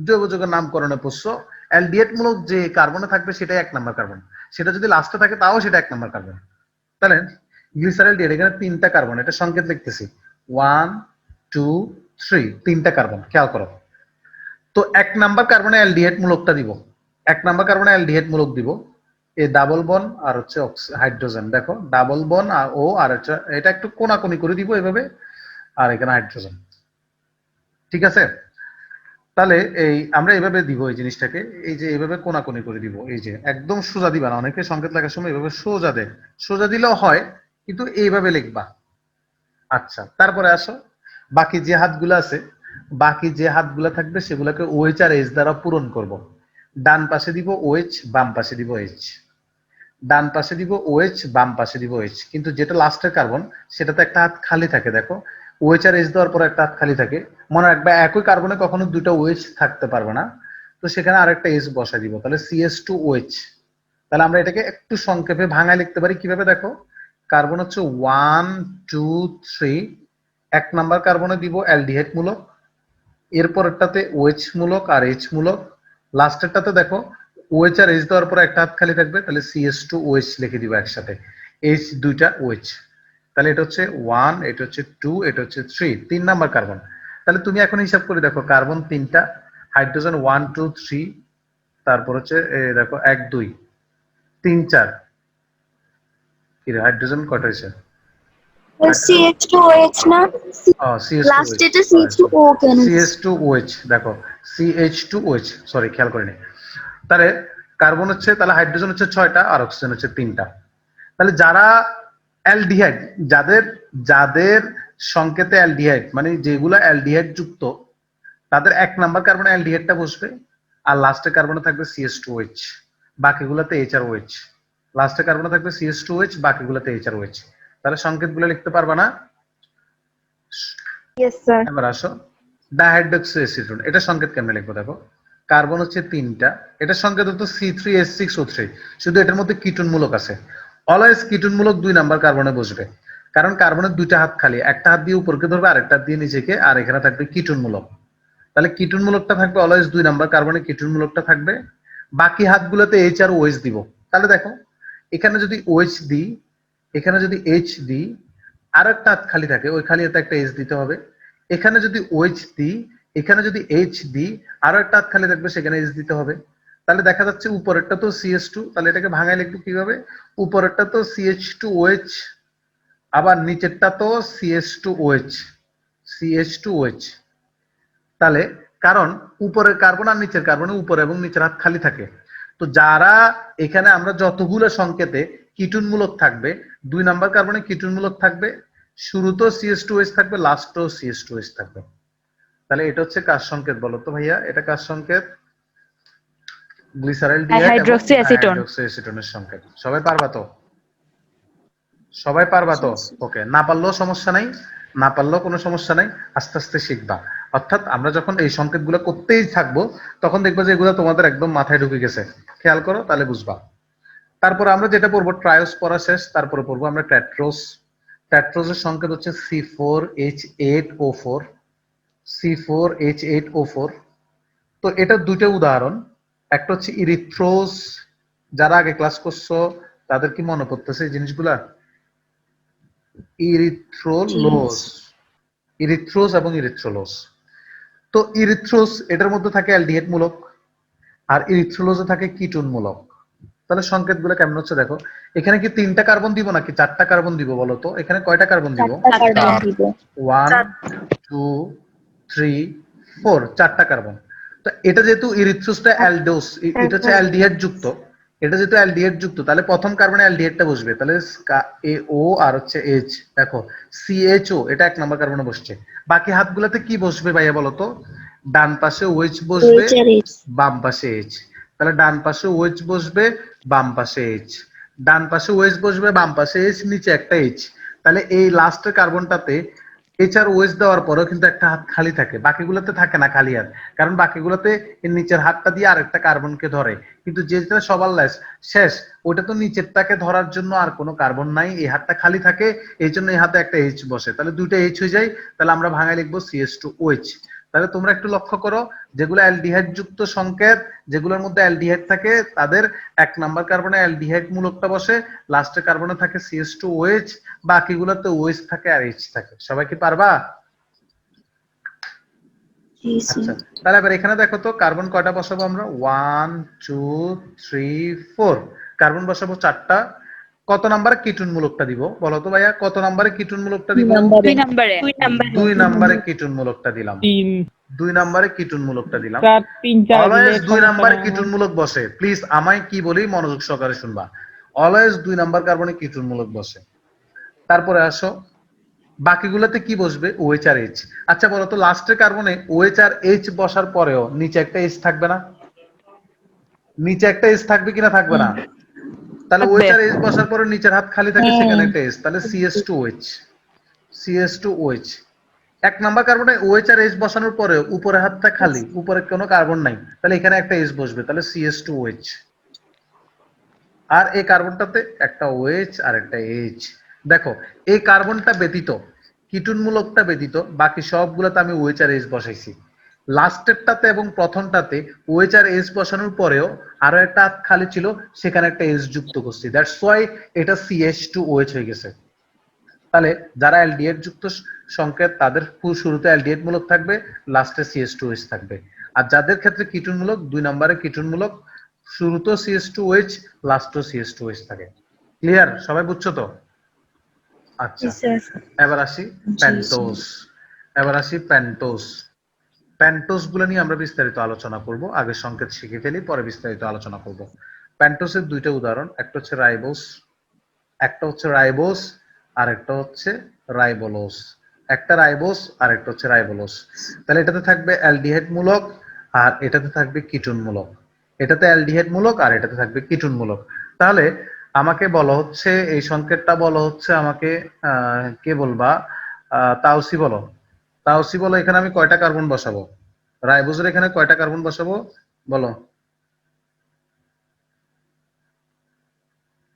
জৈব যৌগের নামকরণে পড়ছো, অ্যালডিহাইড মূলক যে কার্বনে থাকবে সেটাই 1 নাম্বার কার্বন, সেটা যদি লাস্টে থাকে তাও সেটা 1 নাম্বার কার্বন। তাহলে গ্লিসারঅ্যালডিহাইড, এখানে 3টা কার্বন, এটা সংকেত লিখতেছি 1 2 3, 3টা কার্বন, খেয়াল করো। তো 1 নাম্বার কার্বনে অ্যালডিহাইড মূলকটা দিব, 1 নাম্বার কার্বনে অ্যালডিহাইড মূলক দিব, এই ডাবল বন আর হচ্ছে হাইড্রোজেন, দেখো ডাবল বন আর ও, আর এটা একটু কোনাকুনি করে দিব এভাবে, আর এখানে হাইড্রোজেন। ঠিক আছে, তাহলে এই আমরা এইভাবে দিব এই জিনিসটাকে, এই যে এইভাবে কোনাকুনি করে দিব, এই যে একদম সোজা দিবা না, অনেকে সংকেত লেখার সময় এইভাবে সোজা দেয়, সোজা দিলেও হয় কিন্তু এইভাবে লিখবা। আচ্ছা, তারপরে আসো বাকি যে হাতগুলো আছে, বাকি যে হাতগুলো থাকবে সেগুলোকে OH আর H দ্বারা পূরণ করব। ডান পাশে দিব OH, বাম পাশে দিব H, ডান পাশে দিব OH, বাম পাশে দিব H, কিন্তু যেটা লাস্টের কার্বন সেটাতে একটা হাত খালি থাকে, দেখো OH আর H দেওয়ার পর একটা হাত খালি থাকে। মনে রাখবে একই কার্বনে কখনো দুটো OH থাকতে পারবে না, তো সেখানে আরেকটা H বসাই দিব, তাহলে CS2OH। তাহলে আমরা এটাকে একটু সংক্ষেপে ভাঙায় লিখতে পারি কিভাবে, দেখো কার্বন হচ্ছে 1 2 3, 1 নাম্বার কার্বনে দিব অ্যালডিহাইড মূলক, এরপরটাতে OH মূলক আর H মূলক, লাস্টেরটাতে দেখো OH আর H দেওয়ার পর একটা হাত খালি থাকবে, তাহলে CS2OH লিখে দিব একসাথে, H দুইটা OH। তাহলে এটা হচ্ছে 1, এটা হচ্ছে 2, এটা হচ্ছে 3, 3 নাম্বার কার্বন। তাহলে তুমি এখন হিসাব করে দেখো, কার্বন 3টা, হাইড্রোজেন 1 2 3, তারপর হচ্ছে দেখো 1 2 3 4, কি রে হাইড্রোজেন কত হয়েছে? CH2OH না, লাস্ট এটা CH2O কেন? CH2OH, দেখো CH2OH, সরি খেয়াল করিনি। তাহলে কার্বন হচ্ছে, তাহলে হাইড্রোজেন হচ্ছে 6টা আর অক্সিজেন হচ্ছে 3টা। তাহলে যারা অ্যালডিহাইড, যাদের যাদের সংকেতে অ্যালডিহাইড মানে যেগুলো অ্যালডিহাইড যুক্ত, তাদের 1 নাম্বার কার্বনে অ্যালডিহাইডটা বসবে আর লাস্টের কার্বনে থাকবে CH2OH, বাকিগুলোতে H আর OH। লাস্টের কার্বনে থাকবে CH2OH, বাকিগুলোতে H আর OH। তাহলে সংকেতগুলো লিখতে পারবা না? Yes sir. এবার আসো ডাইহাইড্রোক্সি অ্যাসিটোন, এটা সংকেত কেমনে লিখবো, দেখো কার্বন হচ্ছে 3টা, এটা সংকেত হতো C3H6O3, শুধু এটার মধ্যে কিটুন মূলক আছে। অলওয়েজ কিটুন মূলক 2 নাম্বার কার্বনে বসবে, কারণ কার্বনের 2টা হাত খালি, একটা হাত দিয়ে উপরকে ধরবে আরেকটা হাত দিয়ে নিচেকে, আর এখানে থাকবে কিটুন মূলক। তাহলে কিটুন মূলকটা থাকবে অলওয়েজ 2 নাম্বার কার্বনে, কিটুন মূলকটা থাকবে। বাকি হাতগুলোতে H আর OH দিব। তাহলে দেখো এখানে যদি OH দিই, এখানে যদি H দিই, আর একটা হাত খালি থাকে, ওই খালি হাতে একটা H দিতে হবে। এখানে যদি OH দিই, এখানে যদি H দিই, আরো একটা হাত খালি থাকবে, সেখানে H দিতে হবে। তাহলে দেখা যাচ্ছে উপরেরটা তো CH2, তাহলে এটাকে ভাঙায় লিখবো কিভাবে, উপরেরটা তো CH2OH, আবার নিচেরটা তো CH2OH, CH2OH। তাহলে কারণ উপরের কার্বন আর নিচের কার্বনে উপরে এবং নিচের হাত খালি থাকে, তো যারা এখানে আমরা যতগুলো সংকেতে কিটুন মূলক থাকবে, 2 নাম্বার কার্বনে কিটুন মূলক থাকবে, শুরুতেও CH2OH থাকবে, লাস্টেও CH2OH থাকবে। তাহলে এটা হচ্ছে কার সংকেত বলো তো ভাইয়া, এটা কার সংকেত? গ্লিসারলডিহাইড এবং হাইড্রোক্সি অ্যাসিটোন। হাইড্রোক্সি অ্যাসিটোনের সংকেত। সবাই পারবা তো? সবাই পারবা তো? ওকে, না পারলেও সমস্যা নাই, না পারলেও কোনো সমস্যা নাই, আস্তে আস্তে শিখবা। অর্থাৎ আমরা যখন এই সংকেতগুলো করতেই থাকবো তখন দেখবো যে এগুলো তোমাদের একদম মাথায় ঢুকে গেছে, খেয়াল করো তাহলে বুঝবা। তারপর আমরা যেটা পড়বো, ট্রায়োস পড়া শেষ, তারপরে পড়বো আমরা ট্যাট্রোস। ট্যাট্রোসের সংকেত হচ্ছে C4H8O4, C4H8O4। তো এটা দুটো উদাহরণ, একটা হচ্ছে ইরিথ্রোস, যারা আগে ক্লাস করছো তাদের কি মনে পড়তেছে এই জিনিসগুলা? ইরিথ্রোলোস, ইরিথ্রোস এবং ইরিথ্রোলোস। তো ইরিথ্রোস এটার মধ্যে থাকে অ্যালডিহাইড মূলক, আর ইরিথ্রোলোসে থাকে কিটোন মূলক। তাহলে সংকেতগুলো কেমন হচ্ছে দেখো, এখানে কি 3টা কার্বন দিব নাকি 4টা কার্বন দিব বলো তো? এখানে কয়টা কার্বন দিব? 4টা কার্বন দিব। 1 2 3 4 চারটা কার্বন। তো এটা যেহেতু ইরিথ্রোসটা অ্যালডোস, এটা হচ্ছে অ্যালডিহাইড যুক্ত, এটা যেহেতু অ্যালডিহাইড যুক্ত তাহলে প্রথম কার্বনে অ্যালডিহাইডটা বসবে, তাহলে ও আর হচ্ছে এইচ, দেখো সিএইচও এটা 1 নম্বর কার্বনে বসছে। বাকি হাতগুলোতে কি বসবে ভাইয়া বলো তো? ডান পাশে ওএইচ বসবে, OH আর H। বাম পাশে এইচ। তাহলে ডান পাশে ওএইচ বসবে, বাম পাশে এইচ, ডান পাশে ওএইচ বসবে, বাম পাশে এইচ, নিচে একটা এইচ। তাহলে এই লাস্টের কার্বনটাতে এইচ আর ওএইচ দেওয়ার পরেও কিন্তু একটা হাত খালি থাকে, বাকিগুলোতে থাকে না খালি হাত, কারণ বাকিগুলোতে এর নিচের হাতটা দিয়ে আরেকটা কার্বনকে ধরে, কিন্তু যেটা সবার শেষ ওটা তো নিচেরটাকে ধরার জন্য আর কোনো কার্বন নাই, এই হাতটা খালি থাকে, এই জন্য এই হাতে একটা এইচ বসে, তাহলে দুইটা এইচ হয়ে যায়, তাহলে আমরা ভাঙায় লিখবো CH2OH। তাহলে তোমরা একটু লক্ষ্য করো, যেগুলো অ্যালডিহাইড যুক্ত সংকেত, যেগুলোর মধ্যে অ্যালডিহাইড থাকে তাদের 1 নাম্বার কার্বনে অ্যালডিহাইড মূলকটা বসে, লাস্টের কার্বনে থাকে CH2OH, বাকিগুলোতে OH থাকে আর H থাকে। সবাই কি পারবা? জি স্যার। আচ্ছা, তাহলে এবার এখানে দেখো তো কার্বন কয়টা বসাবো আমরা? 1 2 3 4 কার্বন বসাবো 4টা। কত নাম্বারে কিটুন মূলকটা দিব বলো তো ভাইয়া? কত নাম্বারে কিটুন মূলকটা দিব? 2 নম্বরে 2 নাম্বারে কিটুন মূলকটা দিলাম। 3 2 নাম্বারে কিটুন মূলকটা দিলাম। 4 3 4 অলওয়েজ 2 নাম্বারে কিটুন মূলক বসে, প্লিজ আমায় কি বলি মনোযোগ সহকারে শুনবা। অলওয়েজ 2 নাম্বার কার্বনে কিটুন মূলক বসে। তারপরে আসো বাকিগুলোতে কি বসবে? OH আর H। আচ্ছা বলো তো লাস্টের কার্বনে OH আর H বসার পরেও নিচে একটা H থাকবে না? নিচে একটা H থাকবে কিনা? থাকবে না? তাহলে থাকবে। OH আর H বসার পরে নিচের হাত খালি থাকে, সেখানে একটা H, তাহলে CH2OH। CH2OH 1 নাম্বার কার্বনে OH আর H বসানোর পরে উপরে হাতটা খালি, উপরে কোনো কার্বন নাই, তাহলে এখানে একটা H বসবে, তাহলে CH2OH। আর এই কার্বনটাতে একটা OH আর একটা H। দেখো এই কার্বনটা ব্যতীত, কিটুনমূলকটা ব্যতীত বাকি সবগুলোতে আমি OH আর H বসাইছি। লাস্টেরটাতে এবং প্রথমটাতে OH আর H বসানোর পরেও আরো একটা হাত খালি ছিল, সেখানে একটা H যুক্ত করছি, দ্যাটস ওয়াই এটা CH2OH হয়ে গেছে। তাহলে যারা অ্যালডিহাইড যুক্ত সংকেত তাদের শুরুতে অ্যালডিহাইড মূলক থাকবে, লাস্টে CH2OH থাকবে। আর যাদের ক্ষেত্রে কিটুনমূলক, 2 নম্বরে কিটুনমূলক, শুরুতেও CH2OH, লাস্টেও CH2OH থাকে। ক্লিয়ার? সবাই বুঝছো তো? আচ্ছা, এবার আসি প্যান্টোজ। এবার আসি প্যান্টোজ। প্যান্টোজ গুলো নিয়ে আমরা বিস্তারিত আলোচনা করব, আগে সংকেত শিখে ফেলি, পরে বিস্তারিত আলোচনা করব। প্যান্টোজের দুইটা উদাহরণ, একটা হচ্ছে রাইবোস, একটা হচ্ছে রাইবোস আর একটা হচ্ছে রাইবোলোস। একটা রাইবোস আর একটা হচ্ছে রাইবোলোস। তাহলে এটাতে থাকবে অ্যালডিহাইড মূলক আর এটাতে থাকবে কিটুন মূলক। এটাতে অ্যালডিহাইড মূলক আর এটাতে থাকবে কিটুন মূলক। তাহলে আমাকে বলা হচ্ছে এই সংকেতটা বলা হচ্ছে আমাকে, কে বলবা? তাওসি বলো। তাওসি বলো এখানে আমি কয়টা কার্বন বসাবো? রাইবোজের এখানে কয়টা কার্বন বসাবো বলো?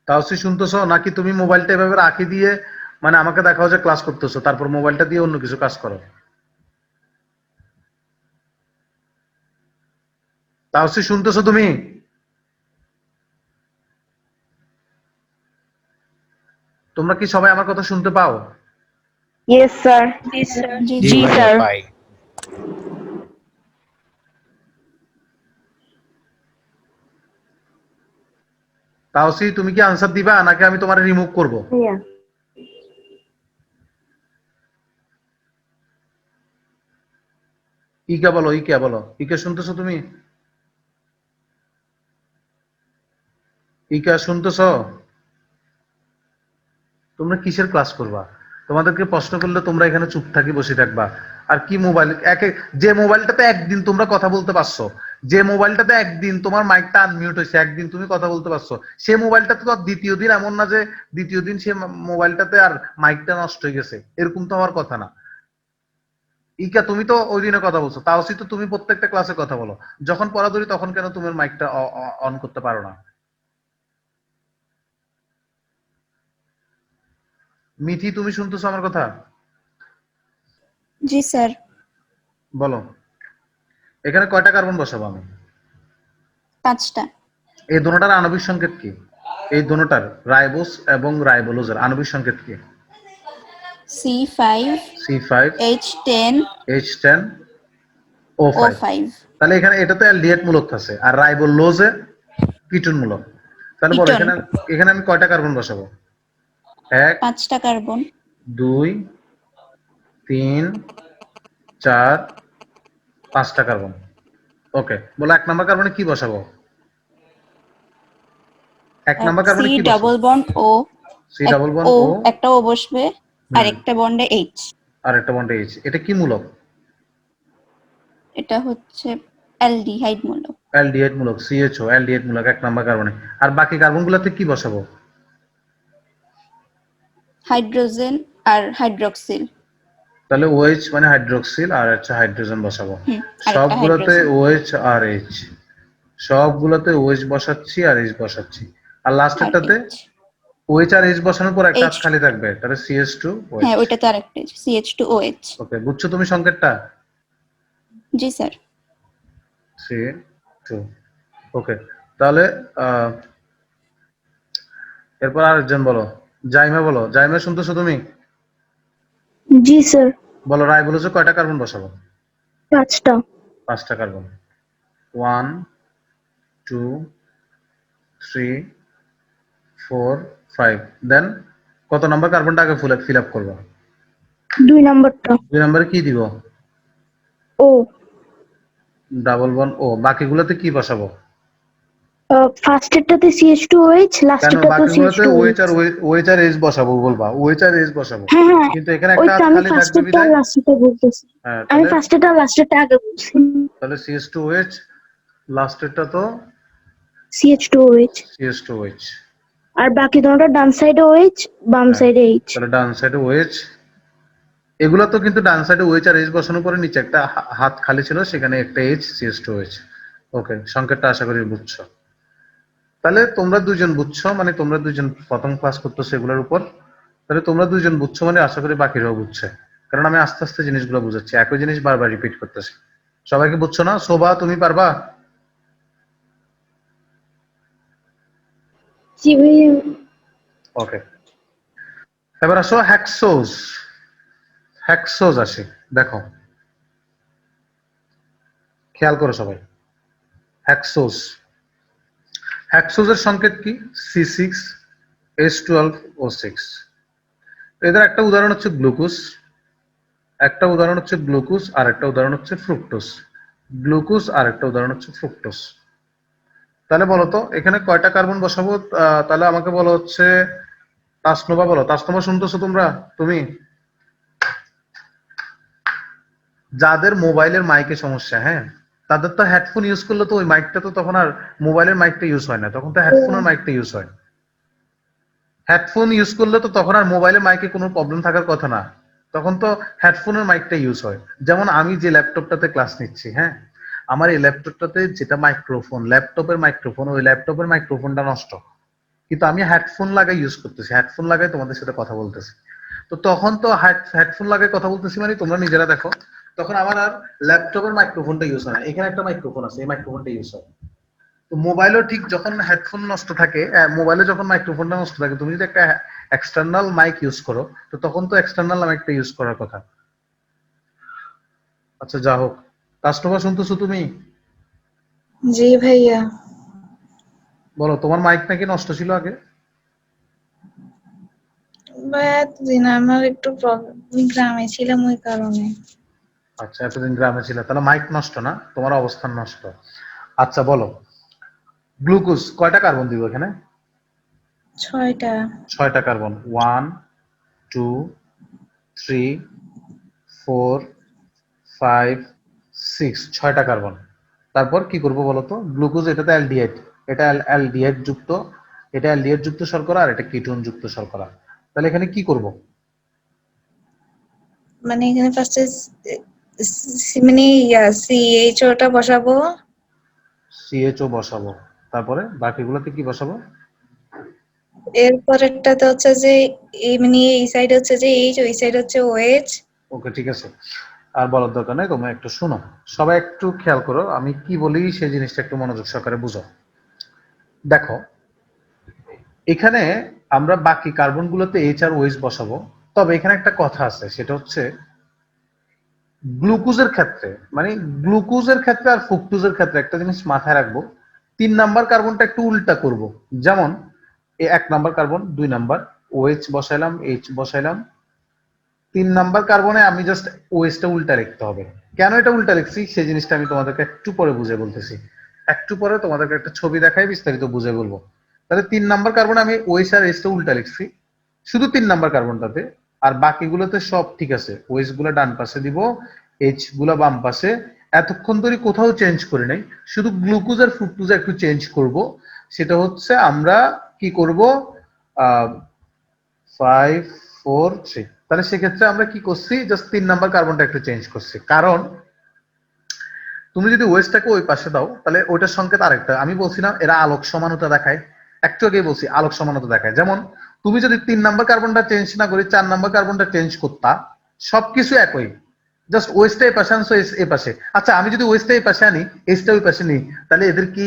তাওসি শুনতেছো নাকি তুমি মোবাইলটা এভাবে রাখি দিয়ে মানে আমাকে দেখাও যে ক্লাস করতেছো, তারপর মোবাইলটা দিয়ে অন্য কিছু কাজ করো? তাওসি শুনতেছো তুমি? তোমরা কি সবাই আমার কথা শুনতে পাও? Yes sir. জি স্যার। পাই। তাওসি তুমি কি আনসার দিবা নাকি আমি তোমারে রিমুভ করব? ইকা বলো, ইকা বলো, ইকা শুনতেছো তুমি? ইকা শুনতেছো? তোমরা কিসের ক্লাস করবা? তোমাদেরকে প্রশ্ন করলে তোমরা এখানে চুপ থাকি বসে থাকবা। আর কি মোবাইল, যে মোবাইলটাতে একদিন তোমরা কথা বলতে পারছো, যে মোবাইলটাতে একদিন তোমার মাইকটা আনমিউট হয়েছে, একদিন তুমি কথা বলতে পারছো, সে মোবাইলটাতে তো আর দ্বিতীয় দিন এমন না যে দ্বিতীয় দিন সে মোবাইলটাতে আর মাইকটা নষ্ট হয়ে গেছে, এরকম তো হওয়ার কথা না। ইকা তুমি তো ওই দিনে কথা বলছো, তাওসি তো তুমি প্রত্যেকটা ক্লাসে কথা বলো, যখন পড়া ধরি তখন কেন তুমি মাইকটা অন করতে পারো না? মিঠি তুমি শুনতেছো আমার কথা? জি স্যার। বলো এখানে কয়টা কার্বন বসাবো আমি? 5টা। এই দুটোটার আণবিক সংকেত কি? এই দুটোটার রাইবোস এবং রাইবোলোজের আণবিক সংকেত কি? C5 C5 H10 H10 O5। O5। তাহলে এখানে এটাতে অ্যালডিহাইড মূলক আছে আর রাইবোলোজে কিটুন মূলক। তাহলে বলো কিটোন। এখানে আমি কয়টা কার্বন বসাবো? 1 5টা কার্বন। 2 3 4 5টা কার্বন। ওকে, বলো 1 নাম্বার কার্বনে কি বসাবো? 1 নাম্বার সি কার্বনে কি বসাবো? ডাবল বন্ড ও, সি ডাবল বন্ড ও ও, একটা ও বসবে, আর একটা বন্ডে এইচ। আর একটা বন্ডে এইচ। এটা কি মূলক? এটা হচ্ছে অ্যালডিহাইড মূলক। অ্যালডিহাইড মূলক, CHO অ্যালডিহাইড মূলক 1 নাম্বার কার্বনে। আর বাকি কার্বনগুলোতে কি বসাবো? হাইড্রোজেন আর হাইড্রোক্সিল। তাহলে OH মানে হাইড্রোক্সিল আর হচ্ছে হাইড্রোজেন বসাবো। আরেকটা সবগুলোতে হাইড্রোজেন। OH আর H, সবগুলোতে OH বসাচ্ছি আর H বসাচ্ছি। আর আর লাস্টেরটাতে এইচ। OH আর H বসানোর পর একটা হাত এইচ, খালি থাকবে, তাহলে CH2OH। হ্যাঁ ওইটাতে আরেকটা CH2OH। ওকে, বুঝছো তুমি সংকেতটা? জি স্যার। 3 2। ওকে, তাহলে এরপর আরেকজন বলো। জাইমা বলো। জাইমা শুনতেছো তুমি? জি স্যার। বলো, রাইবোলোজে কয়টা কার্বন বসাবো? 5টা। 5টা কার্বন। 1 2 3 4 5। দেন কত নাম্বার কার্বনটা আগে ফিল আপ করবো? 2 নাম্বারটা। 2 নম্বরে কি দিব? ও। ডাবল বন্ড ও। বাকিগুলোতে কি বসাবো? ফার্স্টেরটাতে CH2OH, কেন লাস্টেরটাতেও বাকিগুলোতে OH CH2OH। আর OH আর H বসাবো বলবা? OH আর H বসাবো, হ্যাঁ হ্যাঁ, কিন্তু এখানে ওই একটা তো হাত আমি খালি থাকবে ফার্স্টেরটা আর বিধায়। লাস্টেরটা বলতেছি। হ্যাঁ, আমি তাহলে ফার্স্টেরটা আর লাস্টেরটা আগে বলছি। তাহলে CH2OH, লাস্টেরটা তো CH2OH। CH2OH। আর বাকি দুটোটা ডান সাইডে OH, বাম হ্যাঁ, সাইডে H। তাহলে ডান সাইডে OH। এগুলো তো কিন্তু ডান সাইডে OH আর H বসানোর পরে নিচে একটা হাত খালি ছিল, সেখানে একটা H, CH2OH। ওকে, সংকেতটা আশা করি বুঝছো। তাহলে তোমরা দুইজন বুঝছো, মানে তোমরা দুইজন প্রথম ক্লাস করতেছো এগুলোর উপর। তাহলে তোমরা দুইজন বুঝছো মানে আশা করি বাকিরাও বুঝছে, কারণ আমি আস্তে আস্তে জিনিসগুলো বুঝাচ্ছি, একই জিনিস বারবার রিপিট করতেছি। সবাইকে বুঝছো না? শোভা, তুমি পারবা? জি ভাইয়া। ওকে, এবার আসো হ্যাক্সোজ। হ্যাক্সোজ আসে, দেখো খেয়াল করো সবাই। হ্যাক্সোজ, হ্যাক্সোজের সংকেত কি? C6H12O6। এদের একটা উদাহরণ হচ্ছে গ্লুকোজ, একটা উদাহরণ হচ্ছে গ্লুকোজ, আর একটা উদাহরণ হচ্ছে ফ্রুক্টোজ। গ্লুকোজ আর একটা উদাহরণ হচ্ছে ফ্রুক্টোজ। তাহলে বলো তো এখানে কয়টা কার্বন বসাবো? তাহলে আমাকে বলো হচ্ছে তাসনোভা বলো। তাসনোভা শুনতেছো তোমরা? তুমি যাদের মোবাইলের মাইকে সমস্যা, হ্যাঁ, তাদের তো হেডফোন ইউজ করলে তো ওই মাইকটা তো তখন আর মোবাইলের মাইকটা ইউজ হয় না, তখন তো হেডফোনের মাইকটা ইউজ হয়। হেডফোন ইউজ করলে তো তখন আর মোবাইলের মাইকে কোনো প্রবলেম থাকার কথা না, তখন তো হেডফোনের মাইকটা ইউজ হয়। যেমন আমি যে ল্যাপটপটাতে ক্লাস নিচ্ছি, হ্যাঁ, আমার এই ল্যাপটপটাতে যেটা মাইক্রোফোন, ল্যাপটপের মাইক্রোফোন, ওই ল্যাপটপের মাইক্রোফোনটা নষ্ট, কিন্তু আমি হেডফোন লাগাই ইউজ করতেছি, হেডফোন লাগাই তোমাদের সাথে কথা বলতেছি। তো তখন তো হেডফোন লাগাই কথা বলতেছি মানে তোমরা নিজেরা দেখো, তখন আমার আর ল্যাপটপের মাইক্রোফোনটা ইউজ হয় না, এখানে একটা মাইক্রোফোন আছে, এই মাইক্রোফোনটা ইউজ হয়। তো মোবাইলও ঠিক যখন হেডফোন নষ্ট থাকে, মোবাইলে যখন মাইক্রোফোনটা নষ্ট থাকে, তুমি যদি একটা এক্সটার্নাল মাইক ইউজ করো, তো তখন তো এক্সটার্নাল মাইকটা ইউজ করার কথা। আচ্ছা, যা হোক, কাস্টমার শুনতেছো তুমি? জি ভাইয়া। বলো, তোমার মাইক নাকি নষ্ট ছিল আগে? ভাইয়া এতদিন আমার একটু প্রবলেম, গ্রামে ছিলাম ওই কারণে। আচ্ছা, এতদিন গ্রামে ছিল, তাহলে মাইক নষ্ট না, তোমার অবস্থান নষ্ট। আচ্ছা বলো, গ্লুকোজ কয়টা কার্বন দিব এখানে? 6টা। 6টা কার্বন। 1 2 3 4 5 6, 6টা কার্বন। তারপর কি করব বলো তো? গ্লুকোজ, এটা তো অ্যালডিহাইড, এটা অ্যালডিহাইড যুক্ত, এটা অ্যালডিহাইড যুক্ত শর্করা, আর এটা কিটোন যুক্ত শর্করা। তাহলে এখানে কি করব? মানে এখানে ফার্স্টে মানে CHOটা বসাবো। CHO বসাবো, তারপরে বাকিগুলোতে কি বসাবো? এরপরেরটাতে হচ্ছে যে মানে এই সাইডে হচ্ছে যে H, ওই সাইড হচ্ছে OH। ওকে, ঠিক আছে, আর বলার দরকার নেই, তোমরা একটু শোনো, সবাই একটু খেয়াল করো, আমি কি বলি সেই জিনিসটা একটু মনোযোগ সহকারে বুঝো। দেখো, এখানে আমরা বাকি কার্বনগুলোতে H আর OH বসাবো, তবে এখানে একটা কথা আছে, সেটা হচ্ছে গ্লুকোজের ক্ষেত্রে, মানে গ্লুকোজের ক্ষেত্রে আর ফ্রুক্টোজের ক্ষেত্রে একটা জিনিস মাথায় রাখবো, 3 নাম্বার কার্বনটা একটু উল্টা করব। যেমন 1 নাম্বার কার্বন, 2 নাম্বার OH বসাইলাম, H বসাইলাম, 3 নাম্বার কার্বনে আমি জাস্ট ওএসটা উল্টা লিখতে হবে। কেন এটা উল্টা লিখছি সেই জিনিসটা আমি তোমাদেরকে একটু পরে বুঝে বলতেছি। একটু পরে তোমাদেরকে একটা ছবি দেখাই বিস্তারিত বুঝে বলবো। তাহলে 3 নাম্বার কার্বনে আমি ওএস আর এসটা উল্টা লিখছি শুধু 3 নাম্বার কার্বনটাতে, আর বাকিগুলোতে সব ঠিক আছে। ওএস গুলো ডান পাশে দিব, এইচ গুলা বাম পাশে। এতক্ষণ ধরে কোথাও চেঞ্জ করি নাই, শুধু গ্লুকোজ আর ফ্রুক্টোজ একটু চেঞ্জ করব। সেটা হচ্ছে আমরা কি করব, 5 4 3। তাহলে সেক্ষেত্রে আমরা কি করছি, জাস্ট 3 নাম্বার কার্বনটা একটু চেঞ্জ করছি। কারণ তুমি যদি ওয়েস্টটাকে ওই পাশে দাও তাহলে ওইটার সংকেত আরেকটা। আমি বলছিলাম এরা আলোক সমানতা দেখায়, একটু আগে বলছি আলোক সমানতা দেখায়। যেমন তুমি যদি 3 নাম্বার কার্বনটা চেঞ্জ না করি 4 নাম্বার কার্বনটা চেঞ্জ করতা, সবকিছু একই, জাস্ট ওয়েস্টটা এই পাশে আনছো, এস এই পাশে। আচ্ছা আমি যদি ওয়েস্টটা এই পাশে আনি, এসটা ওই পাশে নিই, তাহলে এদের কি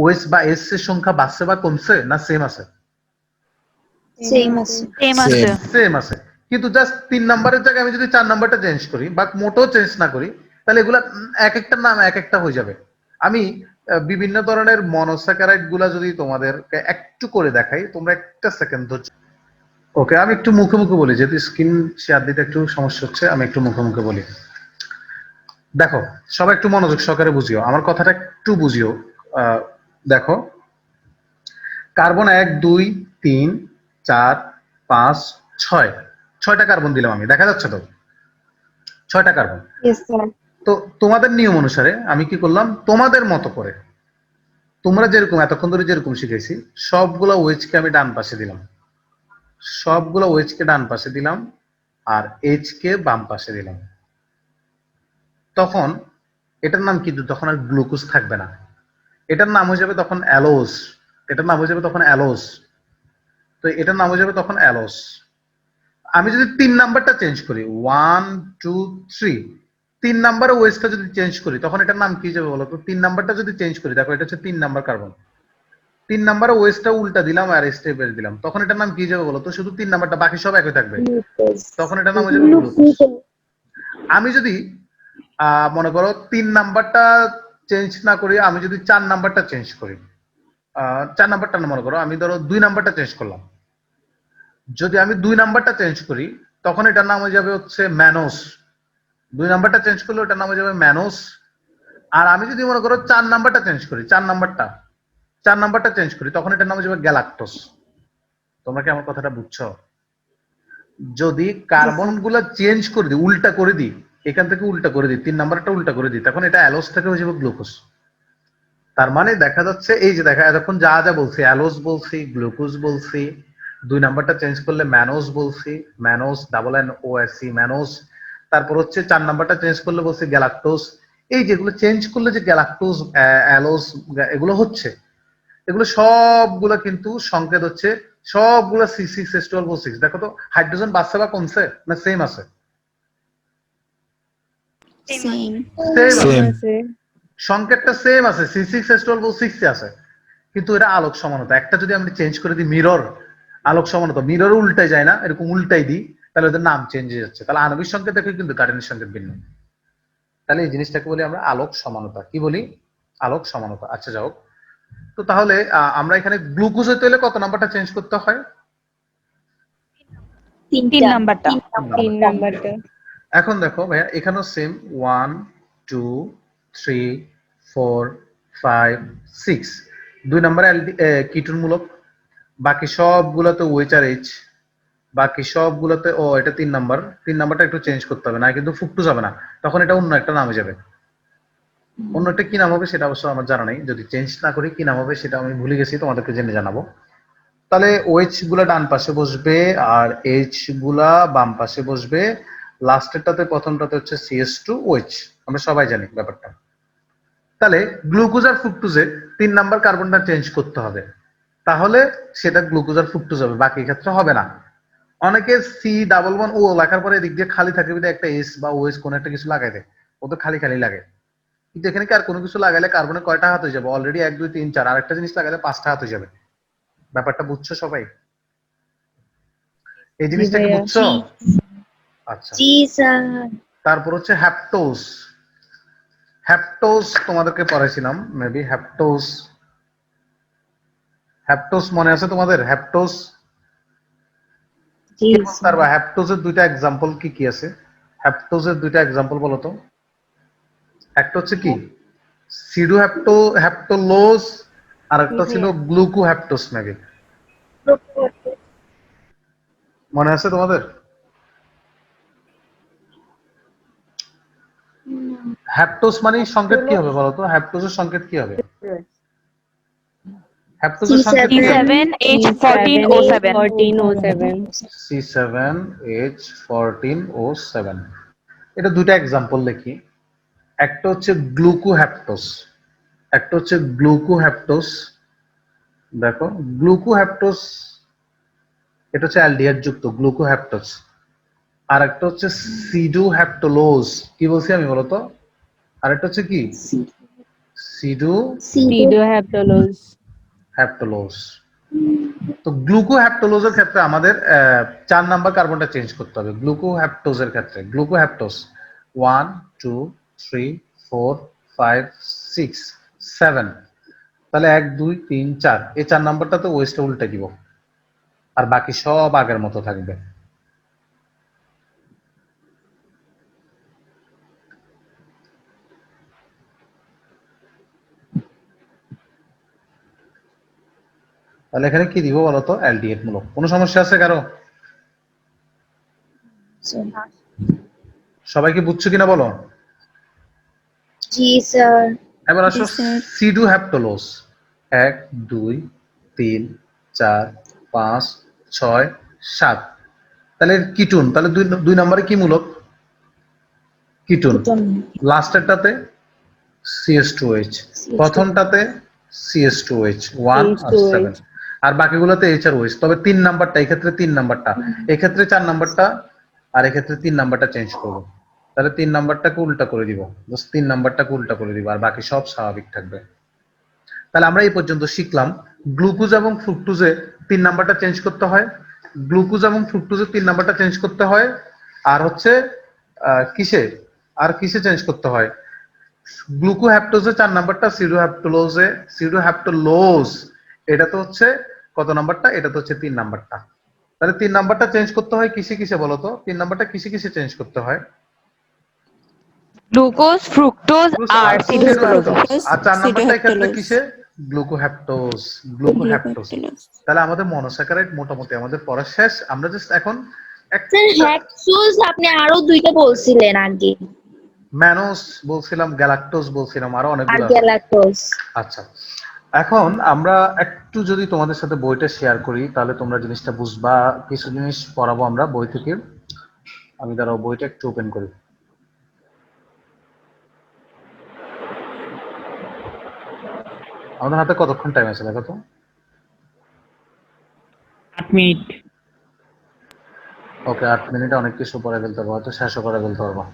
ওয়েস্ট বা এস এর সংখ্যা বাড়ছে বা কমছে, না সেম আছে? সেম আছে। সেম আছে। সেম আছে। কিন্তু জাস্ট 3 নাম্বারের জায়গায় আমি যদি 4 নাম্বারটা চেঞ্জ করি বা মোটেও চেঞ্জ না করি, তাহলে এগুলা এক একটা নাম এক একটা হয়ে যাবে। আমি বিভিন্ন ধরনের মনোস্যাকারাইড গুলা যদি তোমাদেরকে একটু করে দেখাই, তোমরা একটা সেকেন্ড ধৈর্য। ওকে, আমি একটু মুখে মুখে বলি, যেহেতু স্ক্রিন শেয়ার দিতে একটু সমস্যা হচ্ছে, আমি একটু মুখে মুখে বলি। দেখো সবাই একটু মনোযোগ সহকারে বুঝিও, আমার কথাটা একটু বুঝিও। দেখো কার্বন 1 2 3 4 5 6, 6টা কার্বন দিলাম আমি, দেখা যাচ্ছে তো 6টা কার্বন। Yes sir. তো তোমাদের নিয়ম অনুসারে আমি কি করলাম, তোমাদের মতো করে তোমরা যেরকম এতক্ষণ ধরে যেরকম শিখেছি সবগুলো ওয়েজকে আমি ডান পাশে দিলাম, সবগুলো ওয়েজকে ডান পাশে দিলাম, আর এইচ কে বাম পাশে দিলাম। তখন এটার নাম কিন্তু তখন আর গ্লুকোজ থাকবে না, এটার নাম হয়ে যাবে তখন অ্যালোজ। এটার নাম হয়ে যাবে তখন অ্যালোজ। তো এটার নাম হয়ে যাবে তখন অ্যালোজ। আমি যদি 3 নাম্বারটা চেঞ্জ করি, 1 2 3, 3 নাম্বার ওয়েজটা যদি চেঞ্জ করি তখন এটার নাম কি যাবে বলো তো? 3 নাম্বারটা যদি চেঞ্জ করি, দেখো এটা হচ্ছে 3 নাম্বার কার্বন, 3 নাম্বার ওয়েজটা উল্টা দিলাম আর এসটা বের দিলাম, তখন এটার নাম কি যাবে বলো তো? শুধু 3 নাম্বারটা, বাকি সব একই থাকবে, তখন এটার নাম হয়ে যাবে গ্লুকোজ। আমি যদি মনে করো 3 নাম্বারটা চেঞ্জ না করি, আমি যদি 4 নাম্বারটা চেঞ্জ করি, 4 নাম্বারটা না, মনে করো আমি ধরো 2 নাম্বারটা চেঞ্জ করলাম, যদি আমি 2 নাম্বারটা চেঞ্জ করি তখন এটার নাম হয়ে যাবে হচ্ছে ম্যানোস। 2 নাম্বারটা চেঞ্জ করলে ওটার নাম হয়ে যাবে ম্যানোস। আর আমি যদি মনে করো 4 নাম্বারটা চেঞ্জ করি, 4 নাম্বারটা চেঞ্জ করি, তখন এটার নাম হয়ে যাবে গ্যালাক্টোজ। তোমরা কি আমার কথাটা বুঝছো? যদি কার্বন গুলা চেঞ্জ করে দিই, উল্টা করে দিই, এখান থেকে উল্টা করে দিই, 3 নাম্বারটা উল্টা করে দিই, তখন এটা অ্যালোজ থেকে হয়ে যাবে গ্লুকোজ। তার মানে দেখা যাচ্ছে, এই যে দেখা এতক্ষণ যা যা বলছি, অ্যালোজ বলছি, গ্লুকোজ বলছি, 2 নাম্বারটা চেঞ্জ করলে ম্যানোজ বলছি, mannose double N O S C mannose. তারপর হচ্ছে 4 নাম্বারটা চেঞ্জ করলে বলছি গ্যালাক্টোজ। এই যেগুলো চেঞ্জ করলে যে গ্যালাক্টোজ, অ্যালোজ এগুলো হচ্ছে, এগুলো সবগুলো কিন্তু সংকেত হচ্ছে সবগুলো C6H12O6। দেখো তো হাইড্রোজেন বাড়ছে বা কমছে, না সেম আছে? সেম। সেম আছে, সংকেতটা সেম আছে, C6H12O6 আছে, কিন্তু এটা আলোক সমানতা। একটা যদি আমরা চেঞ্জ করে দিই মিরর, আলোক সমানতা মিরর উল্টাই যায় না, এরকম উল্টাই দিই, তাহলে ওদের নাম চেঞ্জ হয়ে যাচ্ছে। তাহলে আণবিক সংকেত দেখে কিন্তু কার্বনিক সংকেত ভিন্ন। তাহলে এই জিনিসটাকে বলি আমরা আলোক সমানতা। কি বলি? আলোক সমানতা। আচ্ছা যাও, তো তাহলে আমরা এখানে গ্লুকোজ হইতে হলে কত নাম্বারটা চেঞ্জ করতে হয়? 3 নাম্বারটা। 3 নাম্বারটা। এখন দেখো ভাইয়া, এখানেও সেম 1 2 3 4 5 6, 2 নাম্বার কিটোন মূলক, বাকি সবগুলোতে ওএইচ আর এইচ, বাকি সবগুলোতে ও এটা 3 নাম্বার। 3 নাম্বারটা একটু চেঞ্জ করতে হবে, না কিন্তু ফ্রুক্টোজ হবে না, তখন এটা অন্য একটা নামে যাবে। অন্য একটা কি নাম হবে সেটা অবশ্য আমার জানা নেই, যদি চেঞ্জ না করি কি নাম হবে সেটা আমি ভুলে গেছি, তোমাদেরকে জেনে জানাবো। তাহলে ওএইচ গুলা ডান পাশে বসবে আর এইচ গুলা বাম পাশে বসবে। লাস্টেরটাতে প্রথমটাতে হচ্ছে CH2OH, আমরা সবাই জানি ব্যাপারটা। তাহলে গ্লুকোজ আর ফ্রুক্টোজে 3 নাম্বার কার্বনটা চেঞ্জ করতে হবে, তাহলে সেটা গ্লুকোজ আর ফ্রুক্টোজ হবে, বাকি ক্ষেত্রে হবে না। অনেকে C11O লেখার পরে এদিক দিয়ে খালি থাকে, একটা এস বা ওএস কোন একটা কিছু লাগাই দেয়, ও তো খালি খালি লাগে। কিন্তু এখানে কি আর কোনো কিছু লাগাইলে কার্বনে কয়টা হাত হয়ে যাবে? অলরেডি 1 2 3 4, আরেকটা জিনিস লাগাইলে 5টা হাত হয়ে যাবে। ব্যাপারটা বুঝছো সবাই? এই জিনিসটা কি বুঝছো? আচ্ছা, জি স্যার। তারপর হচ্ছে হ্যাপটোজ। হ্যাপটোজ তোমাদেরকে পড়াইছিলাম মেবি। হ্যাপটোজ, হ্যাপটোজ মনে আছে তোমাদের? হ্যাপটোজ জি কে বলতে পারবা হ্যাপটোজের দুইটা এক্সাম্পল কি কি আছে? হ্যাপটোজের দুইটা এক্সাম্পল বলো তো। একটা হচ্ছে কি সিডো হ্যাপটোলোজ, আর একটা ছিল গ্লুকোহ্যাপটোস নাকি, মনে আছে তোমাদের? হ্যাপটোস মানে সংকেত কি হবে বলো তো? হ্যাপটোজের সংকেত কি হবে? হ্যাপটোজের সংকেত কি হবে? C7H14O7 C7H14O7। এটা দুইটা এক্সাম্পল লিখি। একটা হচ্ছে গ্লুকোহ্যাপটোস, একটা হচ্ছে গ্লুকোহ্যাপটোস। দেখো গ্লুকোহ্যাপটোস এটা হচ্ছে অ্যালডিহাইড যুক্ত গ্লুকোহ্যাপটোস। আর একটা হচ্ছে সিডোহ্যাপটোলোজ। কি বলছি আমি বলো তো? আর একটা হচ্ছে কি সিডোহ্যাপটোলোজ। তো গ্লুকোহ্যাপটোলোজের ক্ষেত্রে আমাদের 4 নাম্বার কার্বনটা চেঞ্জ করতে হবে। গ্লুকোহ্যাপটোজের ক্ষেত্রে গ্লুকোহ্যাপটোস 1 2 3 4 5 6 7, তাহলে 1 2 3 4, এই 4 নাম্বারটা তো ওয়েস্টে উল্টে দিব, আর বাকি সব আগের মতো থাকবে। তাহলে এখানে কি দিব বলতো? অ্যালডিহাইড মূলক। কোনো সমস্যা আছে কারো? সবাই কি বুঝছো কিনা বলো? জি স্যার। এবার আসো জি, স্যার। সিডোহ্যাপটোলোজ 1 2 3 4 5 6 7, তাহলে কিটুন, তাহলে দুই নম্বরে কি মূলক? কিটুন। লাস্টেরটাতে CH2H, প্রথমটাতে CH2H 1 আর 7, আর বাকিগুলোতে H আর OH। তবে 3 নাম্বারটা, এই ক্ষেত্রে 3 নাম্বারটা, এই ক্ষেত্রে 4 নাম্বারটা, আর এই ক্ষেত্রে 3 নাম্বারটা চেঞ্জ করব। তাহলে 3 নাম্বারটাকে উল্টা করে দিব, জাস্ট 3 নাম্বারটাকে উল্টা করে দিব, আর বাকি সব স্বাভাবিক থাকবে। তাহলে আমরা এই পর্যন্ত শিখলাম গ্লুকোজ এবং ফ্রুক্টোজে 3 নাম্বারটা চেঞ্জ করতে হয়, গ্লুকোজ এবং ফ্রুক্টোজে 3 নাম্বারটা চেঞ্জ করতে হয়, আর হচ্ছে কিসে চেঞ্জ করতে হয়? গ্লুকোহ্যাপটোজে 4 নাম্বারটা, সিডোহ্যাপটোলোজ এটা তো হচ্ছে কত নাম্বারটা? এটা তো হচ্ছে 3 নাম্বারটা। তাহলে 3 নাম্বারটা চেঞ্জ করতে হয় কিসে বলো তো? 3 নাম্বারটা কিসে চেঞ্জ করতে হয়? গ্লুকোজ, ফ্রুক্টোজ আর সিডোহ্যাপটোজ। আর 4 নাম্বারটা এই ক্ষেত্রে সিডোহ্যাপটোলোজ। কিসে? গ্লুকোহ্যাপটোজ। গ্লুকোহ্যাপটোলোজ। তাহলে আমাদের মনোস্যাকারাইড মোটামুটি আমাদের পড়া শেষ। আমরা জাস্ট এখন স্যার হ্যাক্সোজ আপনি আরো দুইটা বলছিলেন আগে, ম্যানোস বলছিলাম, গ্যালাক্টোজ বলছিলাম, আরো আর অনেকগুলো আছে। গ্যালাক্টোজ। আচ্ছা, এখন আমরা একটু যদি তোমাদের সাথে বইটা শেয়ার করি তাহলে তোমরা জিনিসটা বুঝবা। কিছু জিনিস পড়াবো আমরা বই থেকে। আমি দাঁড়াও বইটা একটু ওপেন করি। আমাদের হাতে কতক্ষণ টাইম আছে দেখো তো? 8 মিনিট। ওকে, 8 মিনিটে অনেক কিছু পড়ে ফেলতে পারবো, হয়তো শেষও করে ফেলতে পারবো।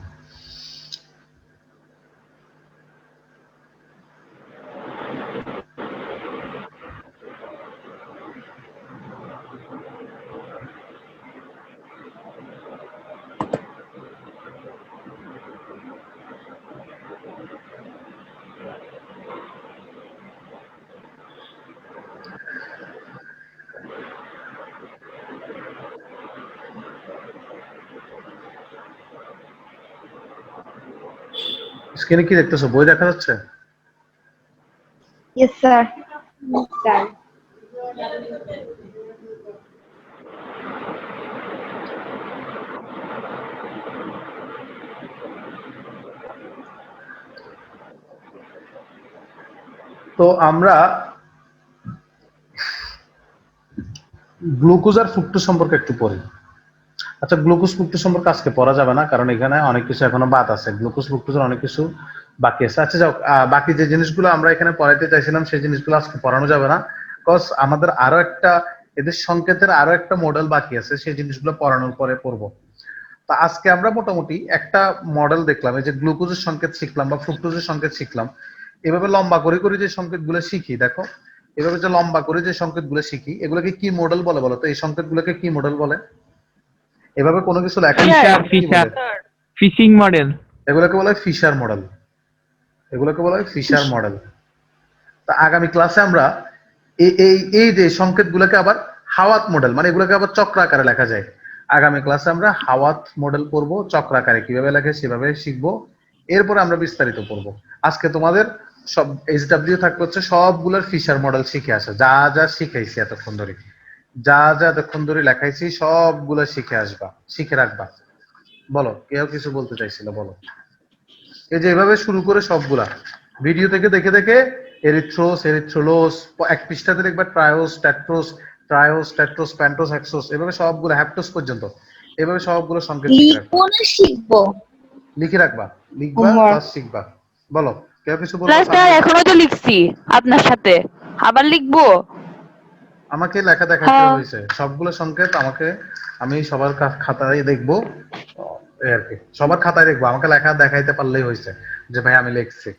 স্ক্রিনে কি দেখতেছো? বই দেখা যাচ্ছে? Yes sir. তো আমরা গ্লুকোজ আর ফ্রুক্টোজ সম্পর্কে একটু পড়ি। আচ্ছা, গ্লুকোজ ফ্রুক্টোজ সম্পর্কে আজকে পড়া যাবে না, কারণ এখানে অনেক কিছু এখনো বাদ আছে। গ্লুকোজ ফ্রুক্টোজের অনেক কিছু বাকি আছে। আচ্ছা যাও, বাকি যে জিনিসগুলো আমরা এখানে পড়াইতে চাইছিলাম সেই জিনিসগুলো আজকে পড়ানো যাবে না, বিকজ আমাদের আরো একটা এদের সংকেতের আরো একটা মডেল বাকি আছে, সেই জিনিসগুলো পড়ানোর পরে পড়বো। তো আজকে আমরা মোটামুটি একটা মডেল দেখলাম, এই যে গ্লুকোজের সংকেত শিখলাম বা ফ্রুক্টোজের সংকেত শিখলাম। এভাবে লম্বা করে করে যে সংকেতগুলো শিখি, দেখো এভাবে যে লম্বা করে যে সংকেতগুলো শিখি, এগুলোকে কি মডেল বলে বলো তো? এই সংকেতগুলোকে কি মডেল বলে? এভাবে কোনো কিছু লেখা ফিশিং মডেল। এগুলোকে বলা হয় ফিশার মডেল। এগুলোকে বলা হয় ফিশার মডেল। তা আগামী ক্লাসে আমরা এই এই এই যে সংকেতগুলোকে আবার হাওয়াত মডেল, মানে এগুলোকে আবার চক্র আকারে লেখা যায়। আগামী ক্লাসে আমরা হাওয়াত মডেল পড়ব, চক্রাকারে কিভাবে লেখে সেভাবে শিখবো, এরপরে আমরা বিস্তারিত পড়বো। আজকে তোমাদের সব এইচডব্লিউ থাকবে হচ্ছে সবগুলোর ফিশার মডেল শিখে আসা, যা যা শিখাইছি এতক্ষণ ধরে, যা যা এতক্ষণ ধরে লেখাইছি সবগুলো শিখে আসবা, শিখে রাখবা। বলো, কেউ কিছু বলতে চাইছিল? বলো। এই যে এভাবে শুরু করে সবগুলা ভিডিও থেকে দেখে দেখে এরিথ্রোস, এরিথ্রোলোস, এক পৃষ্ঠাতে দেখবা ট্রায়োস, টেট্রোস, ট্রায়োস, টেট্রোস, প্যান্টোস, হেক্সোস, এভাবে সবগুলো হ্যাপ্টোস পর্যন্ত এভাবে সবগুলো সংকেত লিখে রাখবা। লিখবো না শিখবো? লিখে রাখবা, লিখবা প্লাস শিখবা। বলো, কেউ কিছু বলবো? ক্লাস স্যার এখনো তো লিখছি আপনার সাথে, আবার লিখবো? আমাকে লেখা দেখাতে হয়েছে সবগুলো সংকেত, আমাকে আমি সবার খাতায় দেখবো, এই আর কি, সবার খাতায় দেখবো, আমাকে লেখা দেখাইতে পারলেই হয়েছে যে ভাই আমি লিখছি।